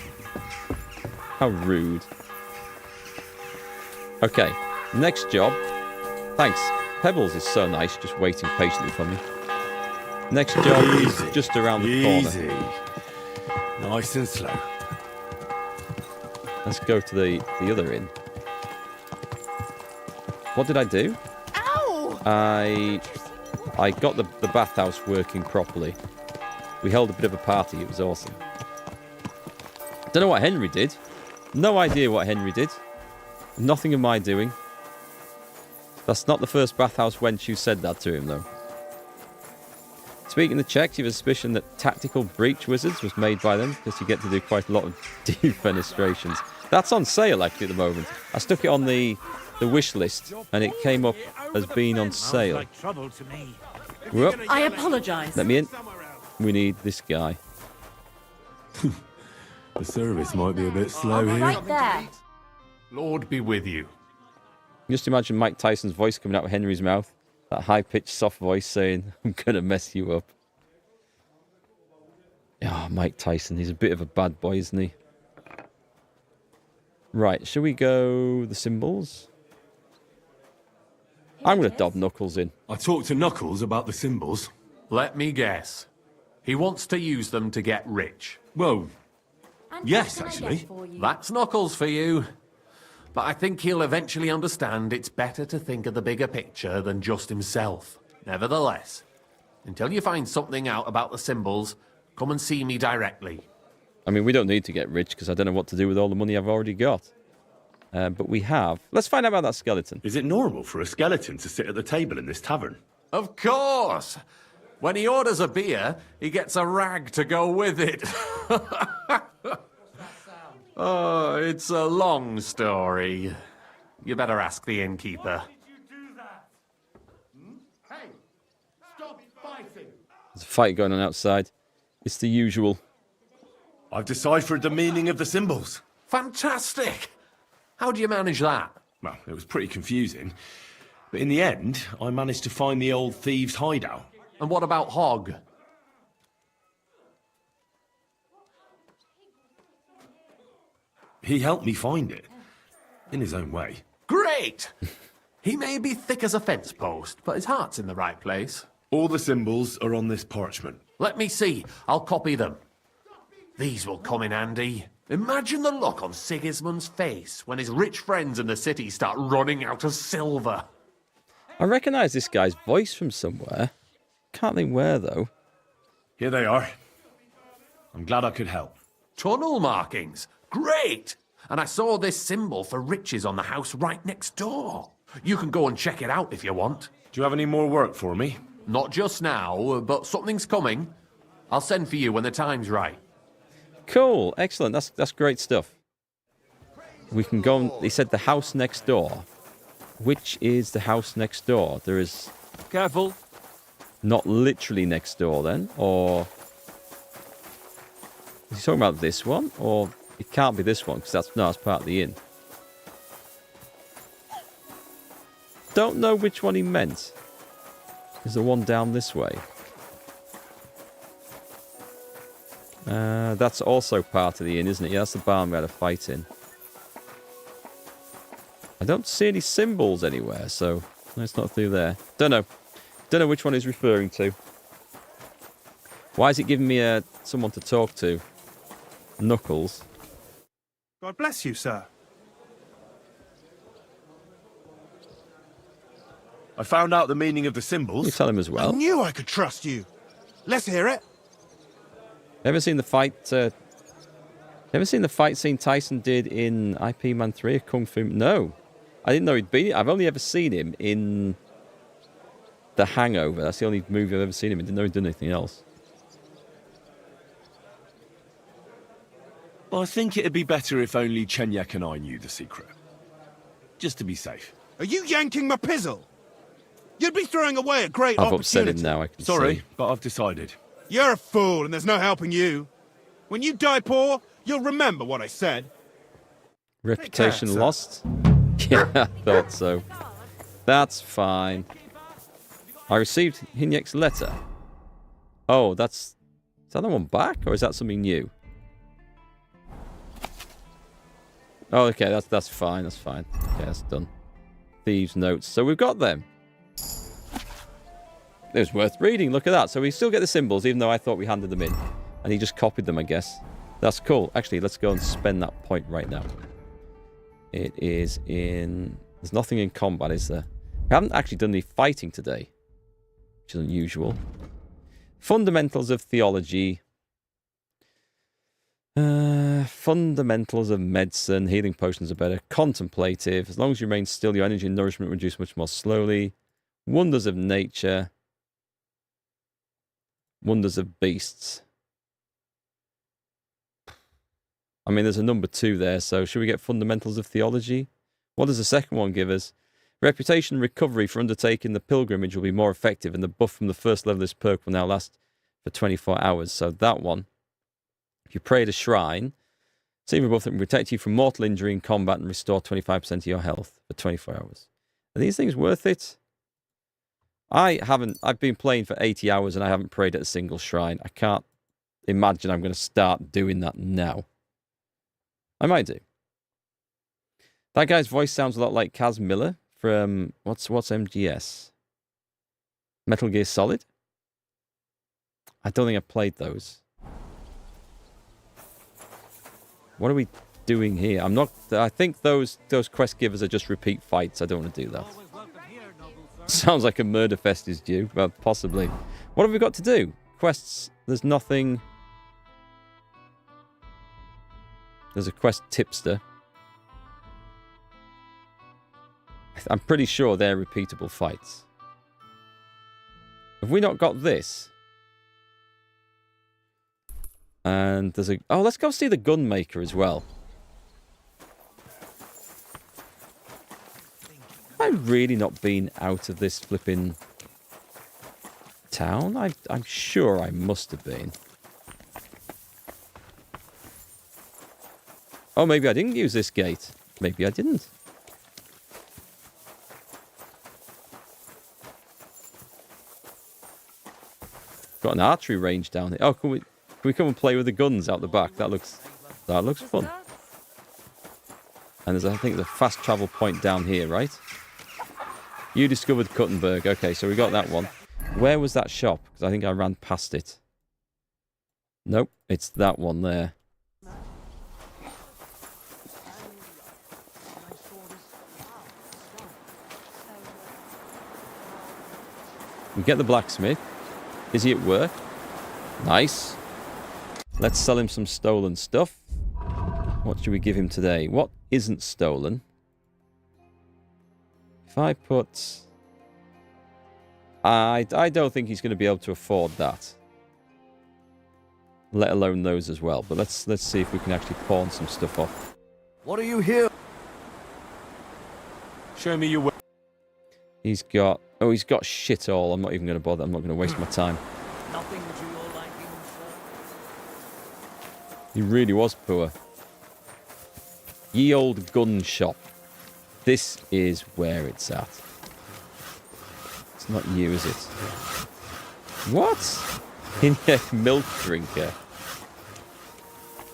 How rude. Okay, next job. Thanks. Pebbles is so nice, just waiting patiently for me. Next job is just around the corner. Nice and slow. Let's go to the other inn. What did I do? Ow! I got the bathhouse working properly. We held a bit of a party. It was awesome. Don't know what Henry did. No idea what Henry did. Nothing of my doing. That's not the first bathhouse wench who said that to him, though. Speaking of checks, you have a suspicion that Tactical Breach Wizards was made by them, because you get to do quite a lot of defenestrations. That's on sale, actually, at the moment. I stuck it on the wish list, and it came up as being on sale. Whoop. I apologise. Let me in. We need this guy. The service might be a bit slow here. Right there. Lord be with you. Just imagine Mike Tyson's voice coming out of Henry's mouth. That high-pitched, soft voice saying, I'm going to mess you up. Oh, Mike Tyson. He's a bit of a bad boy, isn't he? Right, shall we go the symbols? I'm going to dob Knuckles in. I talked to Knuckles about the symbols. Let me guess. He wants to use them to get rich. Well, yes, actually. That's Knuckles for you. But I think he'll eventually understand it's better to think of the bigger picture than just himself. Nevertheless, until you find something out about the symbols, come and see me directly. I mean, we don't need to get rich because I don't know what to do with all the money I've already got. But we have. Let's find out about that skeleton. Is it normal for a skeleton to sit at the table in this tavern? Of course! When he orders a beer, he gets a rag to go with it. Oh, it's a long story. You better ask the innkeeper. Hey, stop fighting! There's a fight going on outside. It's the usual. I've deciphered the meaning of the symbols. Fantastic! How do you manage that? Well, it was pretty confusing. But in the end, I managed to find the old thieves' hideout. And what about Hogg? He helped me find it. In his own way. Great! He may be thick as a fence post, but his heart's in the right place. All the symbols are on this parchment. Let me see. I'll copy them. These will come in handy. Imagine the look on Sigismund's face when his rich friends in the city start running out of silver. I recognise this guy's voice from somewhere. Can't think where, though. Here they are. I'm glad I could help. Tunnel markings. Great! And I saw this symbol for riches on the house right next door. You can go and check it out if you want. Do you have any more work for me? Not just now, but something's coming. I'll send for you when the time's right. Cool. Excellent. That's great stuff. We can go on... He said the house next door. Which is the house next door? There is... Careful. Not literally next door, then? Or... Is he talking about this one? Or... It can't be this one, because that's part of the inn. don't know which one he meant. Is the one down this way? That's also part of the inn, isn't it? Yeah, that's the barn we had a fight in. I don't see any symbols anywhere, so it's not through there. Don't know. Don't know which one he's referring to. Why is it giving me someone to talk to? Knuckles. God bless you, sir. I found out the meaning of the symbols. You tell him as well. I knew I could trust you. Let's hear it. Ever seen the fight? Ever seen the fight scene Tyson did in IP Man 3 of Kung Fu? No, I didn't know he'd been. I've only ever seen him in The Hangover. That's the only movie I've ever seen him in. Didn't know he'd done anything else. Well, I think it'd be better if only Chenyek and I knew the secret. Just to be safe. Are you yanking my pizzle? You'd be throwing away a great I've opportunity. upset him now, I can Sorry, see. but I've decided. You're a fool, and there's no helping you. When you die poor, you'll remember what I said. Reputation Take care, lost? Yeah, I thought so. That's fine. I received Hinyek's letter. Oh, is that the one back, or is that something new? Oh, okay, that's fine, that's fine. Okay, that's done. Thieves' notes. So we've got them. It was worth reading, look at that. So we still get the symbols, even though I thought we handed them in. And he just copied them, I guess. That's cool. Actually, let's go and spend that point right now. It is in... There's nothing in combat, is there? We haven't actually done any fighting today, which is unusual. Fundamentals of theology. Fundamentals of medicine. Healing potions are better. Contemplative. As long as you remain still, your energy and nourishment reduce much more slowly. Wonders of nature. Wonders of beasts. I mean, there's a number 2 there, so should we get fundamentals of theology? What does the second one give us? Reputation recovery for undertaking the pilgrimage will be more effective, and the buff from the first level of this perk will now last for 24 hours. So that one. If you pray at a shrine, receive a buff that can protect you from mortal injury in combat and restore 25% of your health for 24 hours. Are these things worth it? I've been playing for 80 hours and I haven't prayed at a single shrine. I can't imagine I'm going to start doing that now. I might do. That guy's voice sounds a lot like Kaz Miller from, what's MGS? Metal Gear Solid? I don't think I've played those. What are we doing here? I think those quest givers are just repeat fights. I don't want to do that. Sounds like a murder fest is due. Well, possibly. What have we got to do? Quests. There's nothing. There's a quest tipster. I'm pretty sure they're repeatable fights. Have we not got this? And there's a... Oh, let's go see the gunmaker as well. I've really not been out of this flipping town. I'm sure I must have been. Oh, maybe I didn't use this gate. Maybe I didn't. Got an archery range down here. Oh, can we come and play with the guns out the back? That looks fun. And I think there's a fast travel point down here, right? You discovered Kuttenberg. Okay, so we got that one. Where was that shop? Because I think I ran past it. Nope, it's that one there. We get the blacksmith. Is he at work? Nice. Let's sell him some stolen stuff. What should we give him today? What isn't stolen? If I put... I don't think he's going to be able to afford that. Let alone those as well. But let's see if we can actually pawn some stuff off. What are you here? Show me your way. He's got... Oh, he's got shit all. I'm not even going to bother. I'm not going to waste my time. Nothing to your liking, sir. He really was poor. Ye old gun shop. This is where it's at. It's not you, is it? What? Inject milk drinker.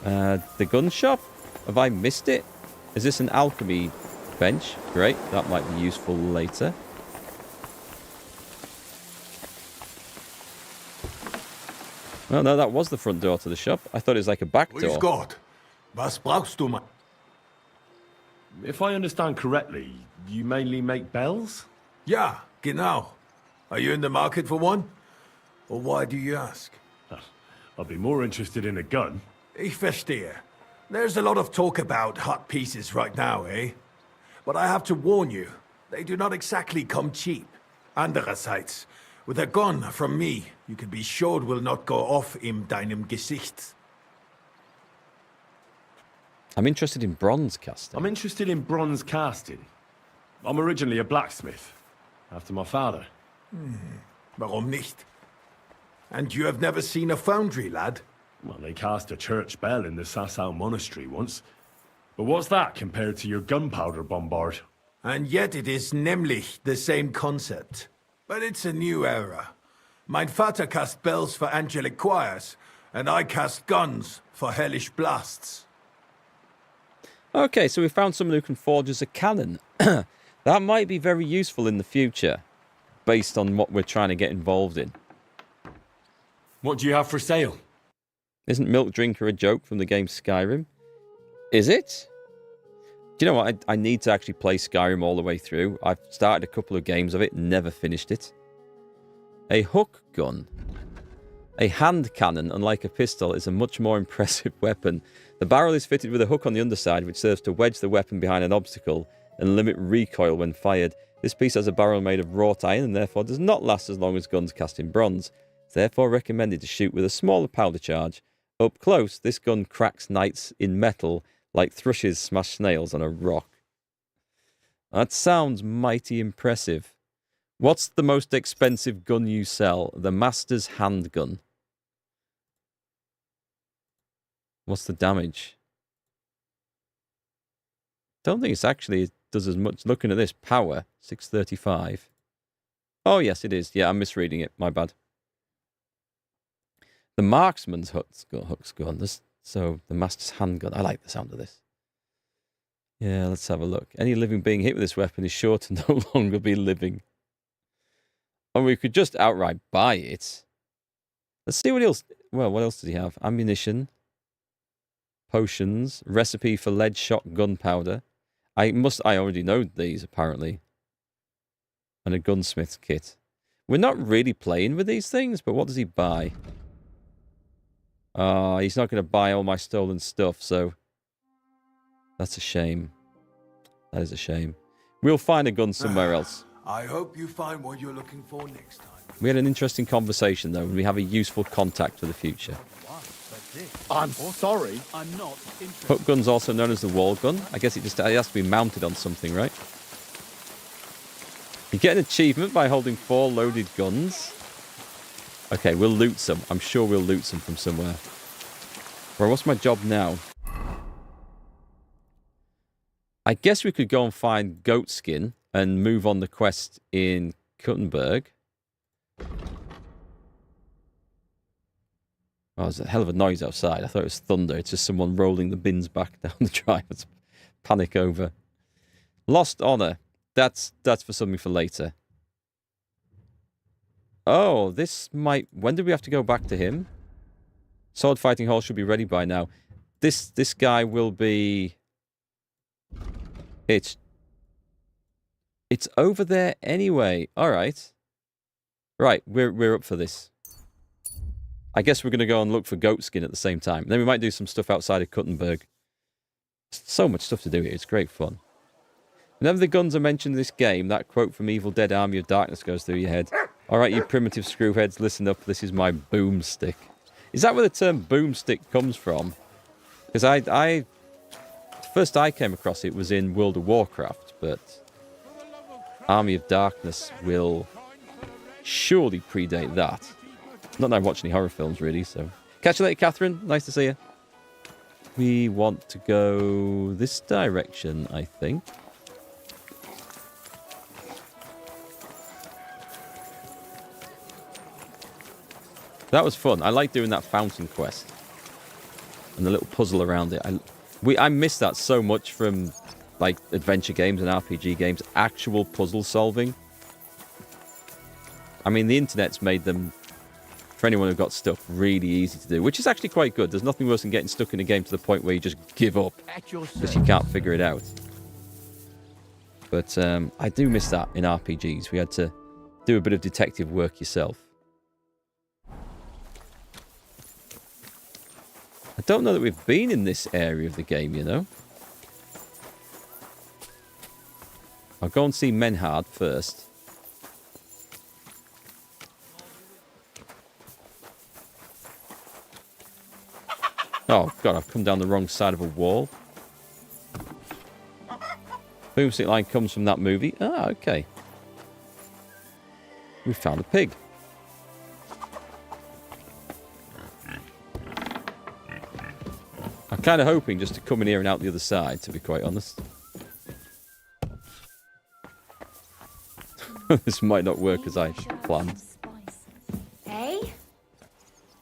The gun shop? Have I missed it? Is this an alchemy bench? Great, that might be useful later. Oh no, that was the front door to the shop. I thought it was like a back door. Grüß Gott. Was brauchst du, Mann? If I understand correctly, you mainly make bells? Ja, genau. Are you in the market for one? Or why do you ask? I'd be more interested in a gun. Ich verstehe. There's a lot of talk about hot pieces right now, eh? But I have to warn you, they do not exactly come cheap. Andererseits, with a gun from me, you can be sure it will not go off in deinem Gesicht. I'm interested in bronze casting. I'm interested in bronze casting. I'm originally a blacksmith, after my father. Warum nicht? And you have never seen a foundry, lad? Well, they cast a church bell in the Sassau monastery once. But what's that compared to your gunpowder bombard? And yet it is nämlich the same concept. But it's a new era. Mein Vater cast bells for angelic choirs, and I cast guns for hellish blasts. Okay, so we found someone who can forge us a cannon. That might be very useful in the future, based on what we're trying to get involved in. What do you have for sale? Isn't Milk Drinker a joke from the game Skyrim? Is it? Do you know what? I need to actually play Skyrim all the way through. I've started a couple of games of it, never finished it. A hook gun. A hand cannon, unlike a pistol, is a much more impressive weapon. The barrel is fitted with a hook on the underside, which serves to wedge the weapon behind an obstacle and limit recoil when fired. This piece has a barrel made of wrought iron and therefore does not last as long as guns cast in bronze. It's therefore recommended to shoot with a smaller powder charge. Up close, this gun cracks knights in metal like thrushes smash snails on a rock. That sounds mighty impressive. What's the most expensive gun you sell? The Master's handgun. What's the damage? Don't think it's actually it does as much. Looking at this, power 635. Oh yes, it is. Yeah, I'm misreading it. My bad. The marksman's hook's gun. So the master's handgun. I like the sound of this. Yeah, let's have a look. Any living being hit with this weapon is sure to no longer be living. Or we could just outright buy it. Let's see what else. Well, what else does he have? Ammunition. Potions. Recipe for lead shot gunpowder. I already know these, apparently. And a gunsmith's kit. We're not really playing with these things, but what does he buy? He's not going to buy all my stolen stuff, so... That's a shame. That is a shame. We'll find a gun somewhere else. I hope you find what you're looking for next time. We had an interesting conversation, though, and we have a useful contact for the future. I'm sorry, I'm not interested. Hook gun's also known as the wall gun. I guess it has to be mounted on something, right? You get an achievement by holding 4 loaded guns. Okay, we'll loot some. I'm sure we'll loot some from somewhere. Well, what's my job now? I guess we could go and find goat skin and move on the quest in Kuttenberg. Oh, there's a hell of a noise outside. I thought it was thunder. It's just someone rolling the bins back down the drive. It's panic over. Lost honor. That's for something for later. Oh, this might... When do we have to go back to him? Sword fighting hall should be ready by now. This guy will be... It's over there anyway. All right. Right, we're up for this. I guess we're going to go and look for goat skin at the same time. Then we might do some stuff outside of Kuttenberg. So much stuff to do here. It's great fun. Whenever the guns are mentioned in this game, that quote from Evil Dead Army of Darkness goes through your head. All right, you primitive screwheads, listen up. This is my boomstick. Is that where the term boomstick comes from? Because first I came across it was in World of Warcraft, but Army of Darkness will surely predate that. Not that I watch any horror films, really, so... Catch you later, Catherine. Nice to see you. We want to go this direction, I think. That was fun. I like doing that fountain quest. And the little puzzle around it. I miss that so much from like adventure games and RPG games. Actual puzzle solving. I mean, the internet's made them, for anyone who got stuck, really easy to do, which is actually quite good. There's nothing worse than getting stuck in a game to the point where you just give up because you can't figure it out. But I do miss that in RPGs. We had to do a bit of detective work yourself. I don't know that we've been in this area of the game, you know. I'll go and see Menhard first. Oh, God, I've come down the wrong side of a wall. Boomstick line comes from that movie. Ah, okay. We found a pig. I'm kind of hoping just to come in here and out the other side, to be quite honest. This might not work as I planned. Hey?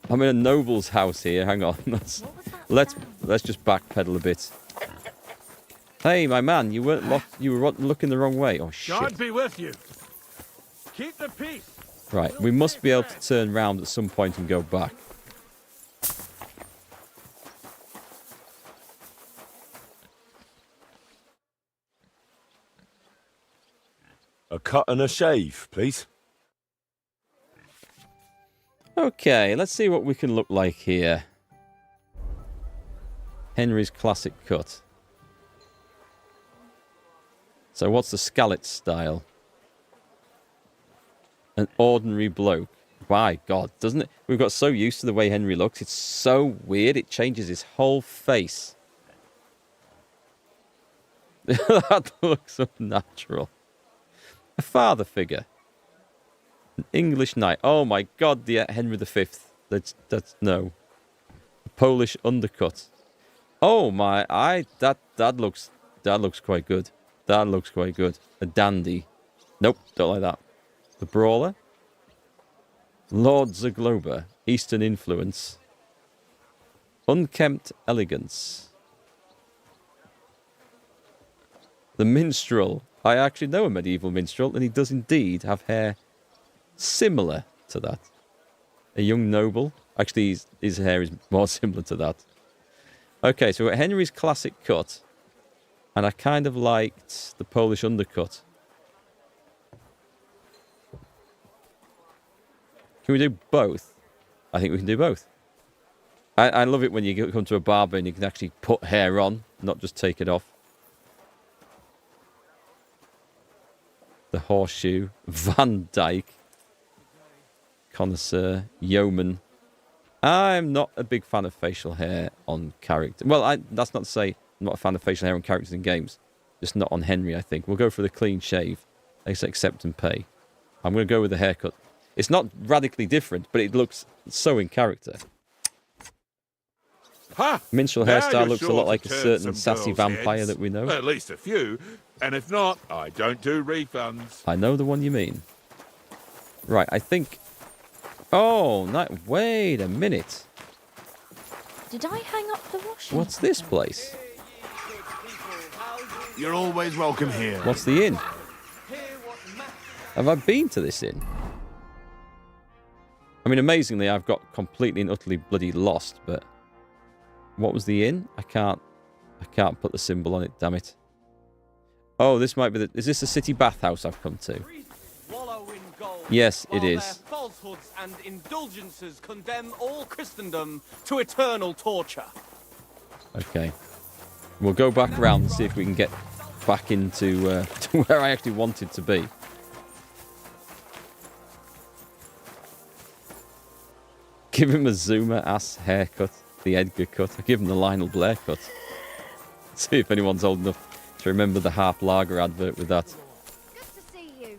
I'm in a noble's house here. Hang on. Let's just backpedal a bit. Hey, my man, you weren't lost. You were looking the wrong way. Oh shit! God be with you. Keep the peace. Right, we must be able to turn round at some point and go back. A cut and a shave, please. Okay, let's see what we can look like here. Henry's classic cut. So what's the scallet style? An ordinary bloke. My God, doesn't it? We've got so used to the way Henry looks. It's so weird. It changes his whole face. That looks unnatural. A father figure. An English knight. Oh my God, the Henry V. That's no. A Polish undercut. Oh my, that looks quite good. That looks quite good. A dandy. Nope, don't like that. The brawler. Lord Zagloba. Eastern influence. Unkempt elegance. The minstrel. I actually know a medieval minstrel, and he does indeed have hair similar to that. A young noble. Actually, his hair is more similar to that. Okay, so we've got Henry's classic cut. And I kind of liked the Polish undercut. Can we do both? I think we can do both. I love it when you come to a barber and you can actually put hair on, not just take it off. The horseshoe, Van Dyke, connoisseur, yeoman. I'm not a big fan of facial hair on character. Well, that's not to say I'm not a fan of facial hair on characters in games. Just not on Henry, I think. We'll go for the clean shave. They say accept and pay. I'm going to go with the haircut. It's not radically different, but it looks so in character. Ha! Minstrel Now hairstyle you're looks a sure lot to like a turn certain some sassy girls' vampire heads. that we know. At least a few. And if not, I don't do refunds. I know the one you mean. Right, I think... Oh, wait a minute. Did I hang up the washing? What's this place? You're always welcome here. What's the inn? Have I been to this inn? I mean, amazingly, I've got completely and utterly bloody lost, but... What was the inn? I can't put the symbol on it, damn it. Oh, this might be the... Is this the city bathhouse I've come to? Yes, it is. Falsehoods and indulgences condemn all Christendom to eternal torture. Okay. We'll go back around and see if we can get back into to where I actually wanted to be. Give him a Zoomer-ass haircut. The Edgar cut. I give him the Lionel Blair cut. See if anyone's old enough to remember the Harp Lager advert with that. Good to see you.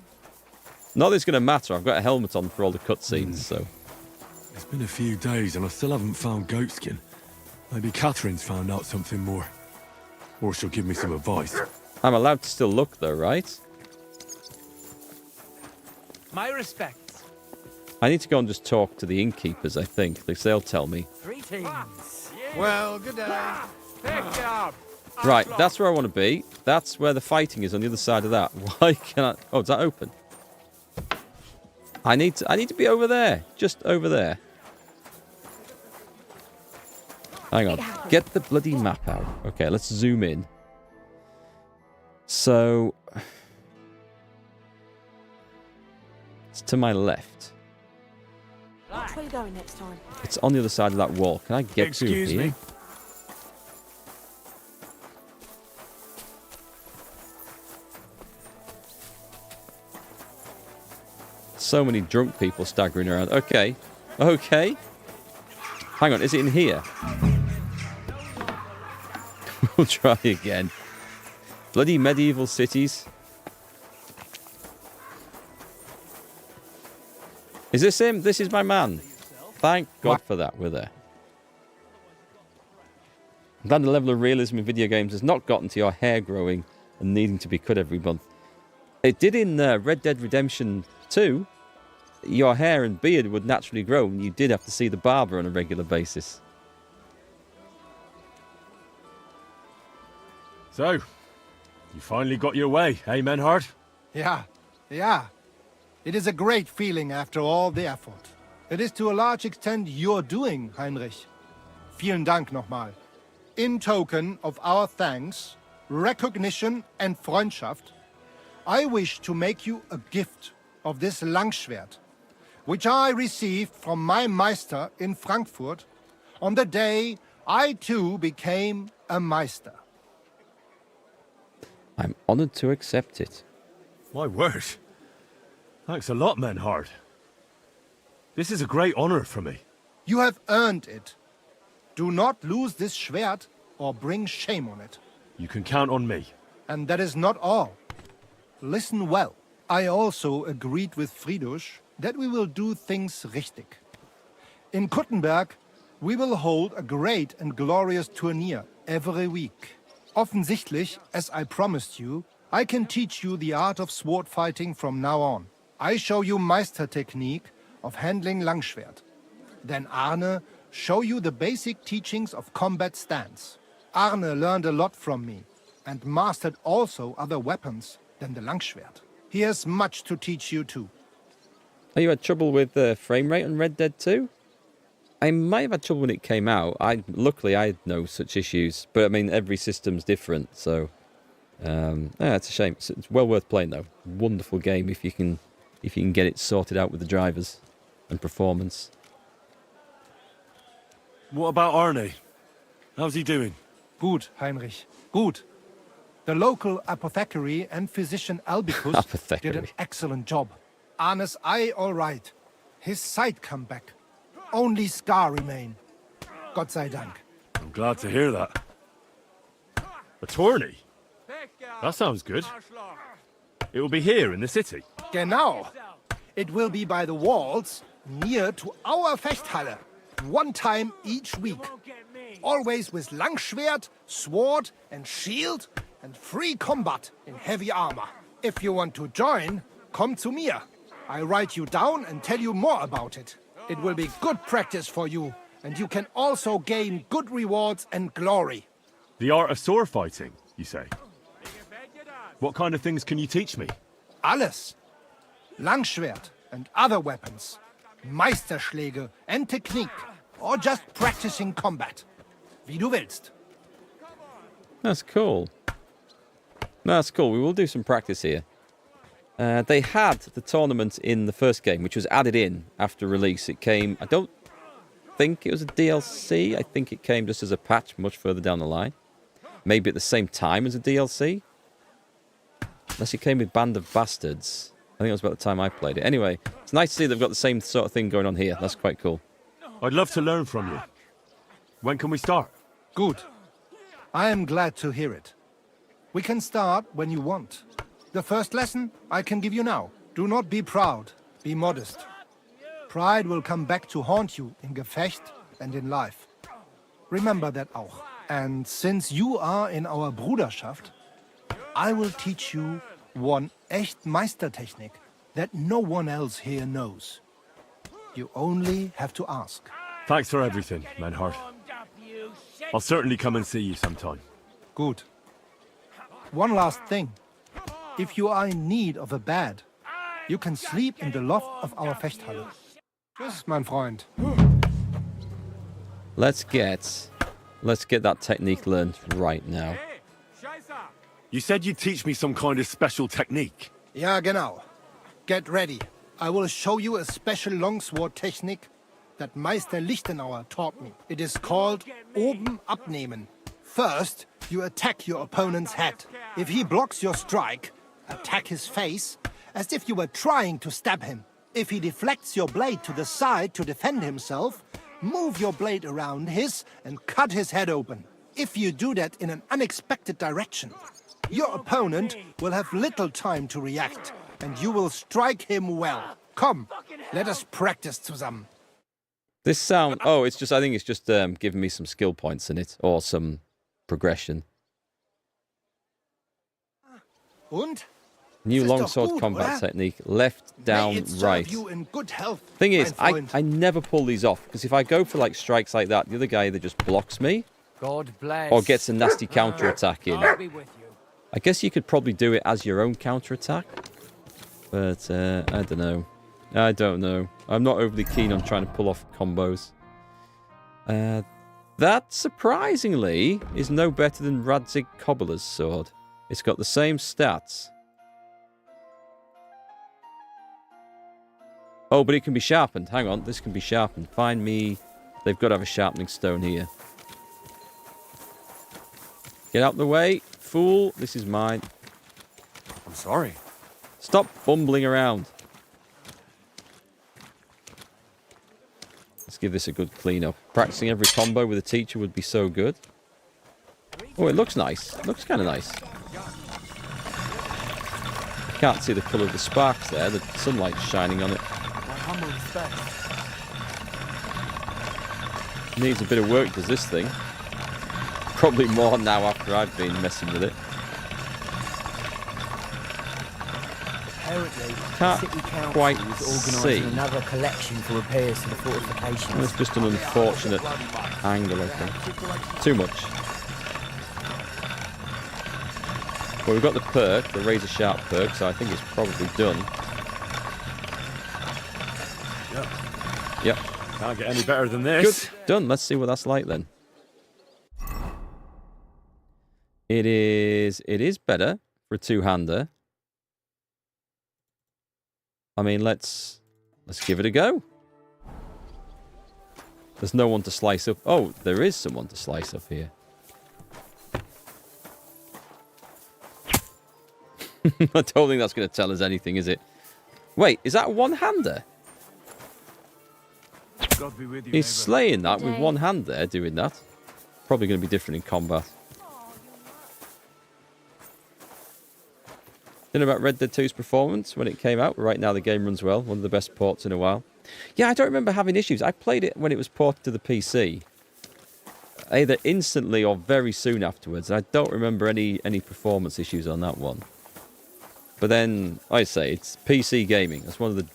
Not that it's going to matter. I've got a helmet on for all the cutscenes, so... It's been a few days and I still haven't found Goatskin. Maybe Catherine's found out something more. Or she'll give me some advice. I'm allowed to still look, though, right? My respects. I need to go and just talk to the innkeepers, I think. At least they'll tell me. Greetings. Well, good day. Right, that's where I want to be. That's where the fighting is on the other side of that. Why can I... Oh, is that open? I need to be over there. Just over there. Hang on. Get the bloody map out. Okay, let's zoom in. So... It's to my left. Which way are you going next time? It's on the other side of that wall. Can I get through here? Excuse me. So many drunk people staggering around. Okay. Okay. Hang on, is it in here? We'll try again. Bloody medieval cities. Is this him? This is my man. Thank God for that. We're there. I'm glad the level of realism in video games has not gotten to your hair growing and needing to be cut every month. It did in Red Dead Redemption 2. Your hair and beard would naturally grow, and you did have to see the barber on a regular basis. So, you finally got your way, eh, Menhard? Yeah, yeah. It is a great feeling after all the effort. It is to a large extent your doing, Heinrich. Vielen Dank nochmal. In token of our thanks, recognition and Freundschaft, I wish to make you a gift of this Langschwert, which I received from my Meister in Frankfurt on the day I too became a Meister. I'm honored to accept it. My word. Thanks a lot, Menhard. This is a great honor for me. You have earned it. Do not lose this Schwert or bring shame on it. You can count on me. And that is not all. Listen well. I also agreed with Friedrich that we will do things richtig. In Kuttenberg, we will hold a great and glorious tourney every week. Offensichtlich, as I promised you, I can teach you the art of sword fighting from now on. I show you Meister technique of handling Langschwert. Then Arne show you the basic teachings of combat stance. Arne learned a lot from me and mastered also other weapons than the Langschwert. He has much to teach you too. Oh, you had trouble with the frame rate on Red Dead 2? I might have had trouble when it came out. Luckily, I had no such issues. But, I mean, every system's different, so... yeah, it's a shame. It's well worth playing, though. Wonderful game if you can get it sorted out with the drivers and performance. What about Arne? How's he doing? Gut, Heinrich. Gut. The local apothecary and physician Albicus did an excellent job. Arne's eye all right. His sight come back. Only scar remain. Gott sei Dank. I'm glad to hear that. A tourney? That sounds good. It will be here in the city. Genau. It will be by the walls, near to our Fechthalle. One time each week. Always with Langschwert, sword and shield, and free combat in heavy armor. If you want to join, come to mir. I write you down and tell you more about it. It will be good practice for you, and you can also gain good rewards and glory. The art of sword fighting, you say? What kind of things can you teach me? Alles. Langschwert and other weapons. Meisterschläge and technique. Or just practicing combat. Wie du willst. That's cool. That's cool. We will do some practice here. They had the tournament in the first game, which was added in after release. It came... I don't think it was a DLC. I think it came just as a patch much further down the line. Maybe at the same time as a DLC. Unless it came with Band of Bastards. I think it was about the time I played it. Anyway, it's nice to see they've got the same sort of thing going on here. That's quite cool. I'd love to learn from you. When can we start? Good. I am glad to hear it. We can start when you want. The first lesson I can give you now. Do not be proud. Be modest. Pride will come back to haunt you in Gefecht and in life. Remember that auch. And since you are in our Bruderschaft, I will teach you one echt Meistertechnik that no one else here knows. You only have to ask. Thanks for everything, Menhard. I'll certainly come and see you sometime. Good. One last thing. If you are in need of a bed, you can sleep in the loft of our Fechthalle. Tschüss, mein Freund. Let's get that technique learned right now. You said you'd teach me some kind of special technique. Ja, genau. Get ready. I will show you a special longsword technique that Meister Lichtenauer taught me. It is called oben abnehmen. First, you attack your opponent's head. If he blocks your strike, attack his face as if you were trying to stab him. If he deflects your blade to the side to defend himself, move your blade around his and cut his head open. If you do that in an unexpected direction, your opponent will have little time to react, and you will strike him well. Come, let us practice zusammen. This sound... Oh, it's just... I think it's just giving me some skill points in it, or some progression. Und? New longsword combat technique. Left, down, right. Thing is, I never pull these off, because if I go for like strikes like that, the other guy either just blocks me, God bless. or gets a nasty counter-attack in. I guess you could probably do it as your own counter-attack, but I don't know. I don't know. I'm not overly keen on trying to pull off combos. That, surprisingly, is no better than Radzig Cobbler's sword. It's got the same stats. Oh, but it can be sharpened. Hang on, this can be sharpened. Find me... They've got to have a sharpening stone here. Get out the way, fool. This is mine. I'm sorry. Stop bumbling around. Let's give this a good clean up. Practicing every combo with a teacher would be so good. Oh, it looks nice. It looks kind of nice. Can't see the colour of the sparks there. The sunlight's shining on it. Needs a bit of work, does this thing. Probably more now after I've been messing with it. Apparently, Can't the city council quite is see. organising another collection for repairs to the fortifications. It's just an unfortunate angle, I think. Too much. Well, we've got the perk, the razor sharp perk, so I think it's probably done. Yep. Can't get any better than this. Good. Done. Let's see what that's like then. It is better for a two-hander. I mean, let's give it a go. There's no one to slice up. Oh, there is someone to slice up here. I don't think that's going to tell us anything, is it? Wait, is that a one-hander? He's slaying that with one hand there, doing that. Probably going to be different in combat. Don't know about Red Dead 2's performance when it came out. Right now the game runs well. One of the best ports in a while. Yeah, I don't remember having issues. I played it when it was ported to the PC. Either instantly or very soon afterwards. I don't remember any performance issues on that one. But then, I say, it's PC gaming. That's one of the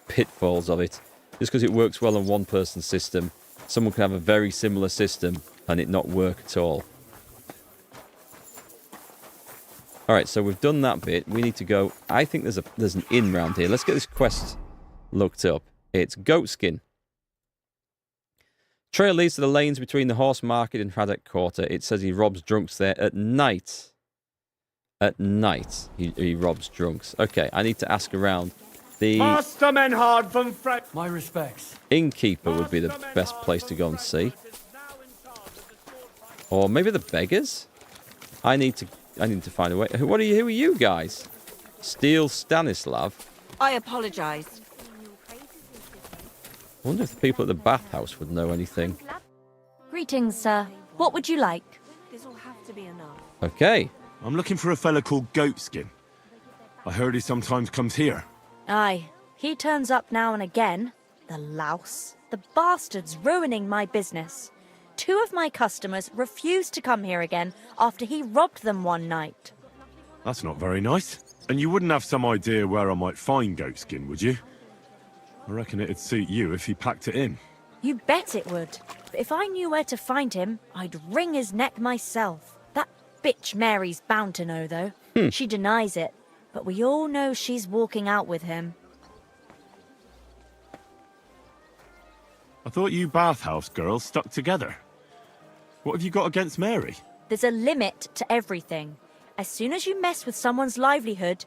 pitfalls of it. Just because it works well on one person's system, someone can have a very similar system and it not work at all. Alright, so we've done that bit. We need to go... I think there's an inn round here. Let's get this quest looked up. It's Goatskin. Trail leads to the lanes between the horse market and Haddock Quarter. It says he robs drunks there at night. At night, he robs drunks. Okay, I need to ask around. The Master Menhard from My respects. innkeeper would be the best place to go and see. Or maybe the beggars? I need to find a way. Who are you guys? Steel Stanislav. I apologize. I wonder if the people at the bathhouse would know anything. Greetings, sir. What would you like? This'll have to be enough. Okay. I'm looking for a fella called Goatskin. I heard he sometimes comes here. Aye, he turns up now and again. The louse. The bastard's ruining my business. 2 of my customers refused to come here again after he robbed them one night. That's not very nice. And you wouldn't have some idea where I might find Goatskin, would you? I reckon it'd suit you if he packed it in. You bet it would. But if I knew where to find him, I'd wring his neck myself. That bitch Mary's bound to know, though. She denies it, but we all know she's walking out with him. I thought you bathhouse girls stuck together. What have you got against Mary? There's a limit to everything. As soon as you mess with someone's livelihood,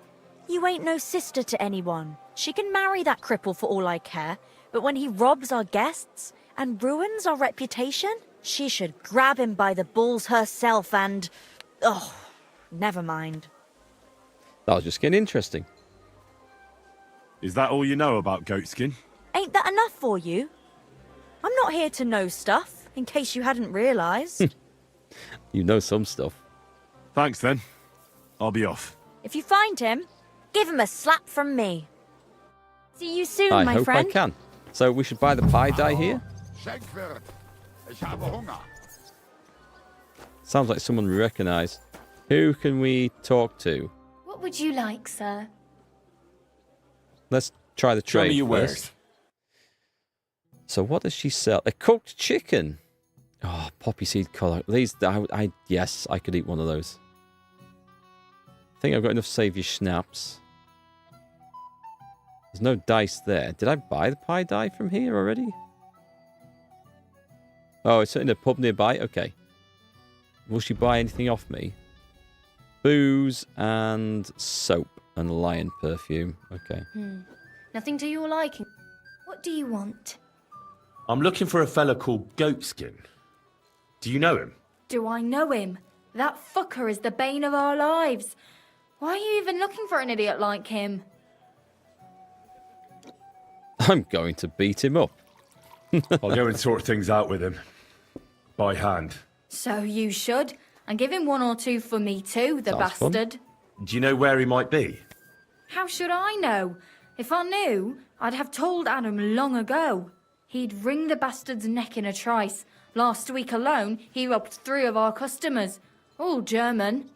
you ain't no sister to anyone. She can marry that cripple for all I care, but when he robs our guests and ruins our reputation, she should grab him by the balls herself and... oh, never mind. That was just getting interesting. Is that all you know about Goatskin? Ain't that enough for you? I'm not here to know stuff, in case you hadn't realised. You know some stuff. Thanks then. I'll be off. If you find him, give him a slap from me. See you soon, my hope friend. I can. So we should buy the pie dye here? Sounds like someone we recognise. Who can we talk to? What would you like, sir? Let's try the Show trade me your first. wares. So what does she sell? A cooked chicken. Oh, poppy seed colour. These, yes, I could eat one of those. I think I've got enough saviour schnapps. There's no dice there. Did I buy the pie dye from here already? Oh, it's in a pub nearby? Okay. Will she buy anything off me? Booze and soap and lion perfume. Okay. Nothing to your liking. What do you want? I'm looking for a fella called Goatskin. Do you know him? Do I know him? That fucker is the bane of our lives. Why are you even looking for an idiot like him? I'm going to beat him up. I'll go and sort things out with him. By hand. So you should. And give him 1 or 2 for me too, the Sounds fun. bastard. Do you know where he might be? How should I know? If I knew, I'd have told Adam long ago. He'd wring the bastard's neck in a trice. Last week alone, he robbed 3 of our customers. All German.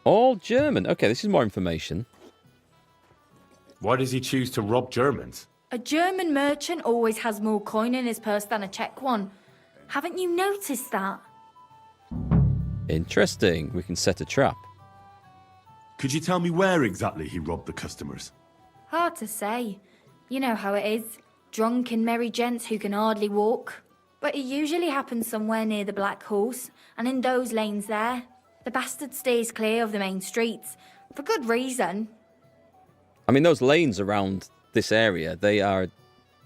All German? Okay, this is more information. Why does he choose to rob Germans? A German merchant always has more coin in his purse than a Czech one. Haven't you noticed that? Interesting. We can set a trap. Could you tell me where exactly he robbed the customers? Hard to say. You know how it is. Drunk and merry gents who can hardly walk. But it usually happens somewhere near the Black Horse, and in those lanes there. The bastard stays clear of the main streets. For good reason. I mean, those lanes around this area, they're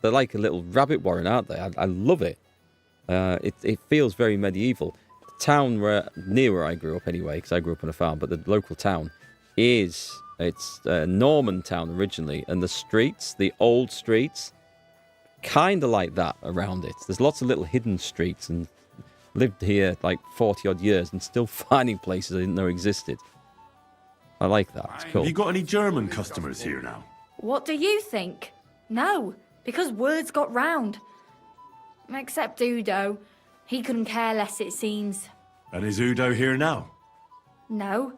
like a little rabbit warren, aren't they? I love it. It feels very medieval. The town near where I grew up anyway, because I grew up on a farm, but the local town it's a Norman town originally, and the streets, the old streets, kind of like that around it. There's lots of little hidden streets, and lived here like 40 odd years and still finding places I didn't know existed. I like that. It's cool. Have you got any German customers here now? What do you think? No, because words got round. Except Udo. He couldn't care less, it seems. And is Udo here now? No,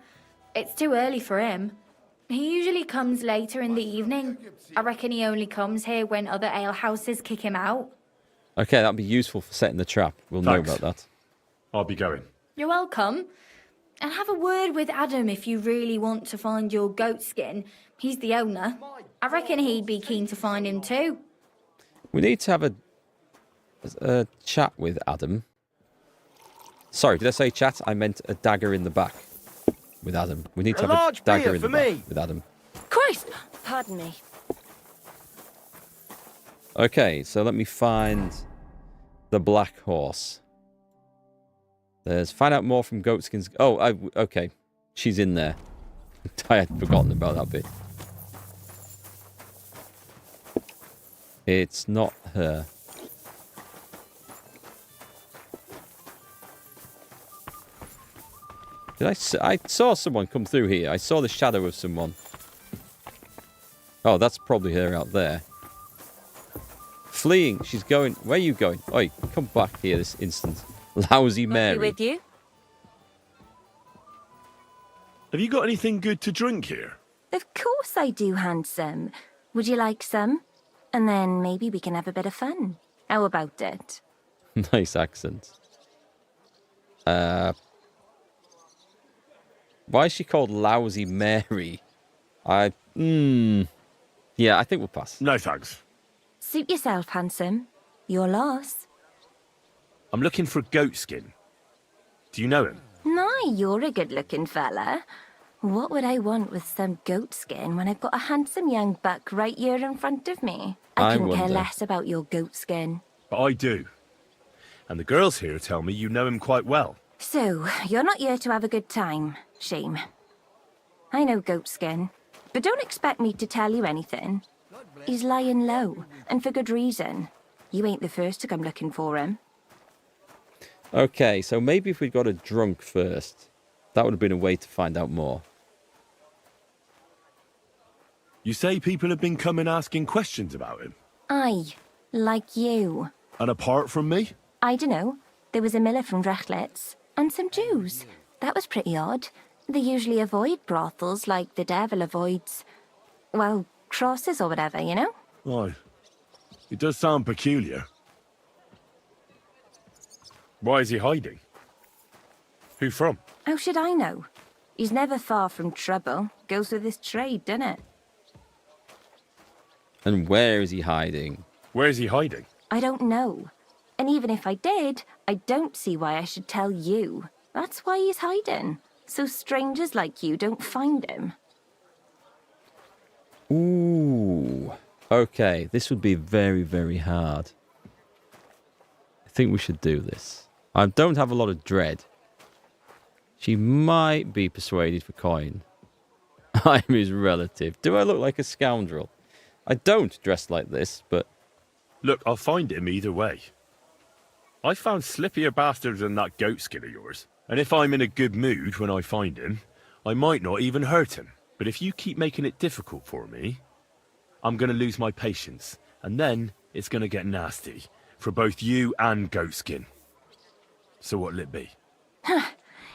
it's too early for him. He usually comes later in the evening. I reckon he only comes here when other alehouses kick him out. Okay, that'd be useful for setting the trap. We'll Thanks. know about that. I'll be going. You're welcome. And have a word with Adam if you really want to find your goat skin. He's the owner. I reckon he'd be keen to find him too. We need to have a chat with Adam. Sorry, did I say chat? I meant a dagger in the back with Adam. We need to have a dagger in the back with Adam. Christ! Pardon me. Okay, so let me find the Black Horse. Find out more from Goatskin's... Oh, okay. She's in there. I had forgotten about that bit. It's not her. I saw someone come through here. I saw the shadow of someone. Oh, that's probably her out there. Fleeing. She's going... Where are you going? Oi, come back here this instant. Lousy Mary. With you? Have you got anything good to drink here? Of course I do, handsome. Would you like some? And then maybe we can have a bit of fun. How about it? Nice accent. Why is she called Lousy Mary? Yeah, I think we'll pass. No thanks. Suit yourself, handsome. Your loss. I'm looking for Goatskin. Do you know him? Nah, you're a good-looking fella. What would I want with some goat skin when I've got a handsome young buck right here in front of me? I couldn't care less about your goat skin. But I do. And the girls here tell me you know him quite well. So, you're not here to have a good time. Shame. I know goat skin, but don't expect me to tell you anything. He's lying low, and for good reason. You ain't the first to come looking for him. Okay, so maybe if we'd got a drunk first, that would have been a way to find out more. You say people have been coming asking questions about him? Aye, like you. And apart from me? I dunno. There was a miller from Drechlitz, and some Jews. That was pretty odd. They usually avoid brothels like the devil avoids, well, crosses or whatever, you know? Aye. It does sound peculiar. Why is he hiding? Who from? How should I know? He's never far from trouble. Goes with his trade, doesn't it? And where is he hiding? Where is he hiding? I don't know. And even if I did, I don't see why I should tell you. That's why he's hiding. So strangers like you don't find him. Ooh. Okay, this would be very, very hard. I think we should do this. I don't have a lot of dread. She might be persuaded for coin. I'm his relative. Do I look like a scoundrel? I don't dress like this, but... Look, I'll find him either way. I found slippier bastards than that goatskin of yours. And if I'm in a good mood when I find him, I might not even hurt him. But if you keep making it difficult for me, I'm going to lose my patience. And then it's going to get nasty. For both you and Goatskin. So what'll it be?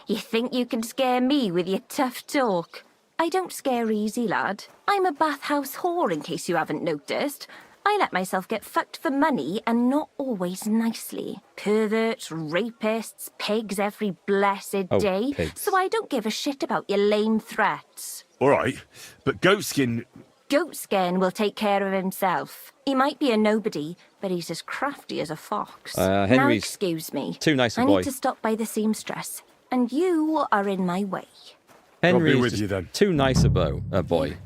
You think you can scare me with your tough talk? I don't scare easy, lad. I'm a bathhouse whore, in case you haven't noticed. I let myself get fucked for money, and not always nicely. Perverts, rapists, pigs every blessed day. Pigs. So I don't give a shit about your lame threats. All right, but Goatskin... Goatskin will take care of himself. He might be a nobody, but he's as crafty as a fox. Now Henry's excuse me. too nice a I boy. need to stop by the seamstress, and you are in my way. Henry with is you, then. too nice a boy.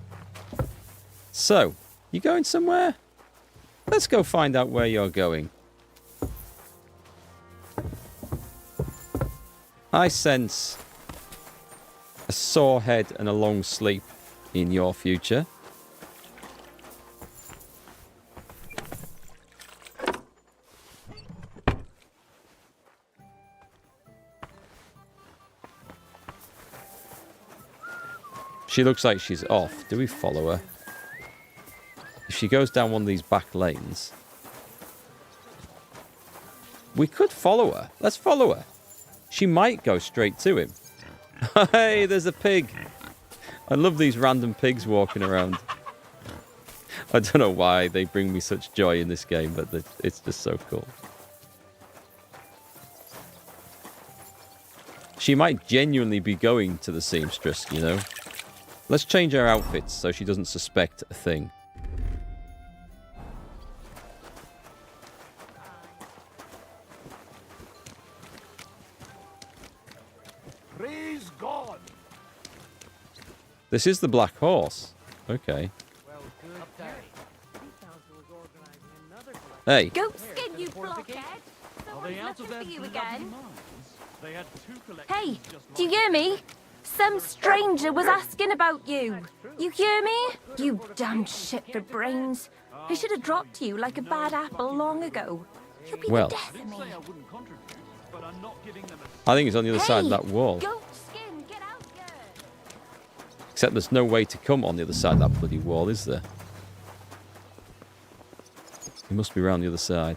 So, you going somewhere? Let's go find out where you're going. I sense a sore head and a long sleep in your future. She looks like she's off. Do we follow her? If she goes down one of these back lanes... We could follow her. Let's follow her. She might go straight to him. Hey, there's a pig. I love these random pigs walking around. I don't know why they bring me such joy in this game, but it's just so cool. She might genuinely be going to the seamstress, you know? Let's change our outfits so she doesn't suspect a thing. Praise God. This is the Black Horse. Okay. Hey. Goatskin, you blockhead! Someone's looking for you again. Hey, do you hear me? Some stranger was asking about you. You hear me? You damn shit for brains. I should have dropped you like a bad apple long ago. You'll be Well. the death of me. I think it's on the other side of that wall. Goatskin, get out here! Except there's no way to come on the other side of that bloody wall, is there? He must be around the other side.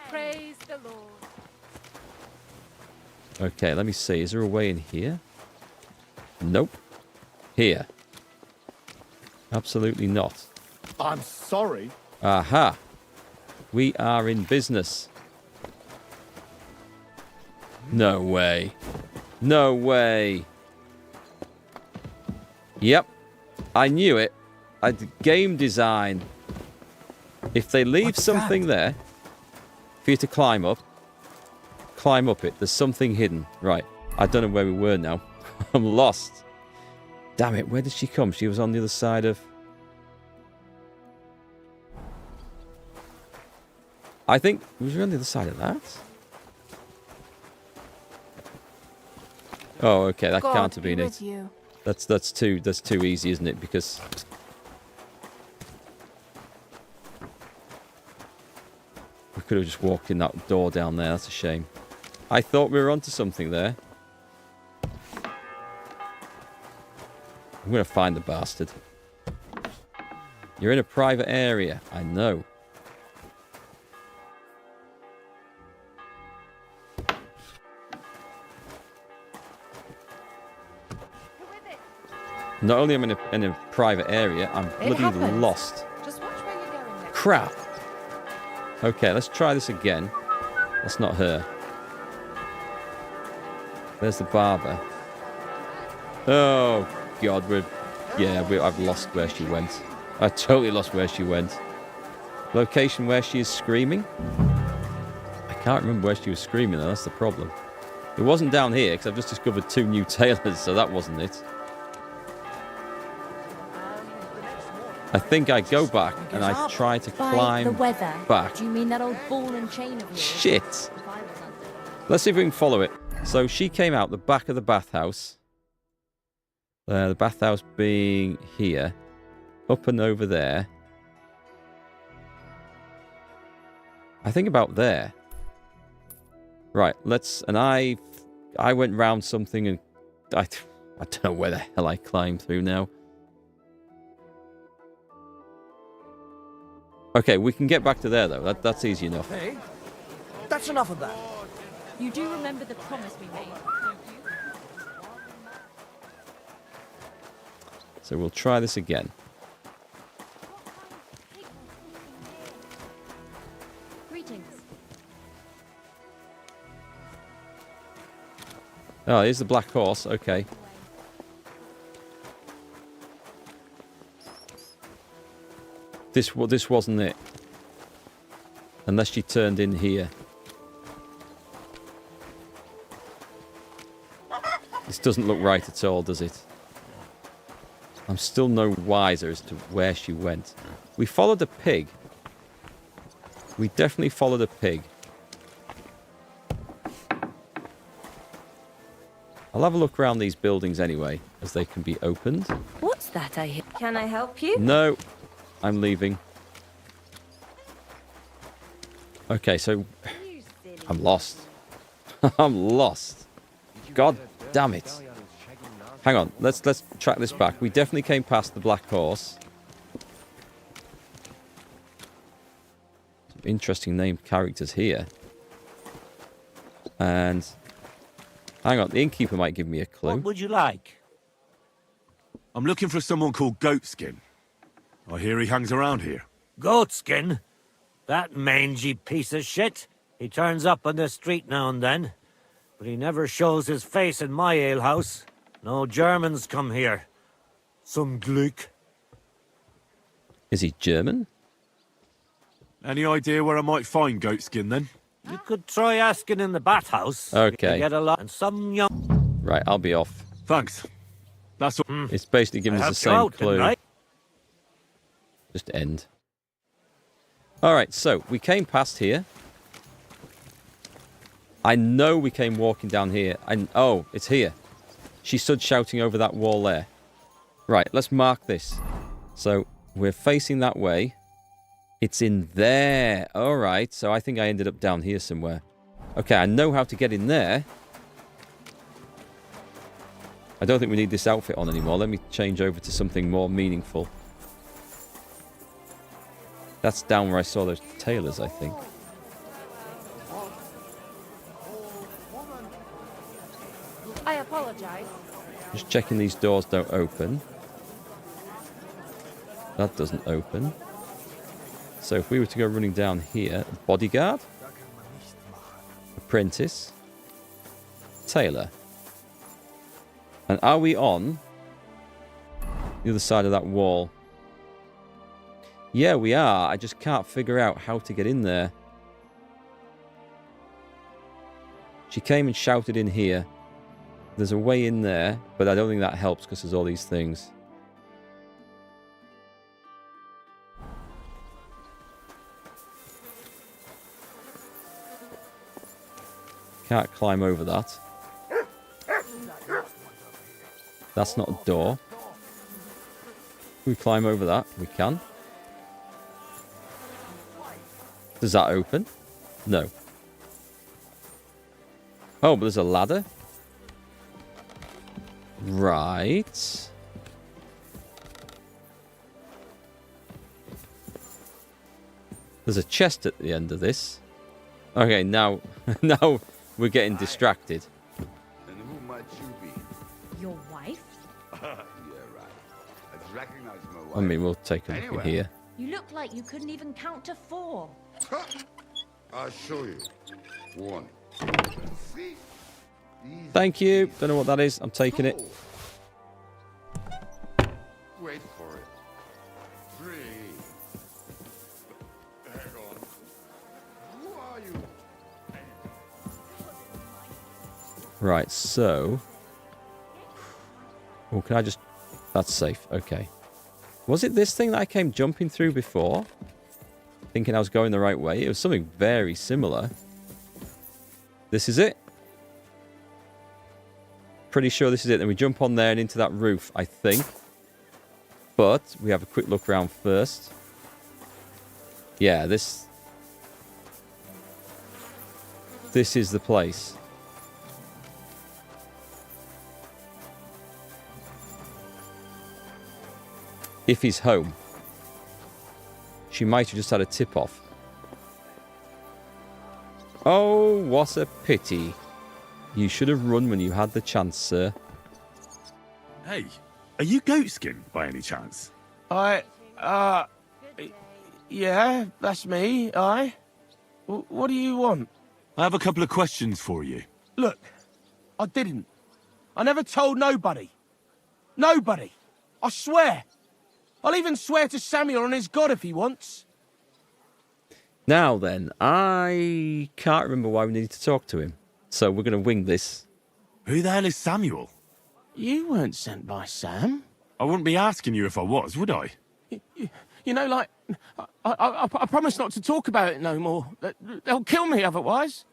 Praise the Lord. Okay, let me see. Is there a way in here? Nope. Here. Absolutely not. I'm sorry. Aha. We are in business. No way. No way. Yep. I knew it. Game design. If they leave something there for you to climb up it. There's something hidden. Right. I don't know where we were now. I'm lost. Damn it. Where did she come? She was on the other side of... I think... Was she on the other side of that? Oh, okay. That can't have been it. That's too easy, isn't it? Because... we could have just walked in that door down there. That's a shame. I thought we were onto something there. I'm going to find the bastard. You're in a private area. I know. Not only am I in a private area, I'm bloody lost. Just watch where you're going next. Crap. Okay, let's try this again. That's not her. There's the barber. Oh, God, I've lost where she went. I totally lost where she went. Location where she is screaming? I can't remember where she was screaming, though. That's the problem. It wasn't down here, because I've just discovered 2 new tailors, so that wasn't it. I think I go back and I try to climb the weather. back. Do you mean that old ball and chain of yours? Shit! Let's see if we can follow it. So she came out the back of the bathhouse. The bathhouse being here. Up and over there. I think about there. Right, let's... And I went round something and... I don't know where the hell I climbed through now. Okay, we can get back to there, though. That's easy enough. Hey, that's enough of that. You do remember the promise we made, don't you? So we'll try this again. Greetings. Oh, here's the black horse. Okay. This wasn't it. Unless she turned in here. This doesn't look right at all, does it? I'm still no wiser as to where she went. We followed a pig. We definitely followed a pig. I'll have a look around these buildings anyway, as they can be opened. What's that I hear? Can I help you? No, I'm leaving. Okay, so I'm lost. I'm lost. God damn it. Hang on, let's track this back. We definitely came past the black horse. Some interesting named characters here. And hang on, the innkeeper might give me a clue. What would you like? I'm looking for someone called Goatskin. I hear he hangs around here. Goatskin? That mangy piece of shit. He turns up on the street now and then. But he never shows his face in my alehouse. No Germans come here. Some Glück. Is he German? Any idea where I might find Goatskin, then? You could try asking in the bathhouse. Okay. You get a lot, and some young... Right, I'll be off. Thanks. That's all. It's basically giving us the same clue. Just end. Alright, so we came past here. I know we came walking down here. Oh, it's here. She stood shouting over that wall there. Right, let's mark this. So, we're facing that way. It's in there. Alright, so I think I ended up down here somewhere. Okay, I know how to get in there. I don't think we need this outfit on anymore. Let me change over to something more meaningful. That's down where I saw those tailors, I think. I apologize. Just checking these doors don't open. That doesn't open. So if we were to go running down here, bodyguard, apprentice, tailor. And are we on the other side of that wall? Yeah, we are. I just can't figure out how to get in there. She came and shouted in here. There's a way in there, but I don't think that helps because there's all these things. Can't climb over that. That's not a door. Can we climb over that? We can. Does that open? No. Oh, but there's a ladder. Right. There's a chest at the end of this. Okay, now we're getting distracted. And who might you be? Your wife? Yeah, right. I recognize my wife. I mean, we'll take a look in here. You look like you couldn't even count to 4. I'll show you. 1. See? Thank you. Don't know what that is. I'm taking it. Wait for it. 3. Hang on. Who are you? Right, so... Oh, can I just... That's safe. Okay. Was it this thing that I came jumping through before? Thinking I was going the right way? It was something very similar. This is it. Pretty sure this is it. Then we jump on there and into that roof, I think. But we have a quick look around first. Yeah, this is the place. If he's home. She might have just had a tip-off. Oh, what a pity. You should have run when you had the chance, sir. Hey, are you Goatskin by any chance? Yeah, that's me, What do you want? I have a couple of questions for you. Look, I didn't. I never told nobody. Nobody. I swear. I'll even swear to Samuel and his God if he wants. Now then, I can't remember why we needed to talk to him. So we're going to wing this. Who the hell is Samuel? You weren't sent by Sam. I wouldn't be asking you if I was, would I? You know, like, I promise not to talk about it no more. They'll kill me otherwise.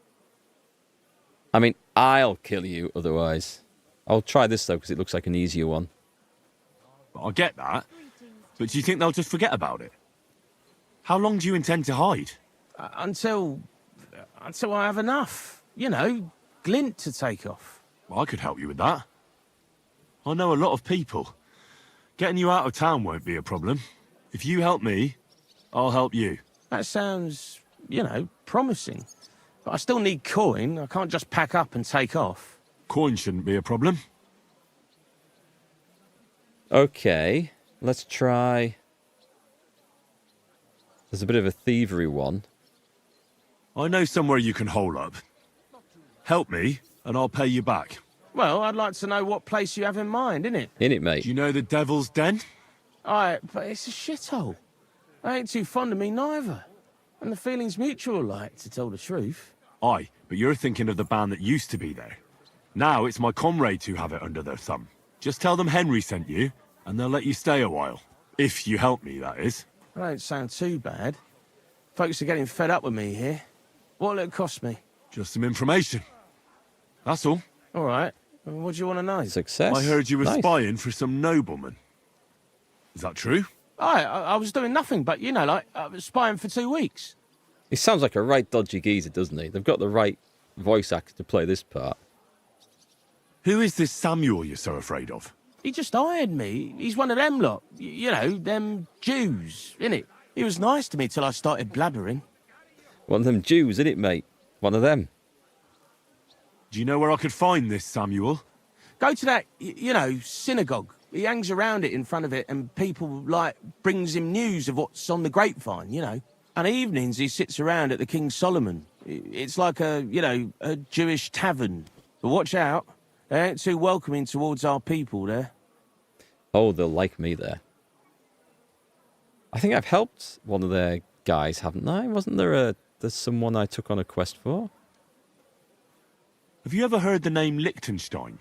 I mean, I'll kill you otherwise. I'll try this, though, because it looks like an easier one. I get that. But do you think they'll just forget about it? How long do you intend to hide? Until I have enough. You know, glint to take off. Well, I could help you with that. I know a lot of people. Getting you out of town won't be a problem. If you help me, I'll help you. That sounds, you know, promising. But I still need coin. I can't just pack up and take off. Coin shouldn't be a problem. Okay, let's try... There's a bit of a thievery one. I know somewhere you can hole up. Help me, and I'll pay you back. Well, I'd like to know what place you have in mind, innit? Innit, mate? Do you know the Devil's Den? But it's a shithole. They ain't too fond of me neither. And the feeling's mutual, like, to tell the truth. Aye, but you're thinking of the band that used to be there. Now it's my comrades who have it under their thumb. Just tell them Henry sent you, and they'll let you stay a while. If you help me, that is. That don't sound too bad. Folks are getting fed up with me here. What'll it cost me? Just some information. That's all. All right. Well, what do you want to know? Success. I heard you were Nice. spying for some nobleman. Is that true? I was doing nothing but, you know, like, spying for 2 weeks. He sounds like a right dodgy geezer, doesn't he? They've got the right voice actor to play this part. Who is this Samuel you're so afraid of? He just hired me. He's one of them lot. You know, them Jews, innit? He was nice to me till I started blabbering. One of them Jews, isn't it, mate? One of them. Do you know where I could find this Samuel? Go to that, you know, synagogue. he hangs around it in front of it and people, like, brings him news of what's on the grapevine, you know. And evenings he sits around at the King Solomon. It's like a, you know, a Jewish tavern. But watch out, they ain't too welcoming towards our people there. Oh, they'll like me there. I think I've helped one of their guys, haven't I? Wasn't there there's someone I took on a quest for? Have you ever heard the name Liechtenstein?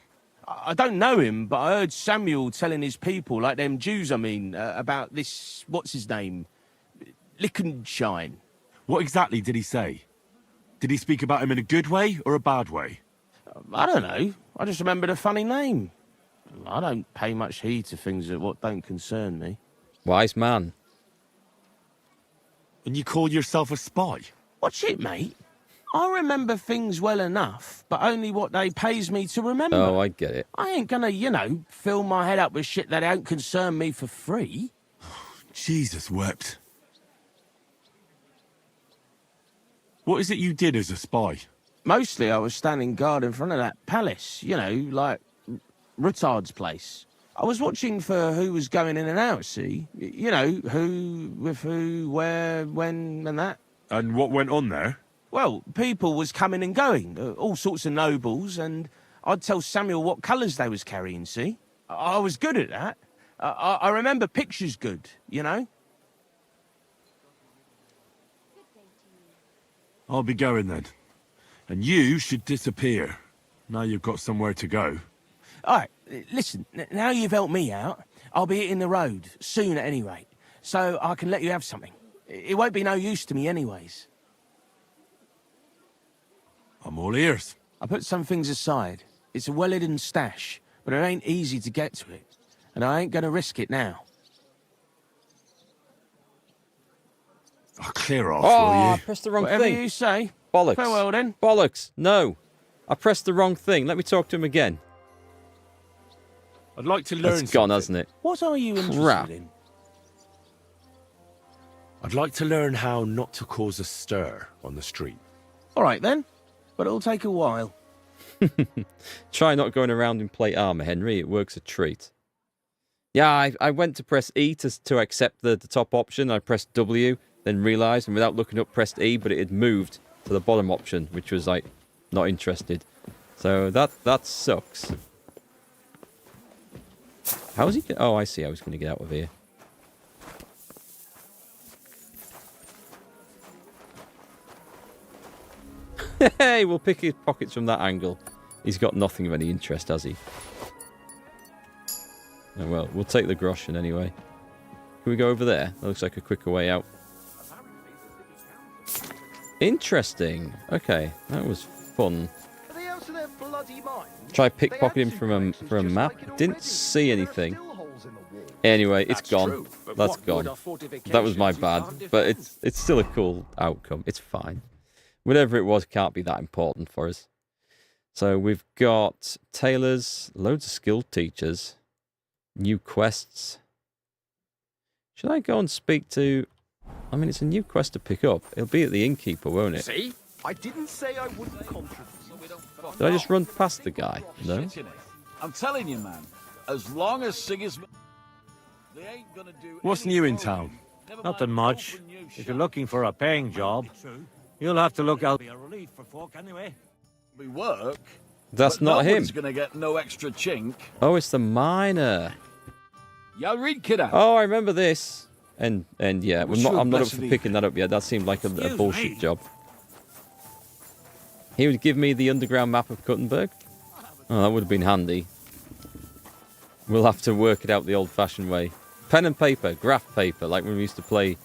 I don't know him, but I heard Samuel telling his people, like them Jews, I mean, about this, what's his name? Liechtenstein. What exactly did he say? Did he speak about him in a good way or a bad way? I don't know. I just remembered a funny name. I don't pay much heed to things that what don't concern me. Wise man. And you call yourself a spy? Watch it, mate. I remember things well enough, but only what they pays me to remember. Oh, I get it. I ain't gonna, you know, fill my head up with shit that don't concern me for free. Jesus wept. What is it you did as a spy? Mostly I was standing guard in front of that palace, you know, like Rutard's place. I was watching for who was going in and out, see? You know, who, with who, where, when, and that. And what went on there? Well, people was coming and going, all sorts of nobles, and I'd tell Samuel what colours they was carrying, see? I was good at that. I remember pictures good, you know? I'll be going then. And you should disappear. Now you've got somewhere to go. All right, listen, now you've helped me out, I'll be hitting the road, soon at any rate, so I can let you have something. It won't be no use to me anyways. I'm all ears. I put some things aside. It's a well-hidden stash, but it ain't easy to get to it, and I ain't gonna risk it now. I'll clear off, Oh, will you? I pressed the wrong Whatever thing. you say. Bollocks. Farewell, then. Bollocks. No. I pressed the wrong thing. Let me talk to him again. I'd like to learn It's gone, hasn't it? What are you interested Crap. in? I'd like to learn how not to cause a stir on the street. All right, then. But it'll take a while. Try not going around in plate armor, Henry. It works a treat. Yeah, I went to press E to accept the top option. I pressed W, then realised, and without looking up, pressed E, but it had moved to the bottom option, which was like not interested. So that sucks. How is he? Oh, I see. I was going to get out of here. Hey, we'll pick his pockets from that angle. He's got nothing of any interest, has he? Oh, well, we'll take the groschen anyway. Can we go over there? That looks like a quicker way out. Interesting. Okay, that was fun. Try pickpocketing from a map. Didn't see anything. Anyway, it's gone. That's gone. That was my bad, but it's still a cool outcome. It's fine. Whatever it was can't be that important for us. So we've got tailors, loads of skilled teachers, new quests. Should I go and speak to... I mean, it's a new quest to pick up. It'll be at the innkeeper, won't it? See? I didn't say I wouldn't contribute. Did I just run past the guy? No? I'm telling you, man, as long as Sigismund... They ain't gonna do... What's new in town? Nothing much. If you're looking for a paying job, you'll have to look out. Be a relief for folk anyway. We work. That's not him. One's gonna get no extra chink. Oh, it's the miner. Yeah, read kiddo. Oh, I remember this. And yeah, I'm not up blessed for leave. picking that up yet. That seemed like a bullshit job. He would give me the underground map of Kuttenberg. Oh, that would have been handy. We'll have to work it out the old-fashioned way. Pen and paper, graph paper, like when we used to play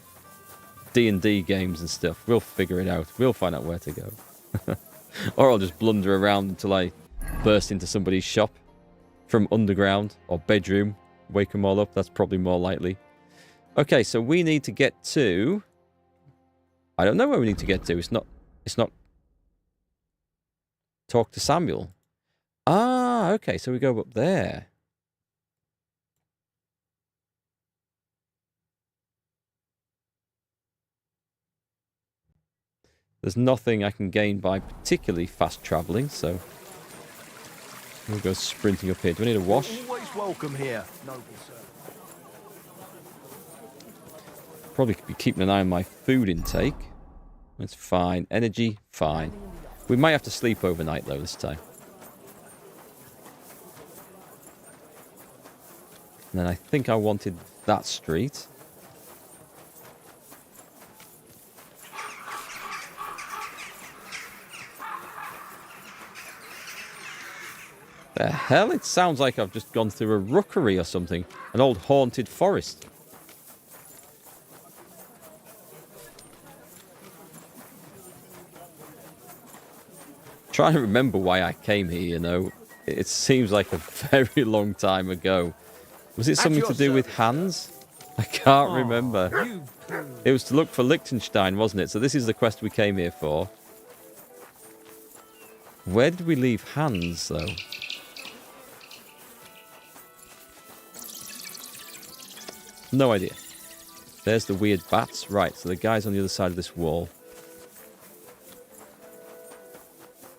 D&D games and stuff. We'll figure it out. We'll find out where to go. Or I'll just blunder around until I burst into somebody's shop from underground or bedroom. Wake them all up. That's probably more likely. Okay, so we need to get to... I don't know where we need to get to. It's not... Talk to Samuel. Ah, okay, so we go up there. There's nothing I can gain by particularly fast travelling, so... We'll go sprinting up here. Do we need a wash? Always welcome here, noble sir. Probably be keeping an eye on my food intake. It's fine. Energy, fine. We might have to sleep overnight, though, this time. And then I think I wanted that street. The hell? It sounds like I've just gone through a rookery or something. An old haunted forest. Trying to remember why I came here, you know. It seems like a very long time ago. Was it something to do with hands? I can't remember. It was to look for Liechtenstein, wasn't it? So this is the quest we came here for. Where did we leave hands, though? No idea. There's the weird bats. Right, so the guy's on the other side of this wall.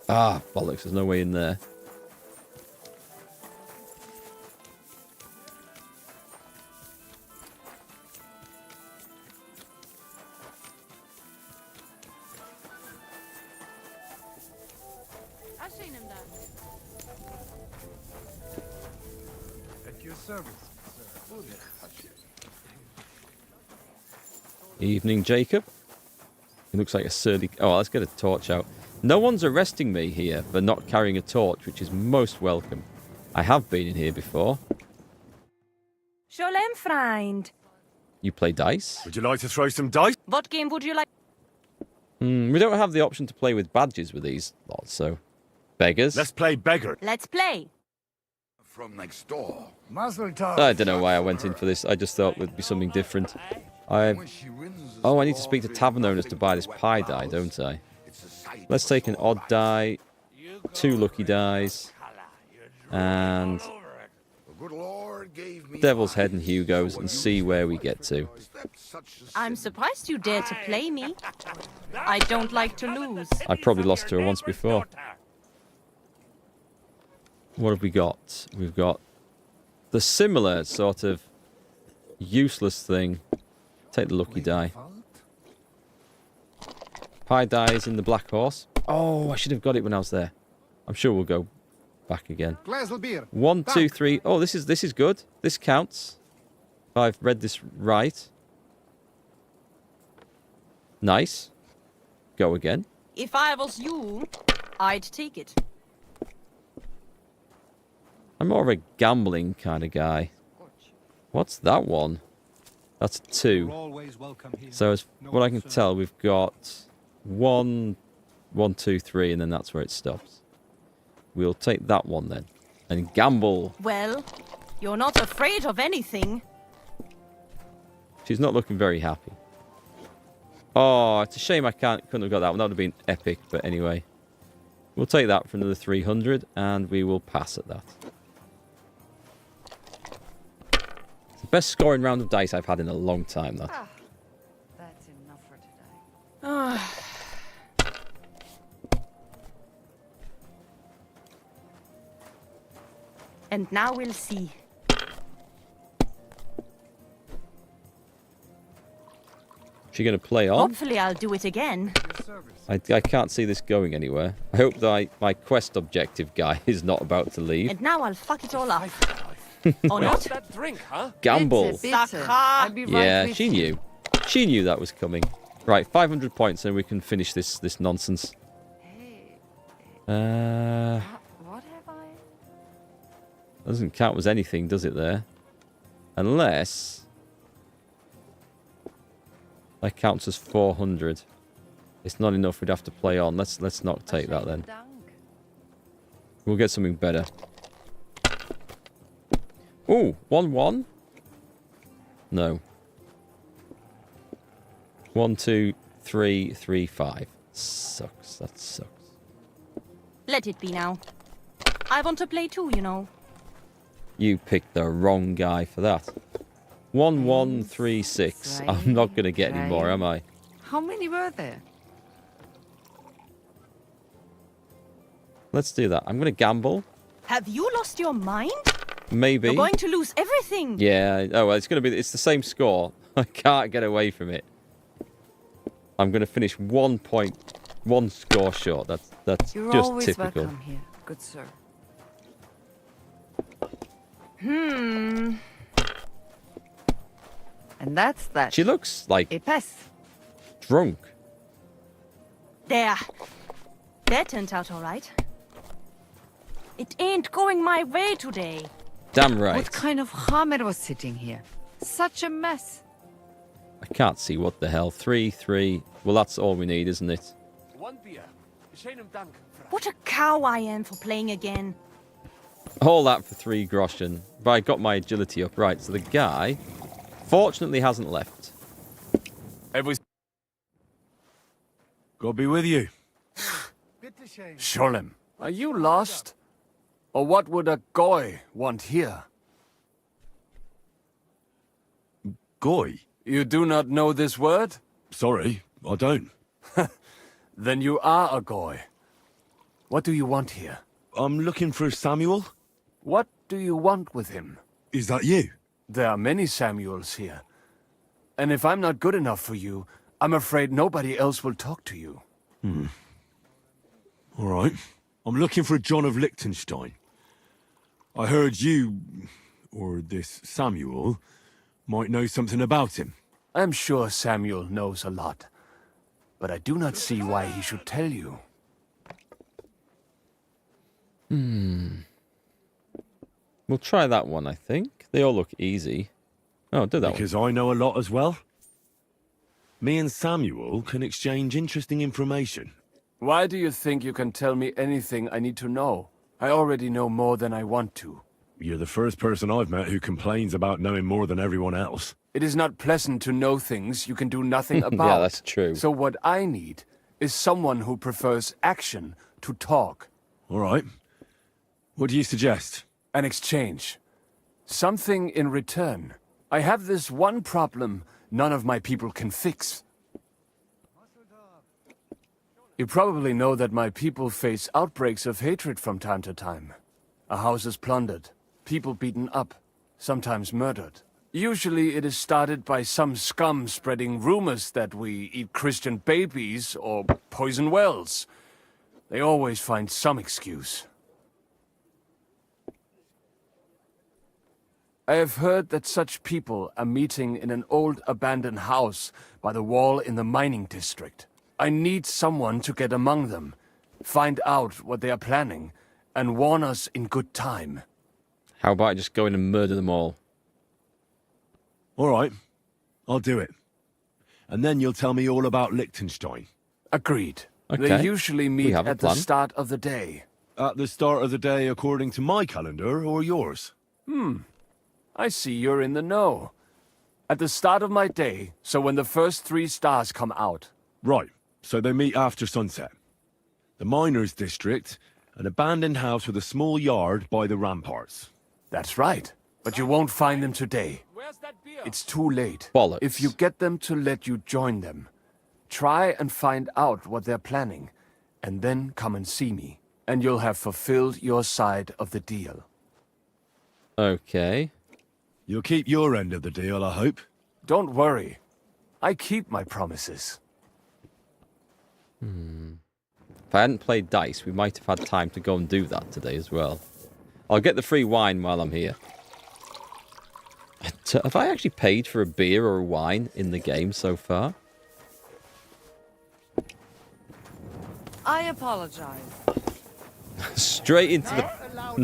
Ah, bollocks, there's no way in there. I've seen him done. At your service, sir. Evening, Jacob. He looks like a surly... Oh, let's get a torch out. No one's arresting me here for not carrying a torch, which is most welcome. I have been in here before. Sholem, friend. You play dice? Would you like to throw some dice? What game would you like? We don't have the option to play with badges with these lots, so... Beggars? Let's play beggar. Let's play. From next door. Mazel tov. I don't know why I went in for this. I just thought it would be something different. Oh, I need to speak to tavern owners to buy this pie die, don't I? Let's take an odd die, 2 lucky dies, and Devil's Head and Hugo's, and see where we get to. I'm surprised you dare to play me. I don't like to lose. I probably lost to her once before. What have we got? We've got the similar sort of useless thing. Take the lucky die. Pie die is in the Black Horse. Oh, I should have got it when I was there. I'm sure we'll go back again. 1, 2, 3. Oh, this is good. This counts. If I've read this right. Nice. Go again. If I was you, I'd take it. I'm more of a gambling kind of guy. What's that one? That's 2. So as what I can tell, we've got 1, 1, 2, 3, and then that's where it stops. We'll take that one then. And gamble. Well, you're not afraid of anything. She's not looking very happy. Oh, it's a shame I couldn't have got that one. That would have been epic, but anyway. We'll take that for another 300, and we will pass at that. It's the best scoring round of dice I've had in a long time, that. That's enough for today. And now we'll see. She going to play on? Hopefully I'll do it again. I can't see this going anywhere. I hope that my quest objective guy is not about to leave. And now I'll fuck it all up. Or What's not? that drink, huh? Gamble. Sacre. Yeah, she knew. She knew that was coming. Right, 500 points and we can finish this nonsense. What have I? Doesn't count as anything, does it there? Unless... that counts as 400. It's not enough, we'd have to play on. Let's not take that then. We'll get something better. Ooh, 1-1? No. 1, 2, 3, 3, 5. Sucks, that sucks. Let it be now. I want to play too, you know. You picked the wrong guy for that. 1, 1, 3, 6. I'm not going to get any more, am I? How many were there? Let's do that. I'm going to gamble. Have you lost your mind? Maybe. You're going to lose everything. Yeah. Oh, well, it's the same score. I can't get away from it. I'm going to finish 1 score short. That's You're just always typical. welcome here, good sir. And that's that. She looks like Et passe. drunk. There. That turned out all right. It ain't going my way today. Damn right. What kind of Hammer was sitting here? Such a mess. I can't see what the hell. 3. Well, that's all we need, isn't it? What a cow I am for playing again. All that for 3 groschen. But I got my agility up. Right, so the guy, fortunately, hasn't left. God be with you. Sholem, are you lost? Or what would a goy want here? Goy? You do not know this word? Sorry, I don't. Then you are a goy. What do you want here? I'm looking for Samuel. What do you want with him? Is that you? There are many Samuels here. And if I'm not good enough for you, I'm afraid nobody else will talk to you. All right. I'm looking for John of Liechtenstein. I heard you, or this Samuel, might know something about him. I'm sure Samuel knows a lot. But I do not see why he should tell you. We'll try that one, I think. They all look easy. Oh, do that Because I know a lot as well. Me and Samuel can exchange interesting information. Why do you think you can tell me anything I need to know? I already know more than I want to. You're the first person I've met who complains about knowing more than everyone else. It is not pleasant to know things you can do nothing about. Yeah, that's true. So what I need is someone who prefers action to talk. All right. What do you suggest? An exchange. Something in return. I have this one problem none of my people can fix. You probably know that my people face outbreaks of hatred from time to time. A house is plundered, people beaten up, sometimes murdered. Usually it is started by some scum spreading rumors that we eat Christian babies or poison wells. They always find some excuse. I have heard that such people are meeting in an old abandoned house by the wall in the mining district. I need someone to get among them, find out what they are planning, and warn us in good time. How about I just go in and murder them all? All right. I'll do it. And then you'll tell me all about Liechtenstein. Agreed. Okay. They usually meet have a at the plan. start of the day. At the start of the day according to my calendar or yours? I see you're in the know. At the start of my day, so when the first 3 stars come out. Right. So they meet after sunset. The miners' district, an abandoned house with a small yard by the ramparts. That's right. But you won't find them today. It's too late. Bollocks. If you get them to let you join them, try and find out what they're planning, and then come and see me, and you'll have fulfilled your side of the deal. Okay. You'll keep your end of the deal, I hope. Don't worry. I keep my promises. If I hadn't played dice, we might have had time to go and do that today as well. I'll get the free wine while I'm here. Have I actually paid for a beer or a wine in the game so far? I apologize. Straight into the...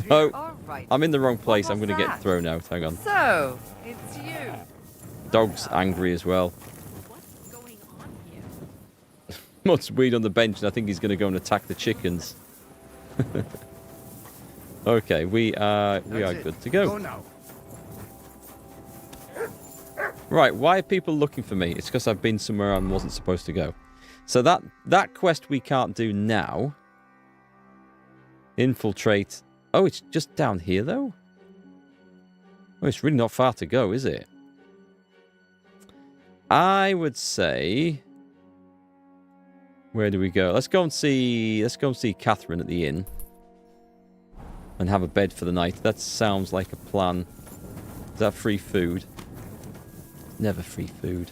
No, I'm in the wrong place. I'm going to get thrown out. Hang on. So, it's you. Dog's angry as well. Much weed on the bench, and I think he's going to go and attack the chickens. Okay, we are good to go. Right, why are people looking for me? It's because I've been somewhere I wasn't supposed to go. So that quest we can't do now. Infiltrate. Oh, it's just down here, though? Oh, it's really not far to go, is it? I would say... Where do we go? Let's go and see Catherine at the inn. and have a bed for the night. That sounds like a plan. Is that free food? Never free food.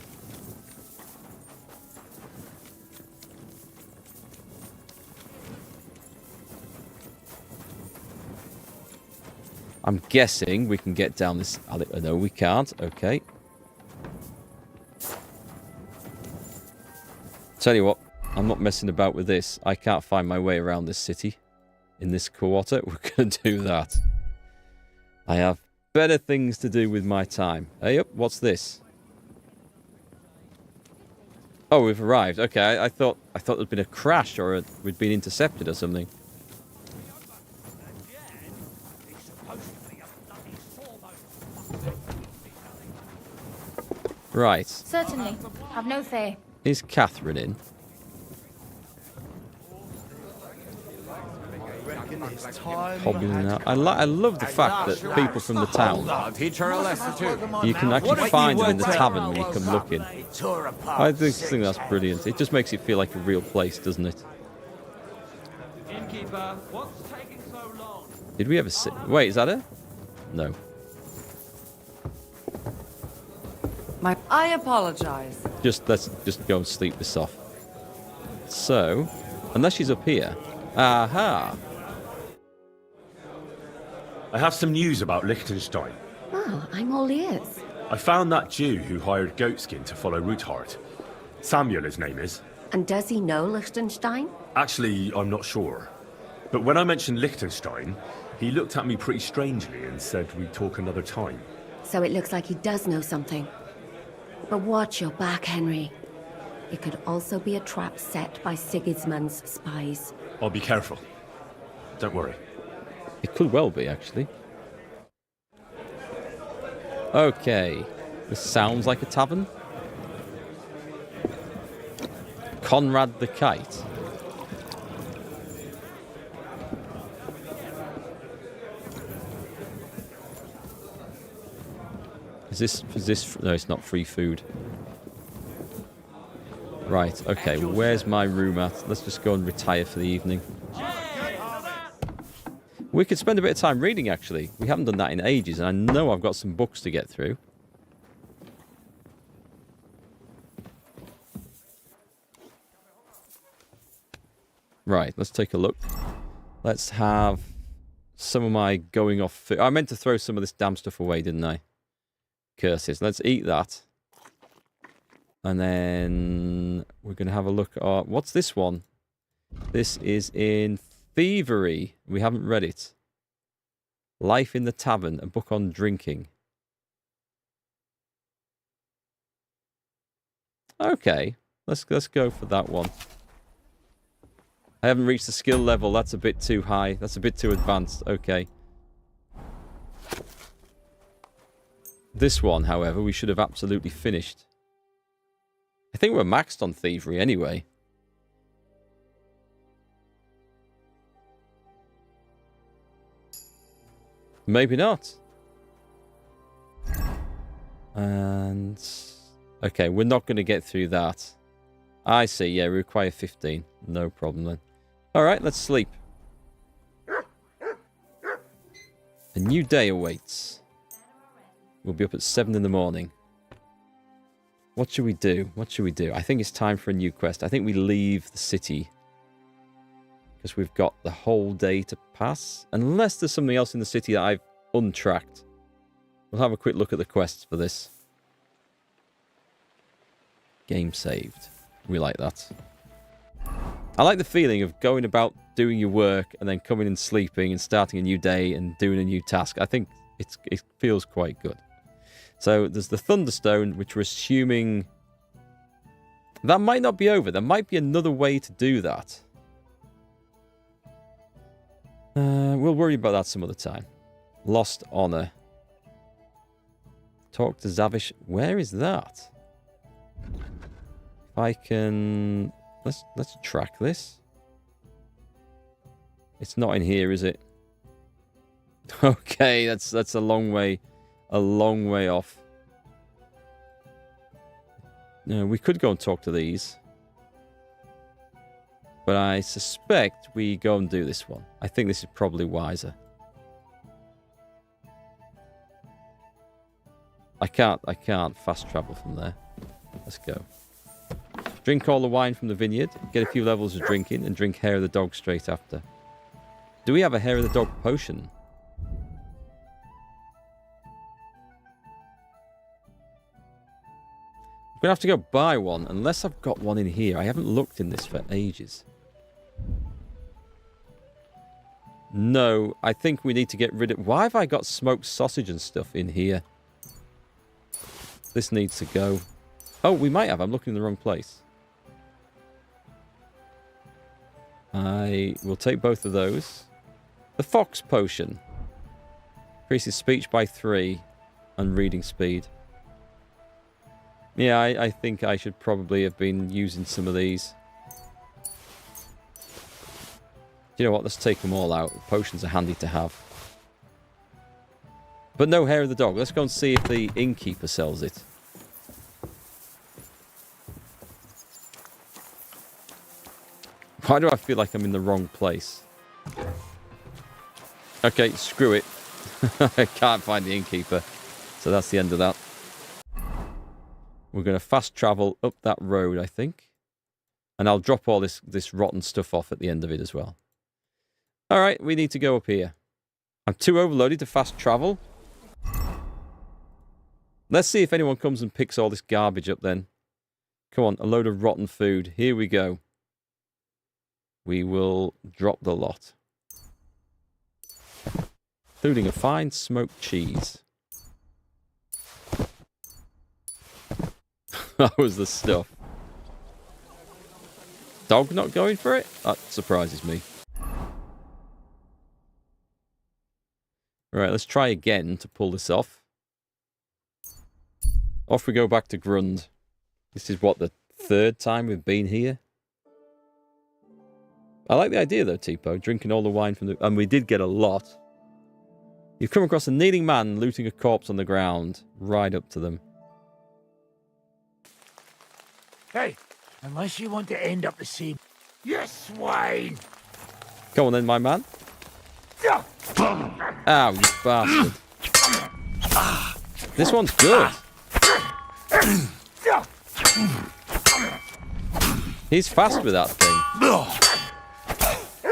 I'm guessing we can get down this... No, we can't. Okay. Tell you what, I'm not messing about with this. I can't find my way around this city. In this quarter, we're going to do that. I have better things to do with my time. Hey up, what's this? Oh, we've arrived. Okay, I thought there'd been a crash or we'd been intercepted or something. Right. Certainly. Have no fear. Is Catherine in? Hobbling out. I love the fact that people from the town, you can actually find them in the tavern when you come looking. I think that's brilliant. It just makes it feel like a real place, doesn't it? Innkeeper, what's taking so long? Did we ever see... Wait, is that it? No. I apologize. Let's just go and sleep this off. So, unless she's up here. Aha! I have some news about Liechtenstein. Oh, I'm all ears. I found that Jew who hired Goatskin to follow Ruthard. Samuel, his name is. And does he know Liechtenstein? Actually, I'm not sure. But when I mentioned Liechtenstein, he looked at me pretty strangely and said we'd talk another time. So it looks like he does know something. But watch your back, Henry. It could also be a trap set by Sigismund's spies. I'll be careful. Don't worry. It could well be, actually. Okay. This sounds like a tavern. Conrad the Kite. Is this... No, it's not free food. Right, okay. Where's my room at? Let's just go and retire for the evening. We could spend a bit of time reading, actually. We haven't done that in ages, and I know I've got some books to get through. Right, let's take a look. Let's have some of my going off food. I meant to throw some of this damn stuff away, didn't I? Curses. Let's eat that. And then we're going to have a look at... What's this one? This is in Thievery. We haven't read it. Life in the Tavern, a book on drinking. Okay. Let's go for that one. I haven't reached the skill level. That's a bit too high. That's a bit too advanced. Okay. This one, however, we should have absolutely finished. I think we're maxed on Thievery anyway. Maybe not. And... Okay, we're not going to get through that. I see, yeah, we require 15. No problem then. Alright, let's sleep. A new day awaits. We'll be up at 7 in the morning. What should we do? What should we do? I think it's time for a new quest. I think we leave the city. Because we've got the whole day to pass. Unless there's something else in the city that I've untracked. We'll have a quick look at the quests for this. Game saved. We like that. I like the feeling of going about doing your work and then coming and sleeping and starting a new day and doing a new task. I think it feels quite good. So there's the Thunderstone, which we're assuming... That might not be over. There might be another way to do that. We'll worry about that some other time. Lost Honor. Talk to Zavish. Where is that? If I can... Let's track this. It's not in here, is it? Okay, that's a long way off. We could go and talk to these. But I suspect we go and do this one. I think this is probably wiser. I can't fast travel from there. Let's go. Drink all the wine from the vineyard, get a few levels of drinking, and drink hair of the dog straight after. Do we have a hair of the dog potion? I'm going to have to go buy one, unless I've got one in here. I haven't looked in this for ages. No, I think we need to get rid of... Why have I got smoked sausage and stuff in here? This needs to go. Oh, we might have. I'm looking in the wrong place. I will take both of those. The fox potion. Increases speech by 3 and reading speed. Yeah, I think I should probably have been using some of these. You know what? Let's take them all out. Potions are handy to have. But no hair of the dog. Let's go and see if the innkeeper sells it. Why do I feel like I'm in the wrong place? Okay, screw it. I can't find the innkeeper. So that's the end of that. We're going to fast travel up that road, I think. And I'll drop all this rotten stuff off at the end of it as well. Alright, we need to go up here. I'm too overloaded to fast travel. Let's see if anyone comes and picks all this garbage up then. Come on, a load of rotten food. Here we go. We will drop the lot. Including a fine smoked cheese. That was the stuff. Dog not going for it? That surprises me. Right, let's try again to pull this off. Off we go back to Grund. This is what, the 3rd time we've been here? I like the idea though, Tipo. Drinking all the wine from the... And we did get a lot. You've come across a kneeling man looting a corpse on the ground. Ride up to them. Hey, unless you want to end up the same... You swine! Go on then, my man. Ow, you bastard. This one's good. He's fast with that thing.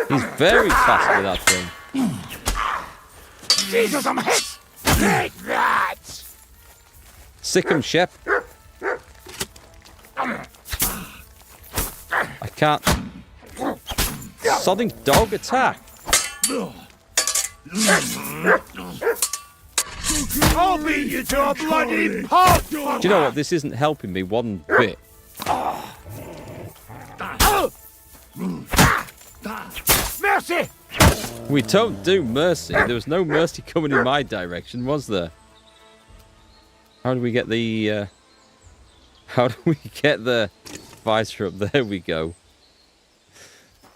He's very fast with that thing. Jesus, I'm hit! Take that! Sick 'em, Shep. I can't... Sodding dog attack. I'll beat you to a bloody pulp! Do you know what? This isn't helping me one bit. Mercy! We don't do mercy. There was no mercy coming in my direction, was there? How do we get the... How do we get the visor up? There we go.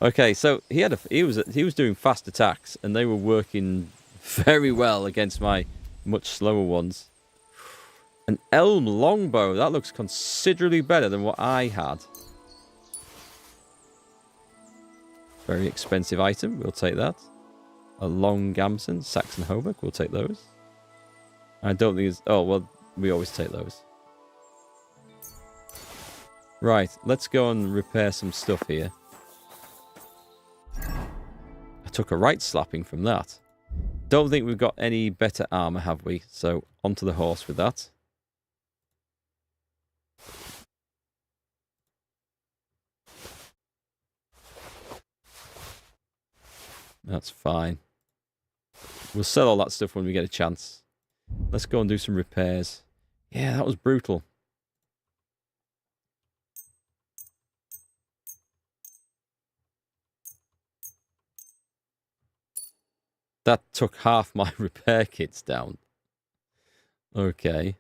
Okay, so he was doing fast attacks, and they were working very well against my much slower ones. An elm longbow. That looks considerably better than what I had. Very expensive item. We'll take that. A long gamson, Saxon hauberk. We'll take those. I don't think it's... Oh, well, we always take those. Right, let's go and repair some stuff here. I took a right slapping from that. Don't think we've got any better armor, have we? So, onto the horse with that. That's fine. We'll sell all that stuff when we get a chance. Let's go and do some repairs. Yeah, that was brutal. That took half my repair kits down. Okay.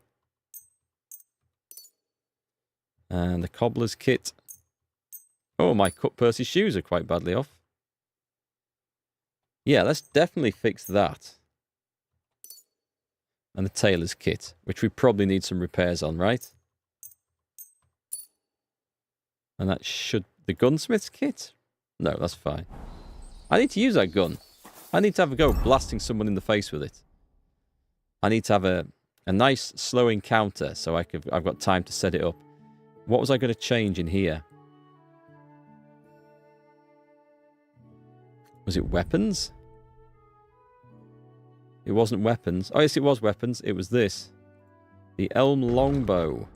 And the cobbler's kit. Oh, my cut Percy shoes are quite badly off. Yeah, let's definitely fix that. And the tailor's kit, which we probably need some repairs on, right? And that should... The gunsmith's kit? No, that's fine. I need to use that gun. I need to have a go blasting someone in the face with it. I need to have a A nice slow encounter, so I've got time to set it up. What was I going to change in here? Was it weapons? It wasn't weapons. Oh, yes, it was weapons. It was this. The Elm Longbow.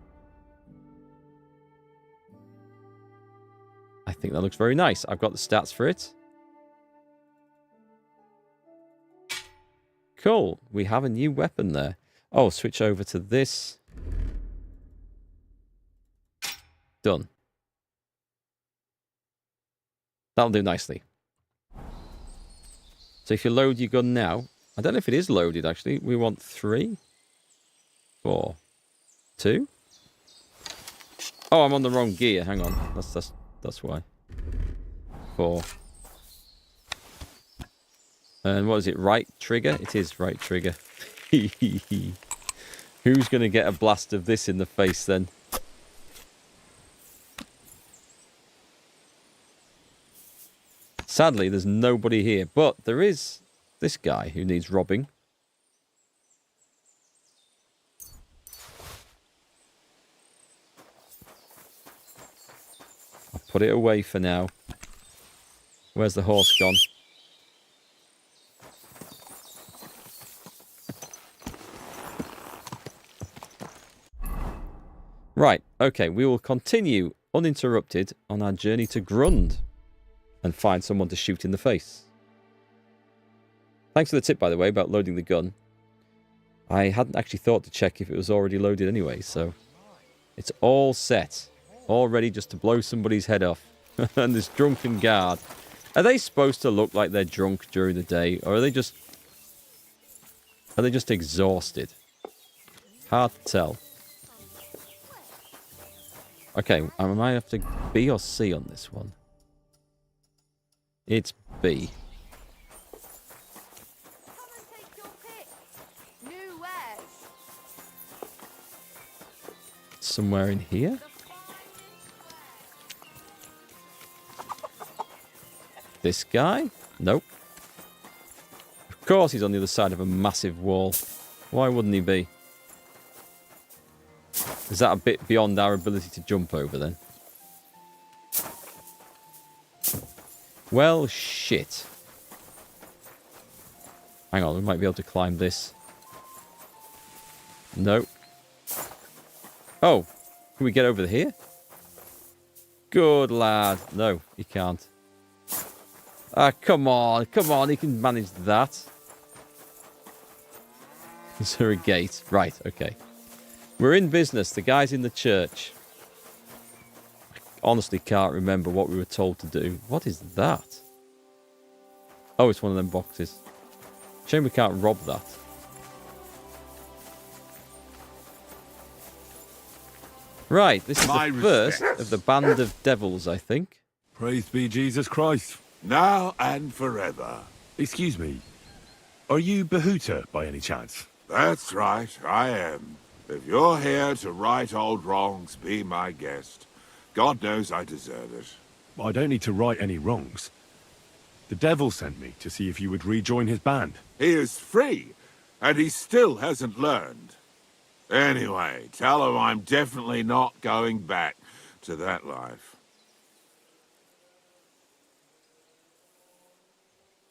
I think that looks very nice. I've got the stats for it. Cool. We have a new weapon there. Oh, switch over to this. Done. That'll do nicely. So if you load your gun now, I don't know if it is loaded actually. We want 3, 4, 2. Oh, I'm on the wrong gear. Hang on. That's why. 4. And what is it? Right trigger? It is right trigger. Who's going to get a blast of this in the face then? Sadly, there's nobody here, but there is this guy who needs robbing. I'll put it away for now. Where's the horse gone? Right, okay, we will continue uninterrupted on our journey to Grund and find someone to shoot in the face. Thanks for the tip, by the way, about loading the gun. I hadn't actually thought to check if it was already loaded anyway, so it's all set. All ready just to blow somebody's head off. And this drunken guard. Are they supposed to look like they're drunk during the day, or are they just exhausted? Hard to tell. Okay, I might have to B or C on this one. It's B. Somewhere in here? This guy? Nope. Of course he's on the other side of a massive wall. Why wouldn't he be? Is that a bit beyond our ability to jump over then? Well, shit. Hang on, we might be able to climb this. No. Oh, can we get over here? Good lad. No, he can't. Ah, come on, he can manage that. Is there a gate? Right, okay. We're in business. The guy's in the church. I honestly can't remember what we were told to do. What is that? Oh, it's one of them boxes. Shame we can't rob that. Right, this is the first of the band of devils, I think. Praised be Jesus Christ. Now and forever. Excuse me. Are you Behuta by any chance? That's right, I am. If you're here to right old wrongs, be my guest. God knows I deserve it. I don't need to right any wrongs. The devil sent me to see if you would rejoin his band. He is free, and he still hasn't learned. Anyway, tell him I'm definitely not going back to that life.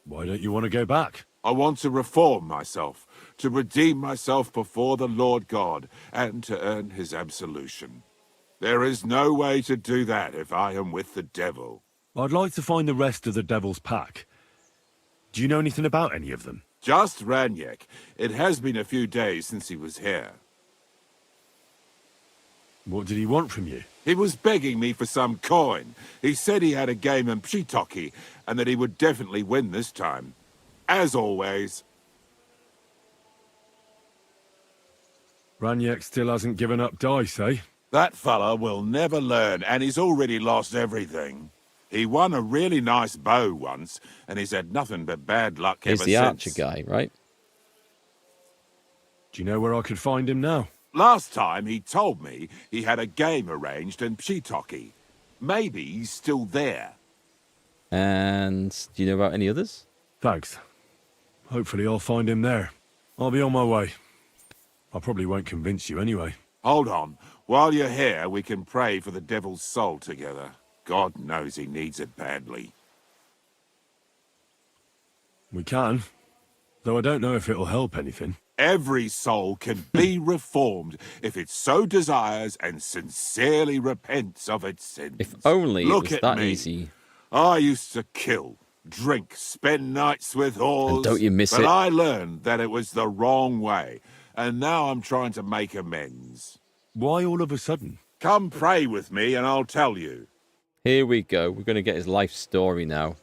Why don't you want to go back? I want to reform myself, to redeem myself before the Lord God, and to earn his absolution. There is no way to do that if I am with the devil. I'd like to find the rest of the devil's pack. Do you know anything about any of them? Just Ranyek. It has been a few days since he was here. What did he want from you? He was begging me for some coin. He said he had a game in Pshitoki, and that he would definitely win this time. As always. Ranyek still hasn't given up dice, eh? That fella will never learn, and he's already lost everything. He won a really nice bow once, and he's had nothing but bad luck ever since. He's the archer guy, right? Do you know where I could find him now? Last time he told me he had a game arranged in Pshitoki. Maybe he's still there. And do you know about any others? Thanks. Hopefully I'll find him there. I'll be on my way. I probably won't convince you anyway. Hold on. While you're here, we can pray for the devil's soul together. God knows he needs it badly. We can, though I don't know if it'll help anything. Every soul can be reformed if it so desires and sincerely repents of its sins. If only Look it was at that me. easy. I used to kill, drink, spend nights with whores. And don't you miss but it? I learned that it was the wrong way, and now I'm trying to make amends. Why all of a sudden? Come pray with me and I'll tell you. Here we go. We're going to get his life story now.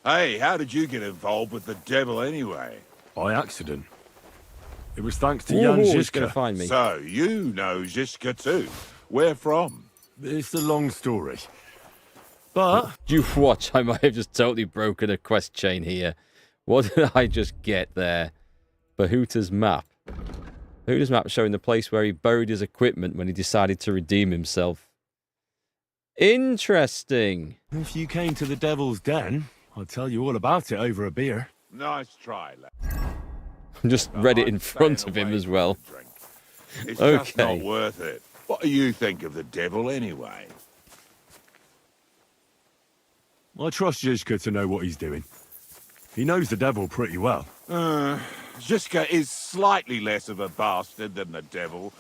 Hey, how did you get involved with the devil anyway? By accident. It was thanks to Ooh, Jan he's gonna Žižka. find me. So, you know Žižka too. Where from? It's a long story. But... You watch, I might have just totally broken a quest chain here. What did I just get there? Bahuta's map. Bahuta's map showing the place where he buried his equipment when he decided to redeem himself. Interesting. If you came to the Devil's Den, I'd tell you all about it over a beer. Nice try, lad. Just read it in front of him as well. It's just not worth it. What do you think of the devil anyway? I trust Žižka to know what he's doing. He knows the devil pretty well. Žižka is slightly less of a bastard than the devil.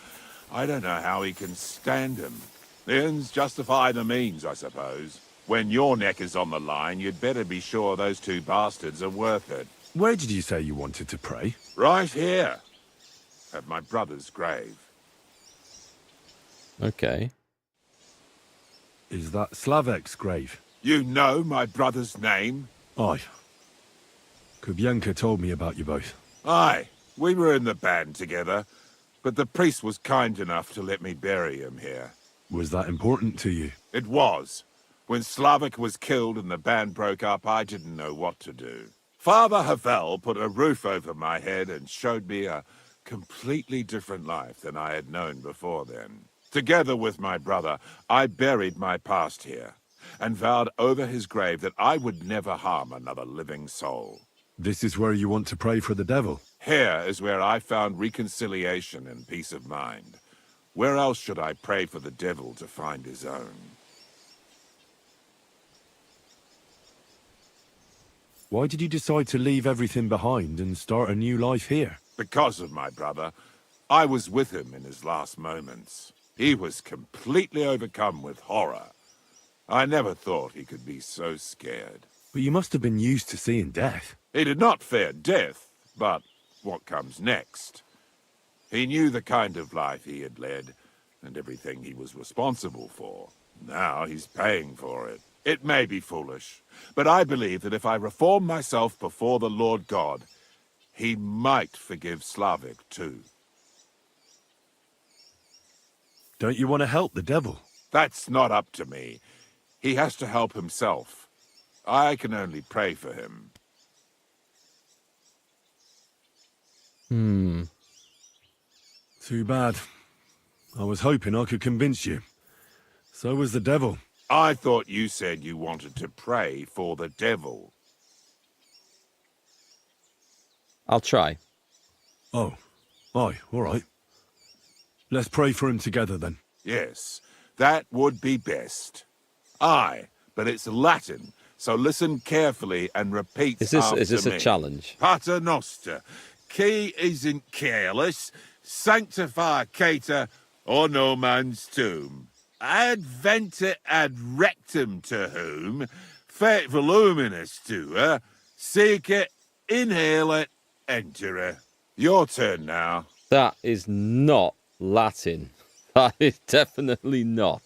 I don't know how he can stand him. The ends justify the means, I suppose. When your neck is on the line, you'd better be sure those two bastards are worth it. Where did you say you wanted to pray? Right here. At my brother's grave. Okay. Is that Slavek's grave? You know my brother's name? Aye. Kubienka told me about you both. Aye. We were in the band together, but the priest was kind enough to let me bury him here. Was that important to you? It was. When Slavik was killed and the band broke up, I didn't know what to do. Father Havel put a roof over my head and showed me a completely different life than I had known before then. Together with my brother, I buried my past here and vowed over his grave that I would never harm another living soul. This is where you want to pray for the devil? Here is where I found reconciliation and peace of mind. Where else should I pray for the devil to find his own? Why did you decide to leave everything behind and start a new life here? Because of my brother. I was with him in his last moments. He was completely overcome with horror. I never thought he could be so scared. But you must have been used to seeing death. He did not fear death, but what comes next? He knew the kind of life he had led, and everything he was responsible for. Now he's paying for it. It may be foolish, but I believe that if I reform myself before the Lord God, he might forgive Slavik too. Don't you want to help the devil? That's not up to me. He has to help himself. I can only pray for him. Too bad. I was hoping I could convince you. So was the devil. I thought you said you wanted to pray for the devil. I'll try. Oh. Aye, all right. Let's pray for him together then. Yes, that would be best. Aye, but it's Latin, so listen carefully and repeat Is after this me. a challenge? Pater Noster, qui isn't careless, sanctificata or no man's tomb. Adventa ad rectum to whom, fet voluminous to her, seek it, inhale it, enter her. Your turn now. That is not Latin. That is definitely not.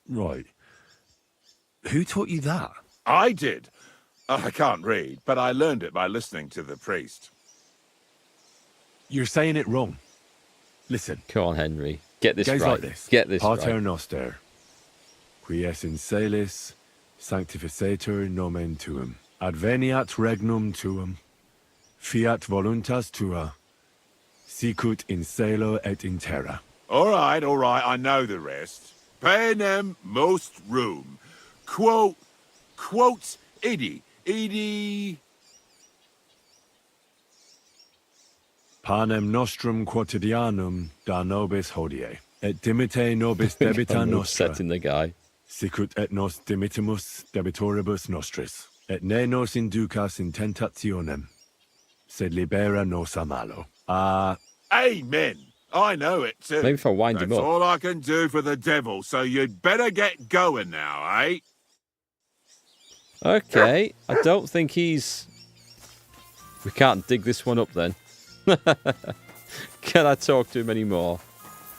Right. Who taught you that? I did. I can't read, but I learned it by listening to the priest. You're saying it wrong. Listen. Come on, Henry. Get this Goes right. like this. Get this Pater right. Noster, qui es in celis, sanctificetur nomen tuum. Adveniat regnum tuum. Fiat voluntas tua. Sicut in cielo et in terra. All right, I know the rest. Panem most room. Quote idi. Panem nostrum quotidianum da nobis hodie, et dimite nobis debita nostra. Upsetting the guy. Sicut et nos dimittimus debitoribus nostris, et ne nos inducas in tentationem, sed libera nos a malo. Amen. I know it too. Maybe if I wind him That's up. all I can do for the devil, so you'd better get going now, eh? Okay, I don't think he's... We can't dig this one up then. Can I talk to him anymore?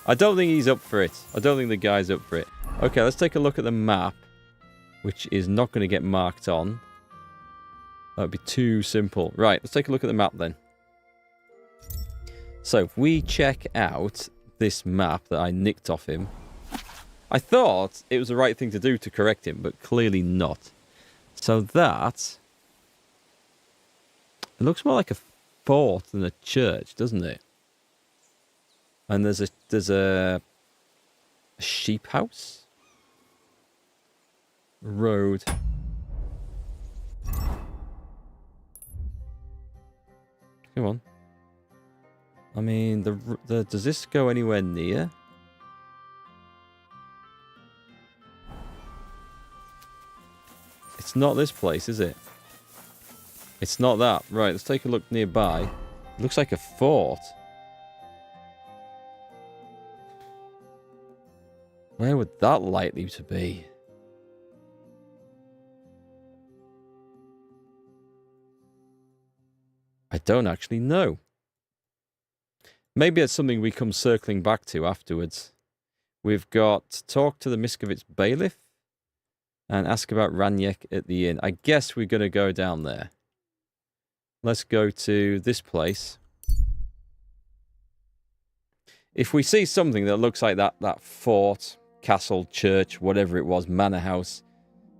I don't think he's up for it. I don't think the guy's up for it. Okay, let's take a look at the map, which is not going to get marked on. That would be too simple. Right, let's take a look at the map then. So, if we check out this map that I nicked off him, I thought it was the right thing to do to correct him, but clearly not. So that... It looks more like a fort than a church, doesn't it? And there's a sheep house? Road. Come on. I mean, does this go anywhere near? It's not this place, is it? It's not that. Right, let's take a look nearby. It looks like a fort. Where would that likely to be? I don't actually know. Maybe it's something we come circling back to afterwards. We've got talk to the Miskovitz bailiff and ask about Raniek at the inn. I guess we're going to go down there. Let's go to this place. If we see something that looks like that fort, castle, church, whatever it was, manor house,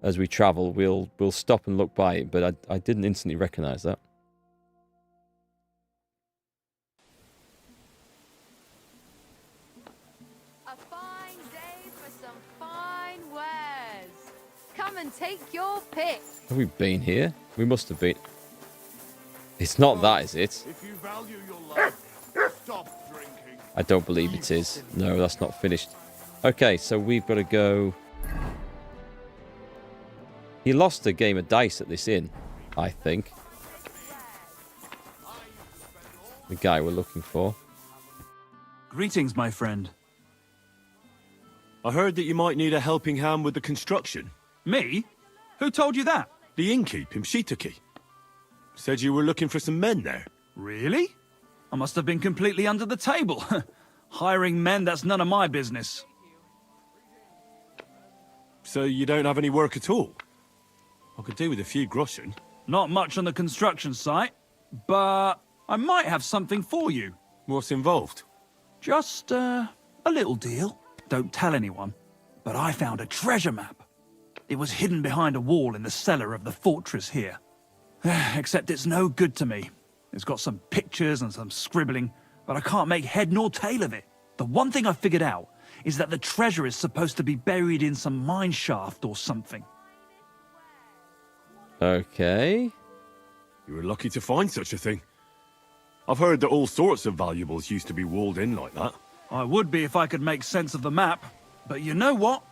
as we travel, we'll stop and look by it. But I didn't instantly recognize that. A fine day for some fine wares. Come and take your pick. Have we been here? We must have been. It's not that, is it? If you value your life, stop drinking. I don't believe it is. No, that's not finished. Okay, so we've got to go... He lost a game of dice at this inn, I think. The guy we're looking for. Greetings, my friend. I heard that you might need a helping hand with the construction. Me? Who told you that? The innkeep in Shitaki. Said you were looking for some men there. Really? I must have been completely under the table. Hiring men, that's none of my business. So you don't have any work at all? I could do with a few groschen. Not much on the construction site, but I might have something for you. What's involved? Just, a little deal. Don't tell anyone. But I found a treasure map. It was hidden behind a wall in the cellar of the fortress here. Except it's no good to me. It's got some pictures and some scribbling, but I can't make head nor tail of it. The one thing I figured out is that the treasure is supposed to be buried in some mine shaft or something. Okay. You were lucky to find such a thing. I've heard that all sorts of valuables used to be walled in like that. I would be if I could make sense of the map, but you know what?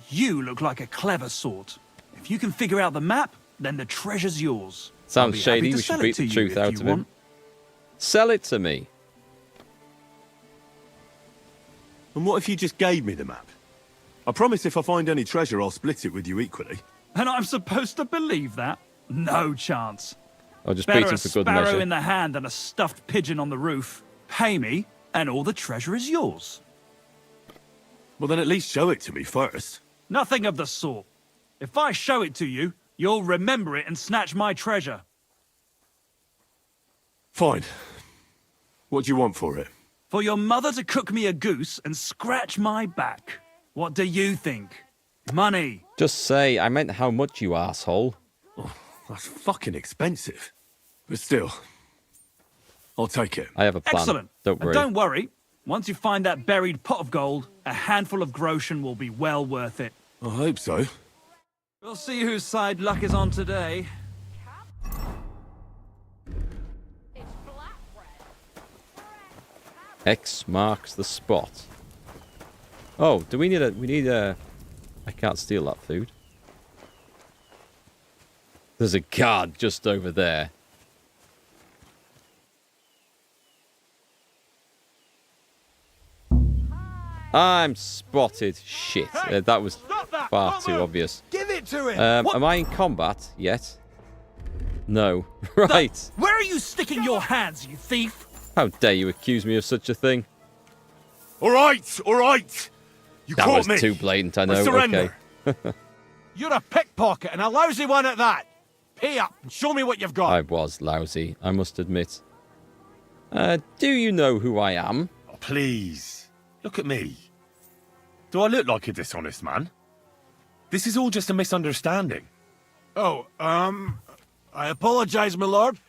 You look like a clever sort. If you can figure out the map, then the treasure's yours. Sounds shady. We should beat the truth out of him. Sell it to me. And what if you just gave me the map? I promise if I find any treasure, I'll split it with you equally. And I'm supposed to believe that? No chance. I'll just Better beat him a for good sparrow measure. in the hand than a stuffed pigeon on the roof. Pay me, and all the treasure is yours. Well, then at least show it to me first. Nothing of the sort. If I show it to you, you'll remember it and snatch my treasure. Fine. What do you want for it? For your mother to cook me a goose and scratch my back. What do you think? Money. Just say, I meant how much, you asshole. Oh, that's fucking expensive. But still, I'll take it. I have a plan. Excellent. Don't worry. And don't worry. Once you find that buried pot of gold, a handful of groschen will be well worth it. I hope so. We'll see whose side luck is on today. X marks the spot. Oh, do we need a... We need a... I can't steal that food. There's a guard just over there. I'm spotted. Shit. That was far too obvious. Give it to him! Am I in combat yet? No. Right. Where are you sticking your hands, you thief? How dare you accuse me of such a thing? All right, all right. You That caught was me. too blatant, I know. I surrender. Okay. You're a pickpocket and a lousy one at that. Pay up and show me what you've got. I was lousy, I must admit. Do you know who I am? Oh, please, look at me. Do I look like a dishonest man? This is all just a misunderstanding. Oh, I apologize, my lord.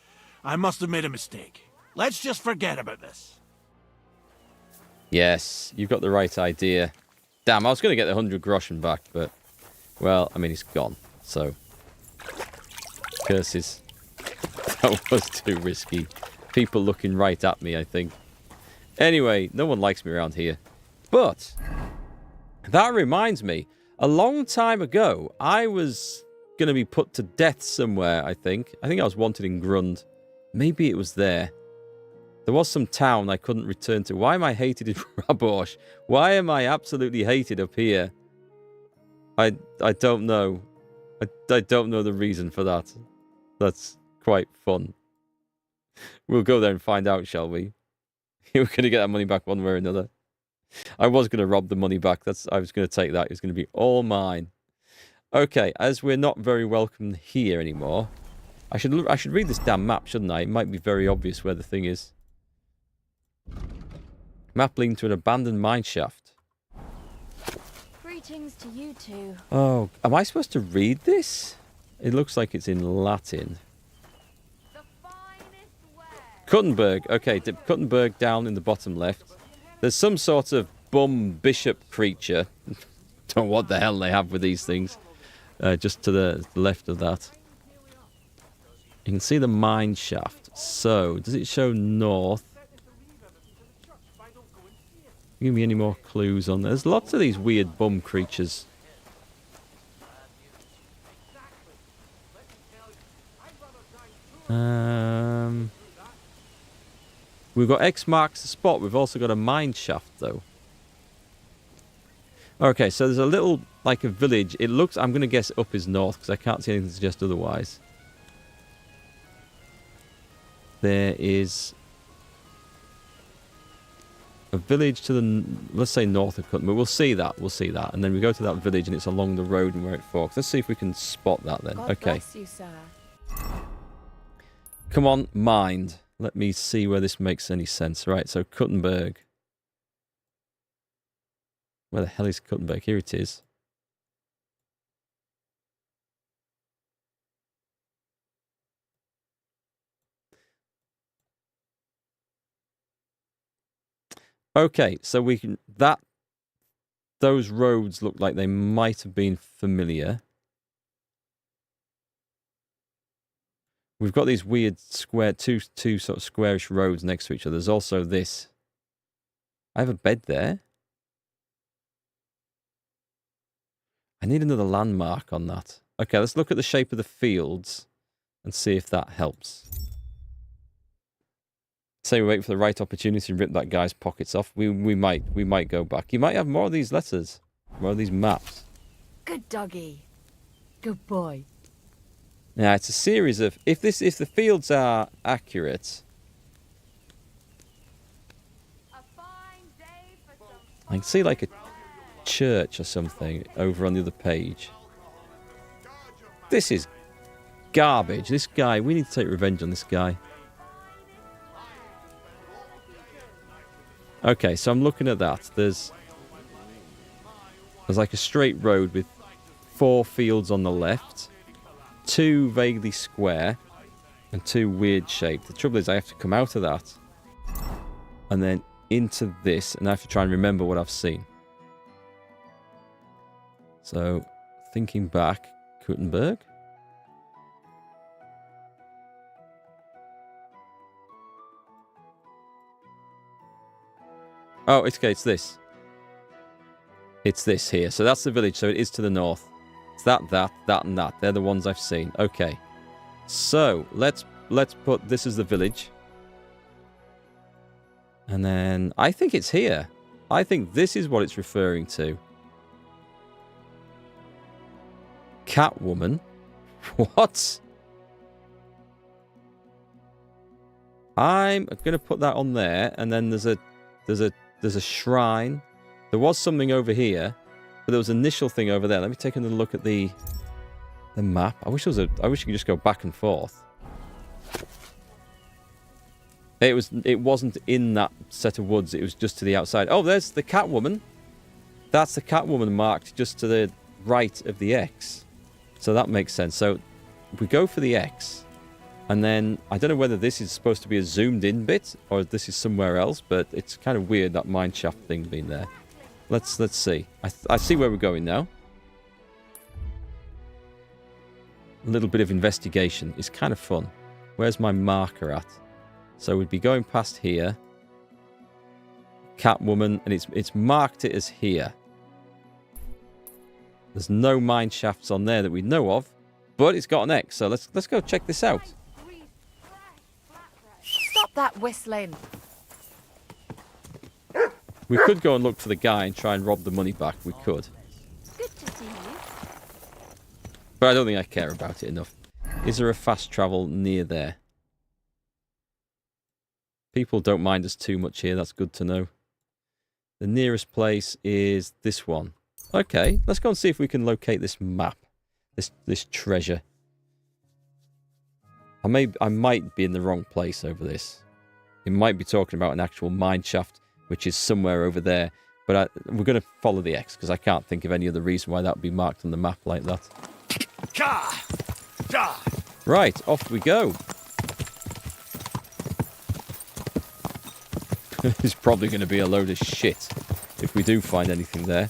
I must have made a mistake. Let's just forget about this. Yes, you've got the right idea. Damn, I was going to get the 100 groschen back, but... Well, I mean, it's gone, so... Curses. That was too risky. People looking right at me, I think. Anyway, no one likes me around here. But... That reminds me. A long time ago, I was going to be put to death somewhere, I think. I think I was wanted in Grund. Maybe it was there. There was some town I couldn't return to. Why am I hated in Rabosh? Why am I absolutely hated up here? I don't know. I don't know the reason for that. That's quite fun. We'll go there and find out, shall we? We're going to get that money back one way or another. I was going to rob the money back. I was going to take that. It was going to be all mine. Okay, as we're not very welcome here anymore, I should read this damn map, shouldn't I? It might be very obvious where the thing is. Map leading to an abandoned mine shaft. Greetings to you two. Oh, am I supposed to read this? It looks like it's in Latin. Kuttenberg. Okay, Kuttenberg down in the bottom left. There's some sort of bum bishop creature. Don't know what the hell they have with these things. Just to the left of that. You can see the mine shaft. So, does it show north? Give me any more clues on there. There's lots of these weird bum creatures. We've got X marks the spot. We've also got a mine shaft, though. Okay, so there's a little, like a village. It looks, I'm going to guess up is north, because I can't see anything to suggest otherwise. There is a village to the, let's say north of Cutton, but we'll see that. We'll see that. And then we go to that village, and it's along the road and where it forks. Let's see if we can spot that then. God Okay. bless you, sir. Come on, mind. Let me see where this makes any sense. Right, so Kuttenberg. Where the hell is Kuttenberg? Here it is. Okay, so we can... Those roads look like they might have been familiar. We've got these weird square, two sort of squarish roads next to each other. There's also this. I have a bed there. I need another landmark on that. Okay, let's look at the shape of the fields and see if that helps. Say we wait for the right opportunity to rip that guy's pockets off. We might go back. You might have more of these letters, more of these maps. Good doggy. Good boy. Now it's a series of if the fields are accurate. I can see like a church or something over on the other page. This is garbage. This guy, we need to take revenge on this guy. Okay, so I'm looking at that. There's like a straight road with 4 fields on the left, 2 vaguely square, and 2 weird shaped. The trouble is I have to come out of that and then into this, and I have to try and remember what I've seen. So, thinking back, Kuttenberg. Oh, it's okay. It's this. It's this here. So that's the village. So it is to the north. It's that, and that. They're the ones I've seen. Okay. So let's put this as the village. And then I think it's here. I think this is what it's referring to. Catwoman. What? I'm gonna put that on there, and then there's a shrine. There was something over here, but there was an initial thing over there. Let me take another look at the map. I wish you could just go back and forth. It wasn't in that set of woods. It was just to the outside. Oh, there's the Catwoman. That's the Catwoman marked just to the right of the X. So that makes sense. So we go for the X, and then I don't know whether this is supposed to be a zoomed in bit or this is somewhere else, but it's kind of weird that mineshaft thing being there. Let's see. I see where we're going now. A little bit of investigation is kind of fun. Where's my marker at? So we'd be going past here. Catwoman, and it's marked it as here. There's no mine shafts on there that we know of, but it's got an X. So let's go check this out. Stop that whistling. We could go and look for the guy and try and rob the money back. We could. Good to see you. But I don't think I care about it enough. Is there a fast travel near there? People don't mind us too much here. That's good to know. The nearest place is this one. Okay, let's go and see if we can locate this map. This treasure. I might be in the wrong place over this. It might be talking about an actual mine shaft, which is somewhere over there. But we're going to follow the X, because I can't think of any other reason why that would be marked on the map like that. Right, off we go. It's probably going to be a load of shit if we do find anything there.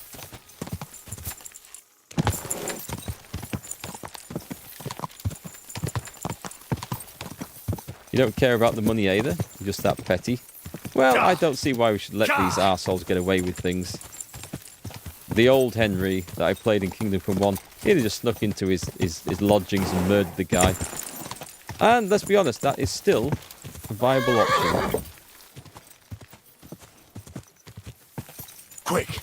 You don't care about the money either? You're just that petty? Well, I don't see why we should let these arseholes get away with things. The old Henry that I played in Kingdom Come 1, he'd have just snuck into his lodgings and murdered the guy. And let's be honest, that is still a viable option. Quick!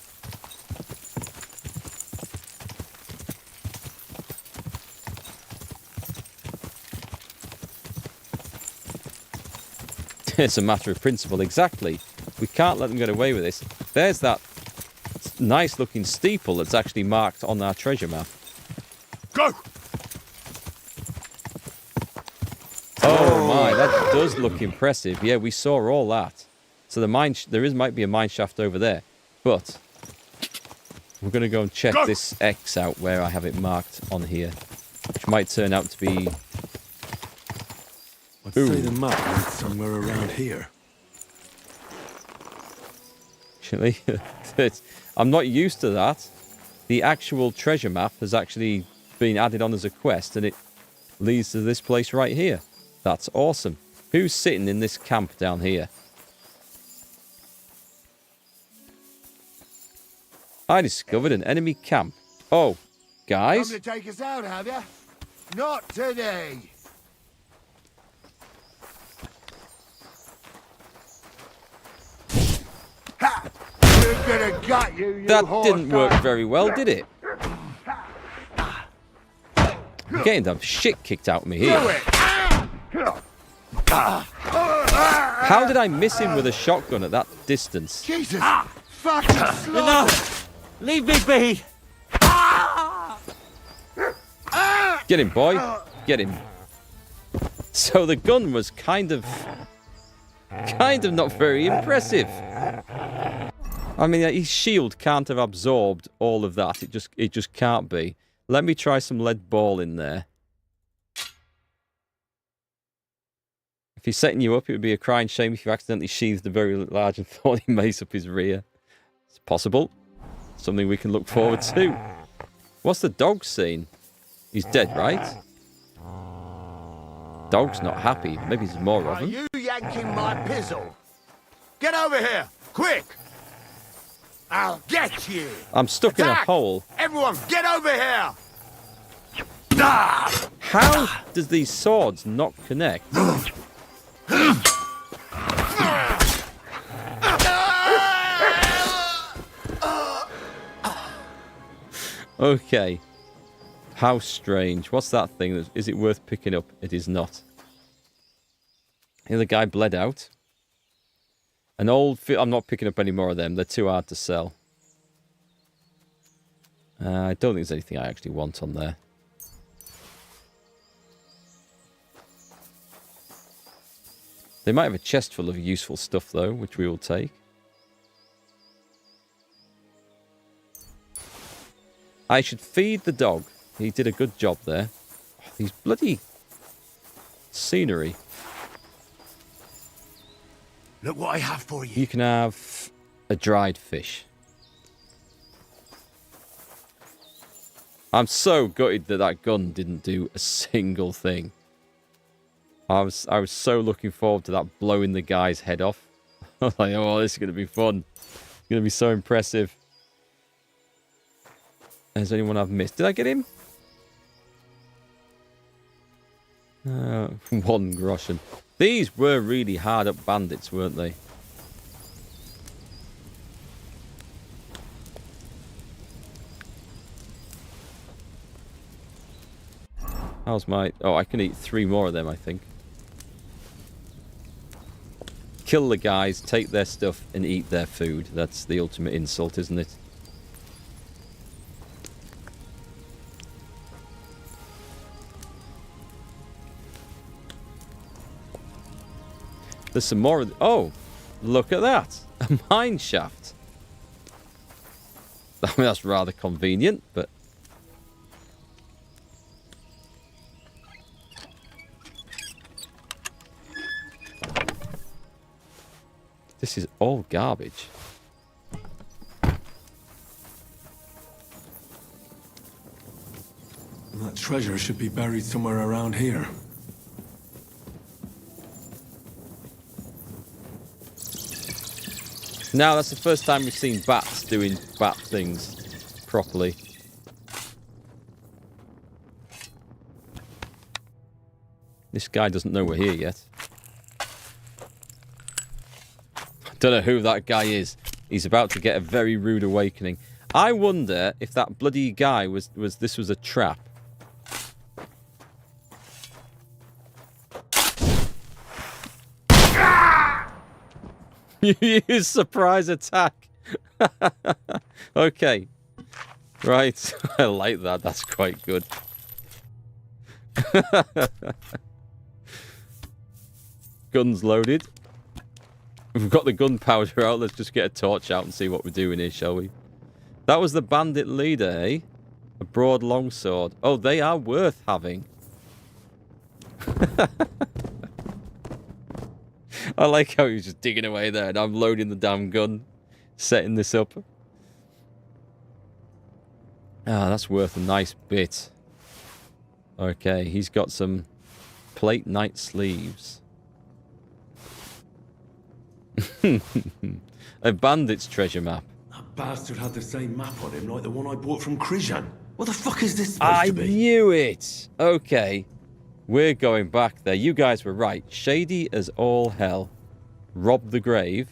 It's a matter of principle, exactly. We can't let them get away with this. There's that nice looking steeple that's actually marked on our treasure map. Go! Oh my, that does look impressive. Yeah, we saw all that. So might be a mine shaft over there. But we're going to go and check this X out where I have it marked on here, which might turn out to be... I'd say the map is somewhere around here. Actually, I'm not used to that. The actual treasure map has actually been added on as a quest, and it leads to this place right here. That's awesome. Who's sitting in this camp down here? I discovered an enemy camp. Oh, guys. Come to take us out, have you? Not today. Ha! You're gonna gut you That didn't work very well, did it? I'm getting the shit kicked out of me here. How did I miss him with a shotgun at that distance? Jesus! Fucking slow! Enough! Leave me be! Get him, boy. Get him. So the gun was kind of not very impressive. I mean, his shield can't have absorbed all of that. It just can't be. Let me try some lead ball in there. If he's setting you up, it would be a crying shame if you accidentally sheathed a very large and thorny mace up his rear. It's possible. Something we can look forward to. What's the dog scene? He's dead, right? Dog's not happy. Maybe there's more of Are them. you yanking my pizzle? Get over here, quick! I'll get you! I'm stuck in a hole. Everyone, get over here! How does these swords not connect? Okay. How strange. What's that thing? Is it worth picking up? It is not. The other guy bled out. An old... I'm not picking up any more of them. They're too hard to sell. I don't think there's anything I actually want on there. They might have a chest full of useful stuff, though, which we will take. I should feed the dog. He did a good job there. Oh, these bloody scenery. Look what I have for you. You can have a dried fish. I'm so gutted that that gun didn't do a single thing. I was so looking forward to that blowing the guy's head off. I was like, oh, this is going to be fun. It's going to be so impressive. Is there anyone I've missed? Did I get him? 1 groschen. These were really hard up bandits, weren't they? How's my... Oh, I can eat 3 more of them, I think. Kill the guys, take their stuff, and eat their food. That's the ultimate insult, isn't it? There's some more of... Oh! Look at that! A mine shaft! I mean, that's rather convenient, but... This is all garbage. That treasure should be buried somewhere around here. Now, that's the first time we've seen bats doing bat things properly. This guy doesn't know we're here yet. Don't know who that guy is. He's about to get a very rude awakening. I wonder if that bloody guy was a trap. You use surprise attack. Okay. Right. I like that. That's quite good. Guns loaded. We've got the gunpowder out. Let's just get a torch out and see what we're doing here, shall we? That was the bandit leader, eh? A broad longsword. Oh, they are worth having. I like how he's just digging away there and I'm loading the damn gun. Setting this up. Ah, that's worth a nice bit. Okay, he's got some plate knight sleeves. A bandit's treasure map. That bastard had the same map on him like the one I bought from Krijan. What the fuck is this supposed to be? I knew it! Okay. We're going back there. You guys were right. Shady as all hell. Rob the grave.